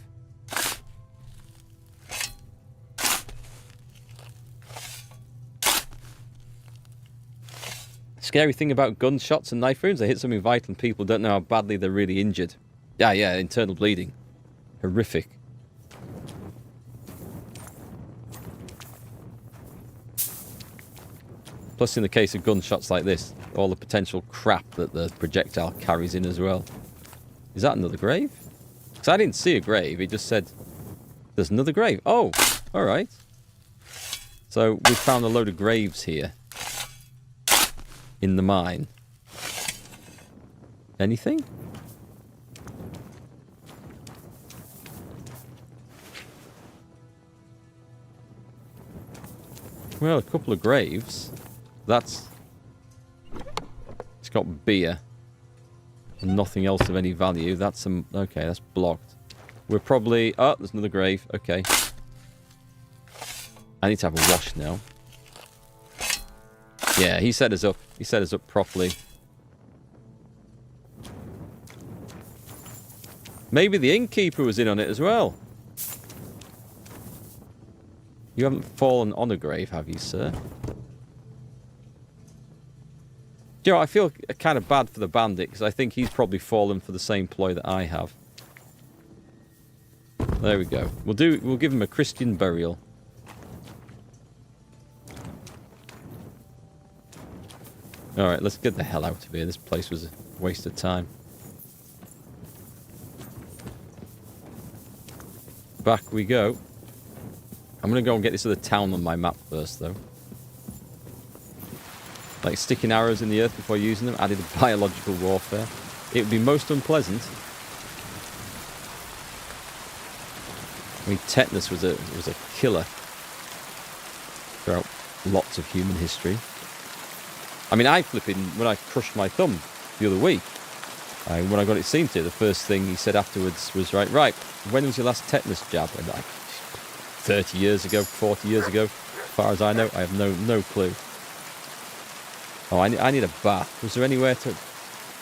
Scary thing about gunshots and knife wounds, they hit something vital and people don't know how badly they're really injured. Yeah, internal bleeding. Horrific. Plus, in the case of gunshots like this, all the potential crap that the projectile carries in as well. Is that another grave? Because I didn't see a grave. It just said, there's another grave. Oh, all right. So we found a load of graves here. In the mine. Anything? Well, a couple of graves. It's got beer. And nothing else of any value. That's some... Okay, that's blocked. We're probably... Oh, there's another grave. Okay. I need to have a wash now. Yeah, he set us up. He set us up properly. Maybe the innkeeper was in on it as well. You haven't fallen on a grave, have you, sir? You know, I feel kind of bad for the bandit, because I think he's probably fallen for the same ploy that I have. There we go. We'll give him a Christian burial. Alright, let's get the hell out of here. This place was a waste of time. Back we go. I'm going to go and get this other town on my map first, though. Like sticking arrows in the earth before using them, added biological warfare. It would be most unpleasant. I mean, tetanus was a killer throughout lots of human history. I mean, when I crushed my thumb the other week, when I got it seen to, the first thing he said afterwards was, right, when was your last tetanus jab? And like 30 years ago, 40 years ago, as far as I know, I have no clue. Oh, I need a bath. Was there anywhere to...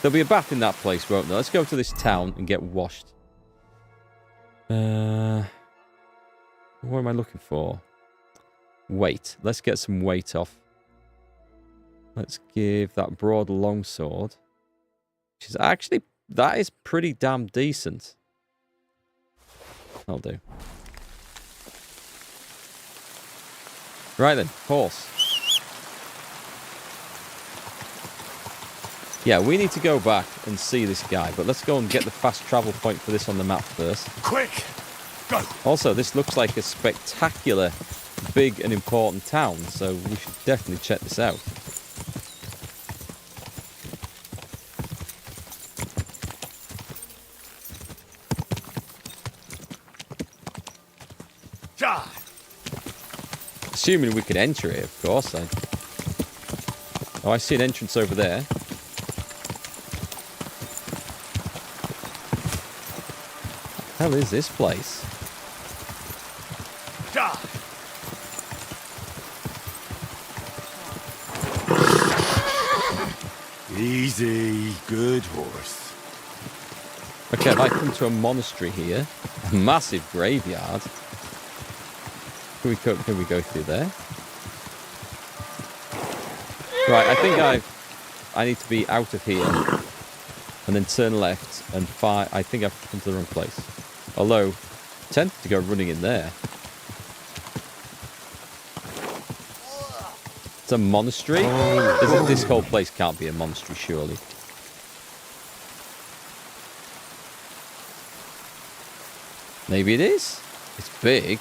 There'll be a bath in that place, won't there? Let's go to this town and get washed. What am I looking for? Weight. Let's get some weight off. Let's give that broad longsword. Which is actually... That is pretty damn decent. I'll do. Right then, horse. Yeah, we need to go back and see this guy, but let's go and get the fast travel point for this on the map first. Quick! Go! Also, this looks like a spectacular, big and important town, so we should definitely check this out. Assuming we could enter it, of course. Oh, I see an entrance over there. Hell is this place? Easy, good horse. Okay, if I come to a monastery here, a massive graveyard. Can we go through there? Right, I think I need to be out of here and then turn left and fire. I think I've come to the wrong place. Although, I'm tempted to go running in there. It's a monastery? This whole place can't be a monastery, surely. Maybe it is. It's big.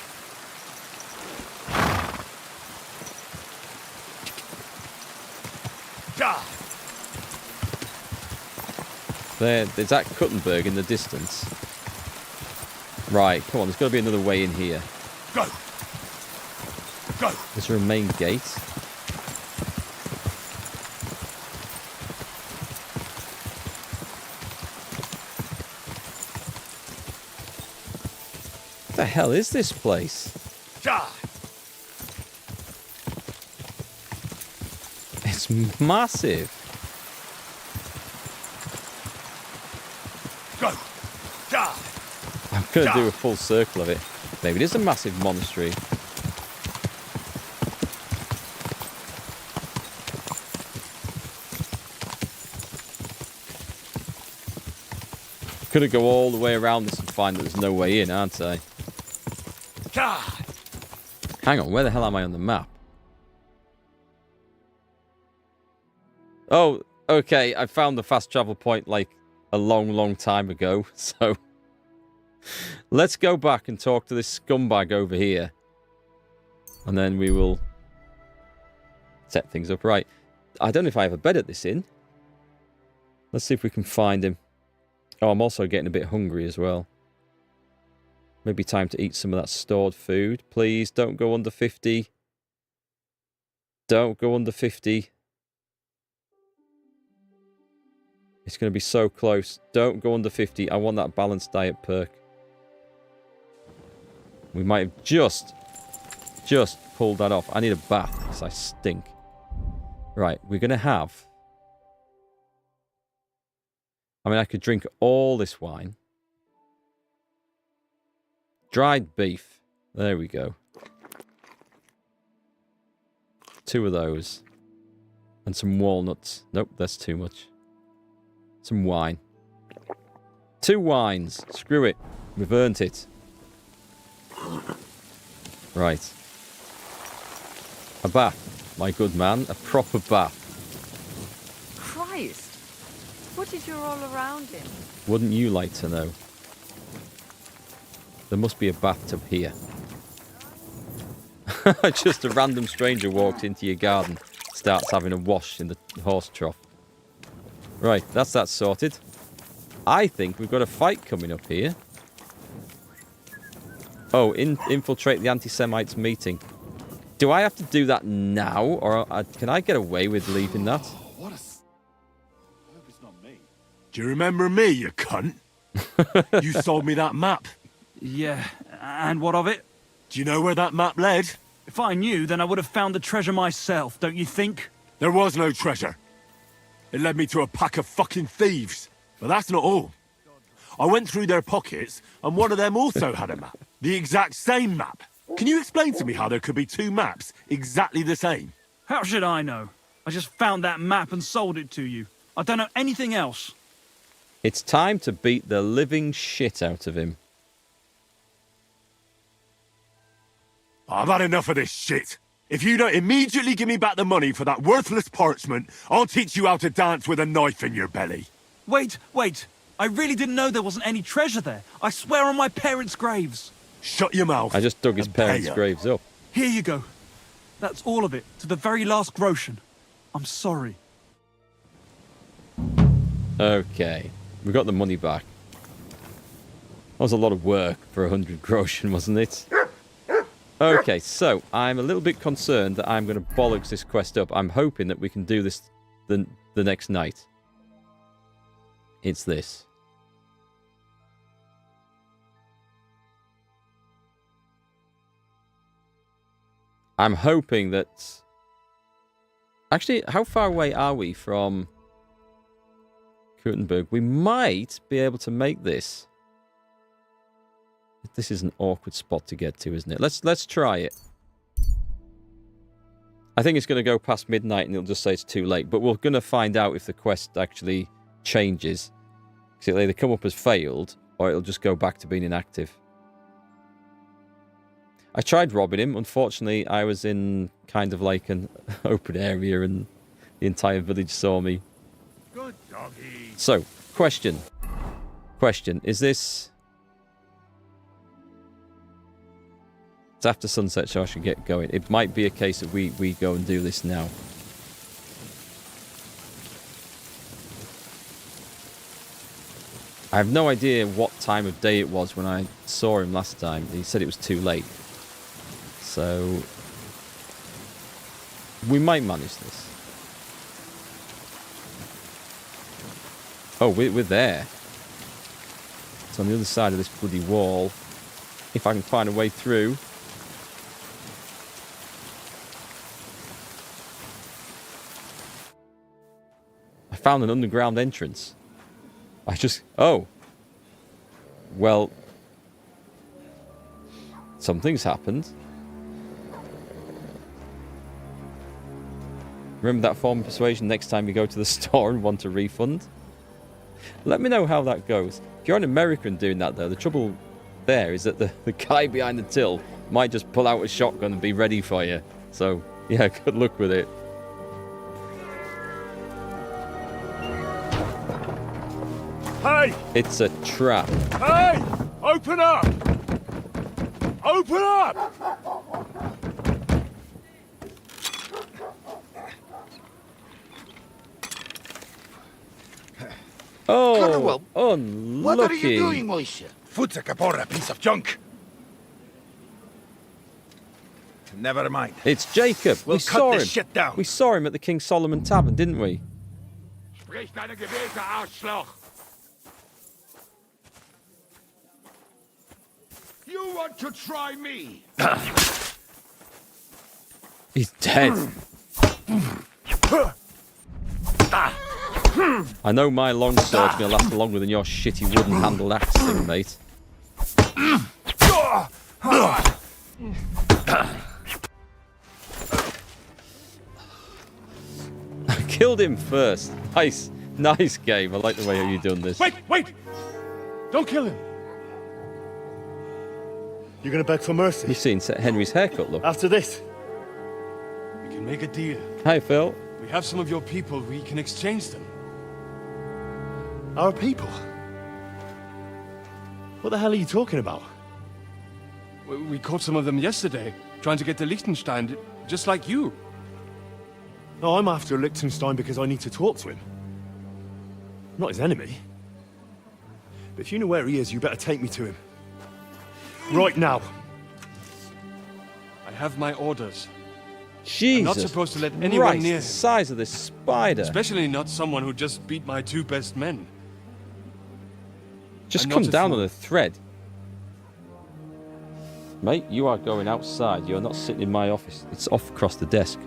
There's that Kuttenberg in the distance. Right, come on, there's got to be another way in here. Go! Go! Is there a main gate? What the hell is this place? It's massive. I'm going to do a full circle of it. Maybe it is a massive monastery. Could go all the way around this and find that there's no way in, aren't I? Hang on, where the hell am I on the map? Oh, okay, I found the fast travel point like a long time ago, so let's go back and talk to this scumbag over here. And then we will set things up right. I don't know if I have a bed at this inn. Let's see if we can find him. Oh, I'm also getting a bit hungry as well. Maybe time to eat some of that stored food. Please, don't go under 50. Don't go under 50. It's going to be so close. Don't go under 50. I want that balanced diet perk. We might have just pulled that off. I need a bath because I stink. Right, we're going to have... I mean, I could drink all this wine. Dried beef. There we go. 2 of those. And some walnuts. Nope, that's too much. Some wine. 2 wines. Screw it. We've earned it. Right. A bath, my good man. A proper bath. Christ! Footage you're all around in. Wouldn't you like to know? There must be a bathtub here. Just a random stranger walks into your garden, starts having a wash in the horse trough. Right, that's that sorted. I think we've got a fight coming up here. Oh, infiltrate the anti-Semites meeting. Do I have to do that now, or can I get away with leaving that? Do you remember me, you cunt? You sold me that map. Yeah, and what of it? Do you know where that map led? If I knew, then I would have found the treasure myself, don't you think? There was no treasure. It led me to a pack of fucking thieves. But that's not all. I went through their pockets, and one of them also had a map. The exact same map. Can you explain to me how there could be 2 maps exactly the same? How should I know? I just found that map and sold it to you. I don't know anything else. It's time to beat the living shit out of him. I've had enough of this shit. If you don't immediately give me back the money for that worthless parchment, I'll teach you how to dance with a knife in your belly. Wait. I really didn't know there wasn't any treasure there. I swear on my parents' graves. Shut your mouth. I just dug his parents' graves up. Here you go. That's all of it, to the very last groschen. I'm sorry. Okay. We got the money back. That was a lot of work for 100 groschen, wasn't it? Okay, so I'm a little bit concerned that I'm going to bollocks this quest up. I'm hoping that we can do this the next night. It's this. I'm hoping that... Actually, how far away are we from Kuttenberg? We might be able to make this. This is an awkward spot to get to, isn't it? Let's try it. I think it's going to go past midnight and it'll just say it's too late. But we're going to find out if the quest actually changes. Because it'll either come up as failed or it'll just go back to being inactive. I tried robbing him. Unfortunately, I was in kind of like an open area and the entire village saw me. Good doggy. So, question. Is this... It's after sunset, so I should get going. It might be a case that we go and do this now. I have no idea what time of day it was when I saw him last time. He said it was too late. So... we might manage this. Oh, we're there. It's on the other side of this bloody wall. If I can find a way through. I found an underground entrance. Oh. Well. Something's happened. Remember that form of persuasion next time you go to the store and want a refund? Let me know how that goes. If you're an American doing that, though, the trouble there is that the guy behind the till might just pull out a shotgun and be ready for you. So, yeah, good luck with it. Hey! It's a trap. Hey! Open up! Open up! Oh, Cornwell, unlucky. what are you doing, Moisha? Food's a capora, piece of junk. Never mind. It's Jacob. We'll we cut saw this him. shit down. We saw him at the King Solomon Tavern, didn't we? Sprich deine Gebete, Arschloch. You want to try me? He's dead. I know my long sword's going to last longer than your shitty wooden-handled axe thing, mate. I killed him first. Nice. Nice game. I like the way you've done this. Wait! Don't kill him! You're gonna beg for mercy? You've seen Henry's haircut, look. After this, we can make a deal. Hi, Phil. We have some of your people, we can exchange them. Our people? What the hell are you talking about? We caught some of them yesterday, trying to get to Liechtenstein, just like you. No, I'm after Liechtenstein because I need to talk to him. I'm not his enemy. But if you know where he is, you better take me to him. Right now. I have my orders. Jesus. I'm not supposed to let anyone Christ, near him. the size of this spider. Especially not someone who just beat my 2 best men. Just I'm come not a down fool. on a thread. Mate, you are going outside. You're not sitting in my office. It's off across the desk.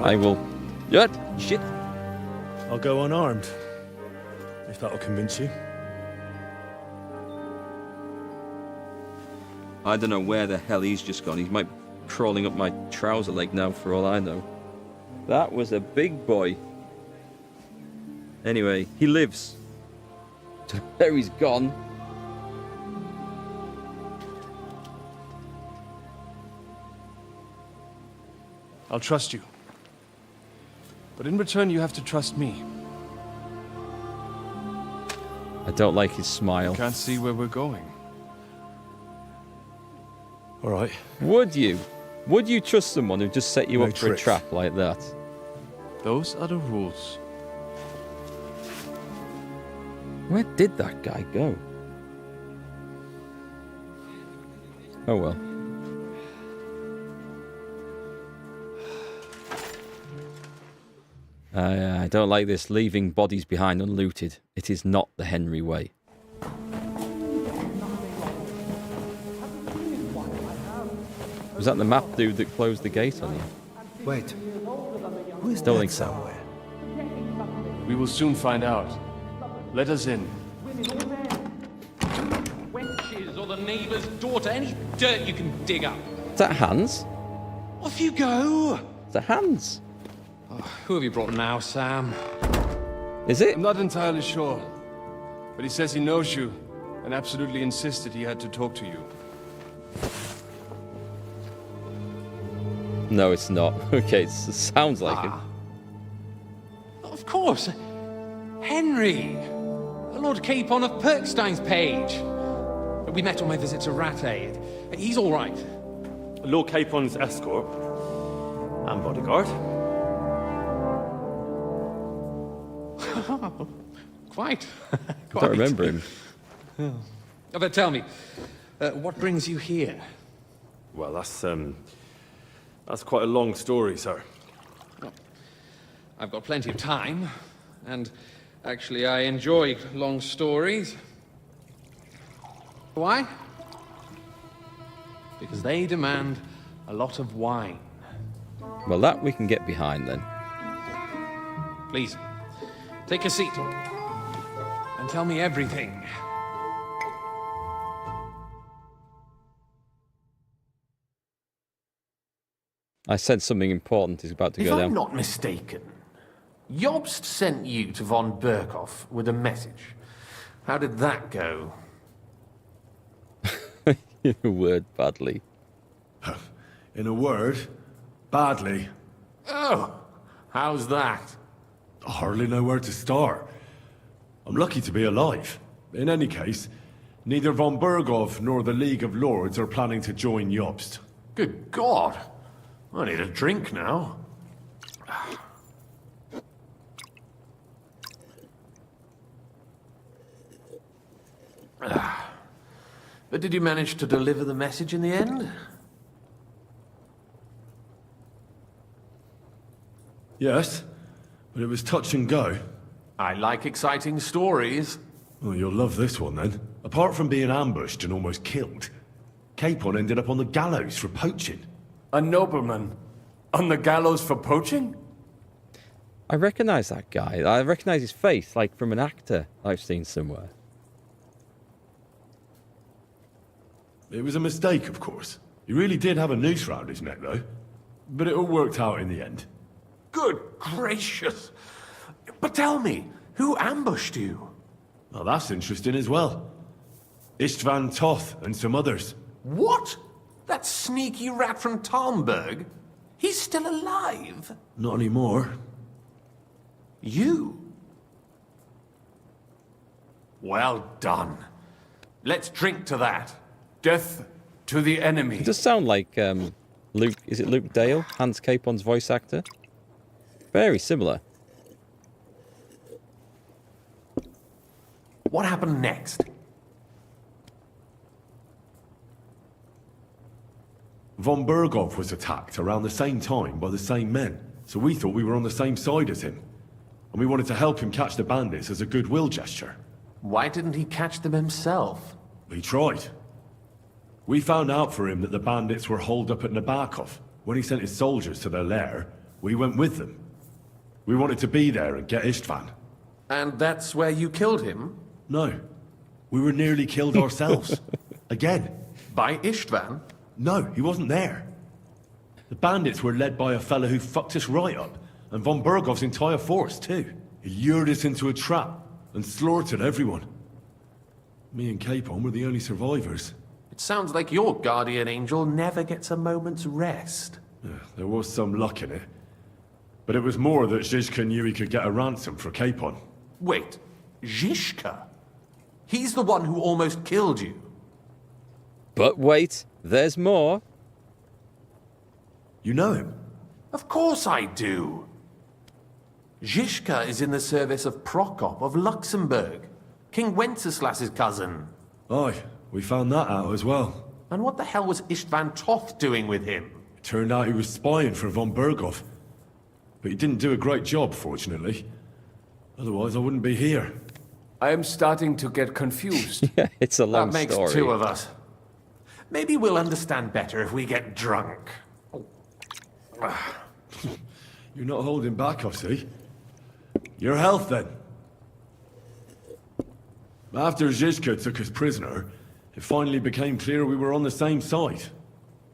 I will... Shit. I'll go unarmed. If that'll convince you. I don't know where the hell he's just gone. He might be crawling up my trouser leg now, for all I know. That was a big boy. Anyway, he lives. Where he's gone. I'll trust you. But in return, you have to trust me. I don't like his smile. Can't see where we're going. All right. Would you? Would you trust someone who just set you No up for tricks. a trap like that? Those are the rules. Where did that guy go? Oh well. I don't like this leaving bodies behind unlooted. It is not the Henry way. Was that the map dude that closed the gate on you? Wait. Who is Don't that think so. somewhere? We will soon find out. Let us in. Wenches or the neighbour's daughter, any dirt you can dig up. Is that Hans? Off you go. Is that Hans? Who have you brought now, Sam? Is it? I'm not entirely sure. But he says he knows you, and absolutely insisted he had to talk to you. No, it's not. Okay, it sounds like it. Of course. Henry. Lord Capon of Perkstein's page. We met on my visit to Rattay. He's all right. Lord Capon's escort and bodyguard. Quite. I don't remember him. But tell me, what brings you here? Well, that's quite a long story, sir. Well, I've got plenty of time, and actually I enjoy long stories. Why? Because they demand a lot of wine. Well, that we can get behind then. Please, take a seat and tell me everything. I said something important is about to If go I'm down. not mistaken, Jobst sent you to von Berkhoff with a message. How did that go? In a word, badly. In a word, badly. Oh, how's that? I hardly know where to start. I'm lucky to be alive. In any case, neither von Berghoff nor the League of Lords are planning to join Jobst. Good God. I need a drink now. But did you manage to deliver the message in the end? Yes, but it was touch and go. I like exciting stories. Well, you'll love this one then. Apart from being ambushed and almost killed, Capon ended up on the gallows for poaching. A nobleman? On the gallows for poaching? I recognise that guy. I recognise his face, like from an actor I've seen somewhere. It was a mistake, of course. He really did have a noose round his neck, though. But it all worked out in the end. Good gracious! But tell me, who ambushed you? Well, that's interesting as well. Istvan Toth and some others. What? That sneaky rat from Talmberg? He's still alive? Not anymore. You? Well done. Let's drink to that. Death to the enemy. It does sound like Luke. Is it Luke Dale, Hans Capon's voice actor? Very similar. What happened next? Von Berghoff was attacked around the same time by the same men, so we thought we were on the same side as him. And we wanted to help him catch the bandits as a goodwill gesture. Why didn't he catch them himself? He tried. We found out for him that the bandits were holed up at Nabokov. When he sent his soldiers to their lair, we went with them. We wanted to be there and get Istvan. And that's where you killed him? No. We were nearly killed ourselves. Again. By Istvan? No, he wasn't there. The bandits were led by a fellow who fucked us right up, and von Bergov's entire force, too. He lured us into a trap and slaughtered everyone. Me and Capon were the only survivors. It sounds like your guardian angel never gets a moment's rest. There was some luck in it. But it was more that Zizka knew he could get a ransom for Capon. Wait, Zizka? He's the one who almost killed you. But wait, there's more. You know him? Of course I do. Zizka is in the service of Prokop of Luxembourg, King Wenceslas's cousin. Aye, we found that out as well. And what the hell was Istvan Toth doing with him? It turned out he was spying for von Berghoff. But he didn't do a great job, fortunately. Otherwise, I wouldn't be here. I am starting to get confused. Yeah, it's a long story. That makes two of us. Maybe we'll understand better if we get drunk. You're not holding back, I see. Your health, then. After Zizka took us prisoner, it finally became clear we were on the same side.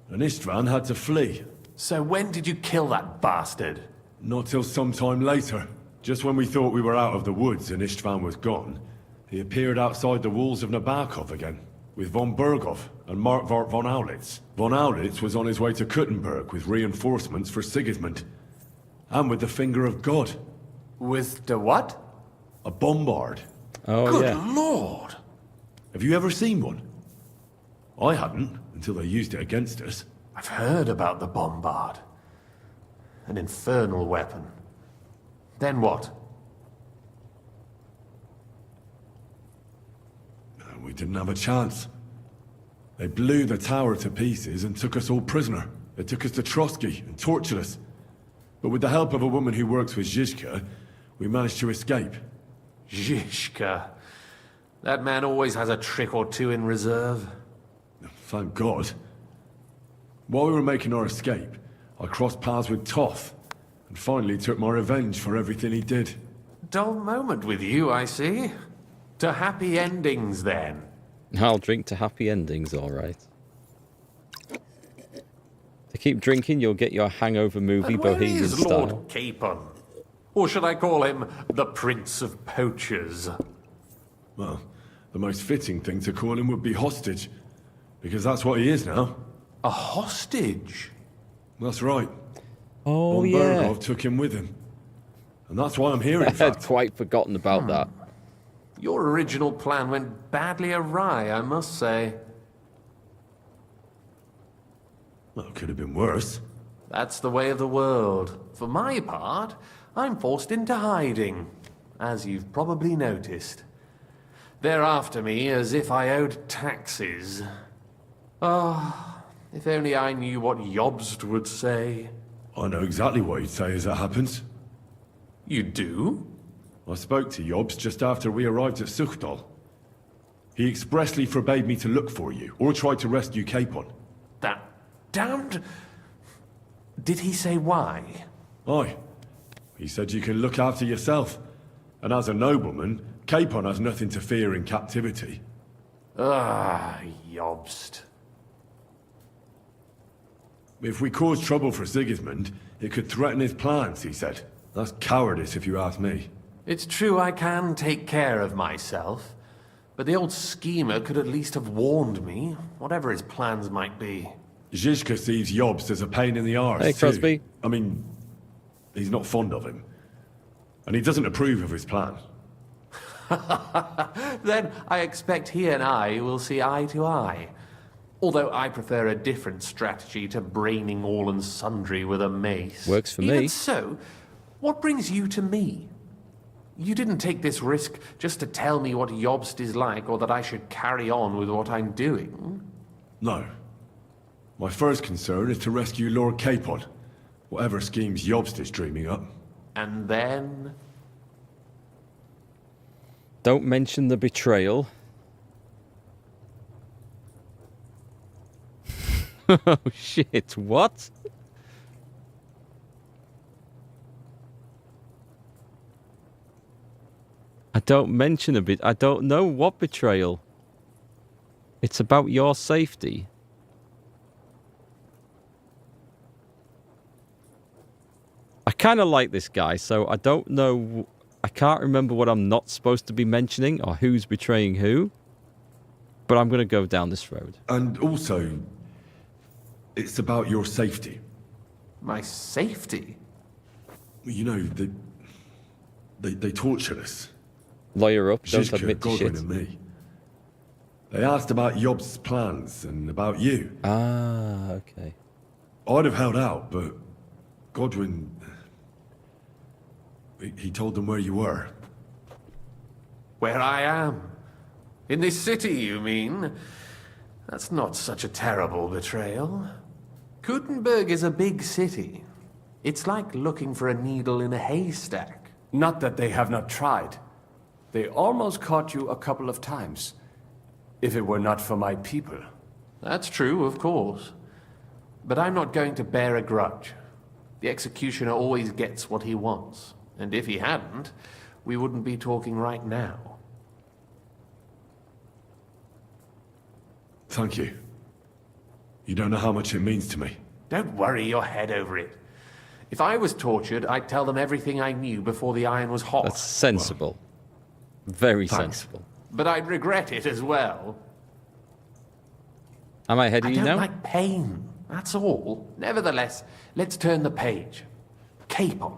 And Istvan had to flee. So when did you kill that bastard? Not till some time later. Just when we thought we were out of the woods and Istvan was gone, he appeared outside the walls of Nabokov again, with von Berghoff and Markvart von Aulitz. Von Aulitz was on his way to Kuttenberg with reinforcements for Sigismund. And with the finger of God. With the what? A bombard. Oh, Good yeah. Lord! Have you ever seen one? I hadn't, until they used it against us. I've heard about the bombard. An infernal weapon. Then what? We didn't have a chance. They blew the tower to pieces and took us all prisoner. They took us to Trotsky and tortured us. But with the help of a woman who works with Zizka, we managed to escape. Zizka. That man always has a trick or two in reserve. Thank God. While we were making our escape, I crossed paths with Toth, and finally took my revenge for everything he did. Dull moment with you, I see. To happy endings, then. I'll drink to happy endings, all right. To keep drinking, you'll get your hangover movie Bohemian is style. Lord Capon? Or should I call him the Prince of Poachers? Well, the most fitting thing to call him would be hostage, because that's what he is now. A hostage? That's right. Oh, Von yeah. Berghoff took him with him. And that's why I'm here, in I had fact. quite forgotten about that. Your original plan went badly awry, I must say. Well, it could have been worse. That's the way of the world. For my part, I'm forced into hiding, as you've probably noticed. They're after me as if I owed taxes. Ah, if only I knew what Jobst would say. I know exactly what he'd say as it happens. You do? I spoke to Jobst just after we arrived at Suchdal. He expressly forbade me to look for you, or try to rescue Capon. That damned... Did he say why? Aye. He said you can look after yourself. And as a nobleman, Capon has nothing to fear in captivity. Ah, Jobst. If we cause trouble for Sigismund, it could threaten his plans, he said. That's cowardice if you ask me. It's true I can take care of myself, but the old schemer could at least have warned me, whatever his plans might be. Zizka sees Jobst as a pain in the arse, Hey, Crosby. too. I mean, he's not fond of him. And he doesn't approve of his plan. Then I expect he and I will see eye to eye. Although I prefer a different strategy to braining all and sundry with a mace. Works for Even me. so, what brings you to me? You didn't take this risk just to tell me what Jobst is like, or that I should carry on with what I'm doing. No. My first concern is to rescue Lord Capon, whatever schemes Jobst is dreaming up. And then... Don't mention the betrayal. Oh shit, what? I don't mention a bit. I don't know what betrayal. It's about your safety. I kind of like this guy, so I don't know. I can't remember what I'm not supposed to be mentioning or who's betraying who. But I'm going to go down this road. And also, it's about your safety. My safety? You know, they tortured us. Lawyer up, don't Zizka, admit to Godwin shit. and me. They asked about Jobst's plans and about you. Ah, okay. I'd have held out, but Godwin... He told them where you were. Where I am? In this city, you mean? That's not such a terrible betrayal. Gutenberg is a big city. It's like looking for a needle in a haystack. Not that they have not tried. They almost caught you a couple of times. If it were not for my people. That's true, of course. But I'm not going to bear a grudge. The executioner always gets what he wants. And if he hadn't, we wouldn't be talking right now. Thank you. You don't know how much it means to me. Don't worry your head over it. If I was tortured, I'd tell them everything I knew before the iron was hot. That's sensible. Very sensible. But I'd regret it as well. Am I ahead of I you don't now? like pain, that's all. Nevertheless, let's turn the page. Capon.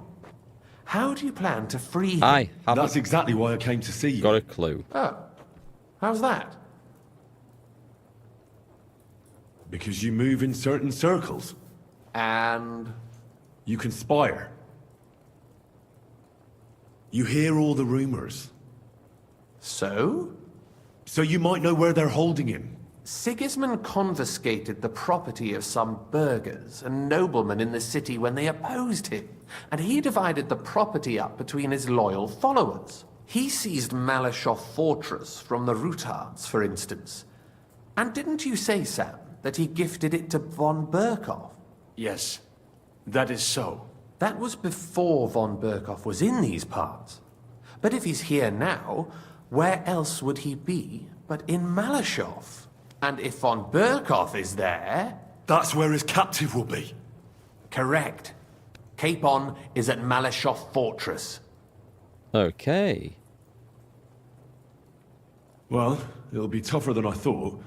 How do you plan to free him? I haven't That's exactly why I came to see you. got a clue. Oh, how's that? Because you move in certain circles. And? You conspire. You hear all the rumors. So? So you might know where they're holding him. Sigismund confiscated the property of some burghers and noblemen in the city when they opposed him, and he divided the property up between his loyal followers. He seized Malashov Fortress from the Rutards, for instance. And didn't you say, Sam, that he gifted it to von Berkhoff? Yes, that is so. That was before von Berkhoff was in these parts. But if he's here now, where else would he be but in Malashov? And if von Berkhoff is there... That's where his captive will be. Correct. Capon is at Malashov Fortress. Okay. Well, it'll be tougher than I thought,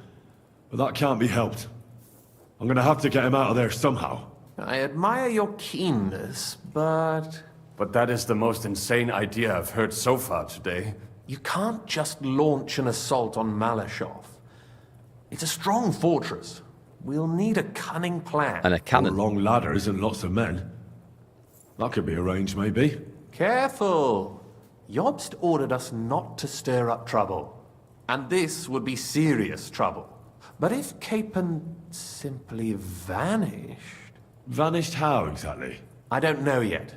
but that can't be helped. I'm gonna have to get him out of there somehow. I admire your keenness, but... But that is the most insane idea I've heard so far today. You can't just launch an assault on Malashov. It's a strong fortress. We'll need a cunning plan. And a cannon. Long ladders and lots of men. That could be arranged, maybe. Careful! Jobst ordered us not to stir up trouble. And this would be serious trouble. But if Capon simply vanished... Vanished how, exactly? I don't know yet.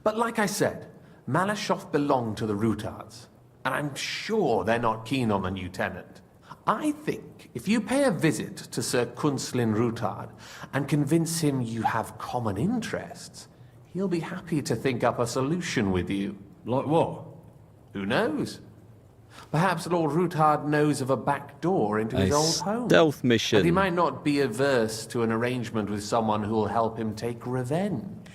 But like I said, Malashov belonged to the Rutards. And I'm sure they're not keen on the new tenant. I think if you pay a visit to Sir Kunslin Rutard and convince him you have common interests, he'll be happy to think up a solution with you. Like what? Who knows? Perhaps Lord Rutard knows of a back door into his old home. Stealth mission. And he might not be averse to an arrangement with someone who will help him take revenge.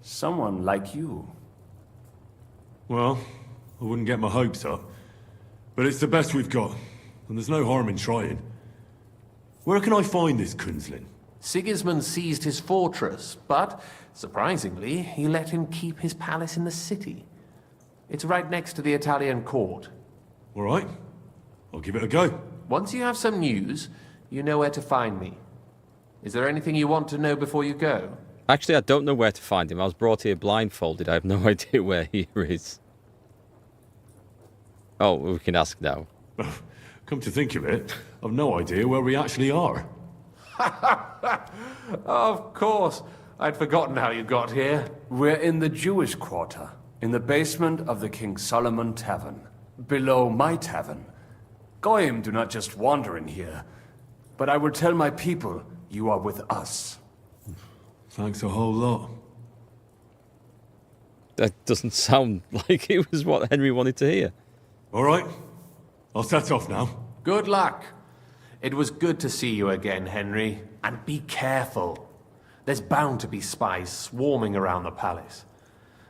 Someone like you. Well, I wouldn't get my hopes up. But it's the best we've got, and there's no harm in trying. Where can I find this Kunslin? Sigismund seized his fortress, but, surprisingly, he let him keep his palace in the city. It's right next to the Italian court. All right. I'll give it a go. Once you have some news, you know where to find me. Is there anything you want to know before you go? Actually, I don't know where to find him. I was brought here blindfolded. I have no idea where he is. Oh, we can ask now. Come to think of it, I've no idea where we actually are. Of course. I'd forgotten how you got here. We're in the Jewish quarter, in the basement of the King Solomon Tavern, below my tavern. Goyim do not just wander in here, but I will tell my people you are with us. Thanks a whole lot. That doesn't sound like it was what Henry wanted to hear. All right. I'll set off now. Good luck. It was good to see you again, Henry. And be careful. There's bound to be spies swarming around the palace.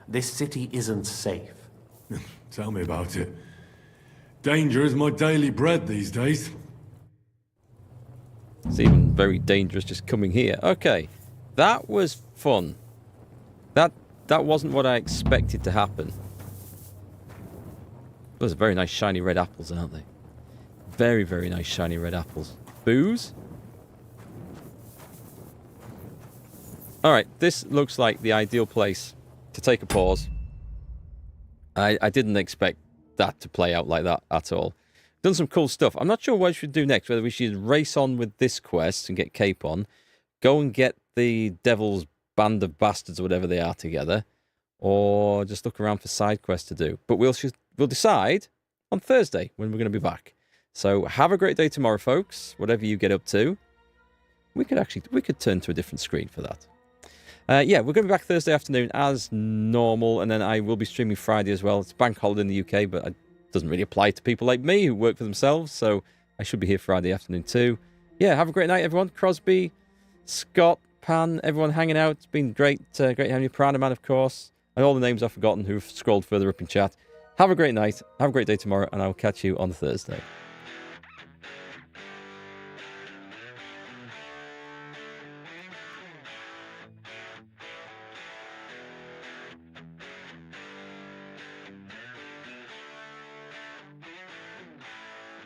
This city isn't safe. Tell me about it. Danger is my daily bread these days. It's even very dangerous just coming here. Okay, that was fun. That wasn't what I expected to happen. Those are very nice shiny red apples, aren't they? Very, very nice shiny red apples. Booze? Alright, this looks like the ideal place to take a pause. I didn't expect that to play out like that at all. Done some cool stuff. I'm not sure what we should do next, whether we should race on with this quest and get Cape on, go and get the Devil's Band of Bastards or whatever they are together, or just look around for side quests to do. But we'll decide on Thursday when we're going to be back. So have a great day tomorrow, folks. Whatever you get up to, we could turn to a different screen for that. Yeah, we're going to be back Thursday afternoon as normal, and then I will be streaming Friday as well. It's bank holiday in the UK, but it doesn't really apply to people like me who work for themselves, so I should be here Friday afternoon too. Yeah, have a great night, everyone. Crosby, Scott, Pan, everyone hanging out. It's been great. Great having you. Piranha Man, of course, and all the names I've forgotten who've scrolled further up in chat. Have a great night. Have a great day tomorrow, and I'll catch you on Thursday.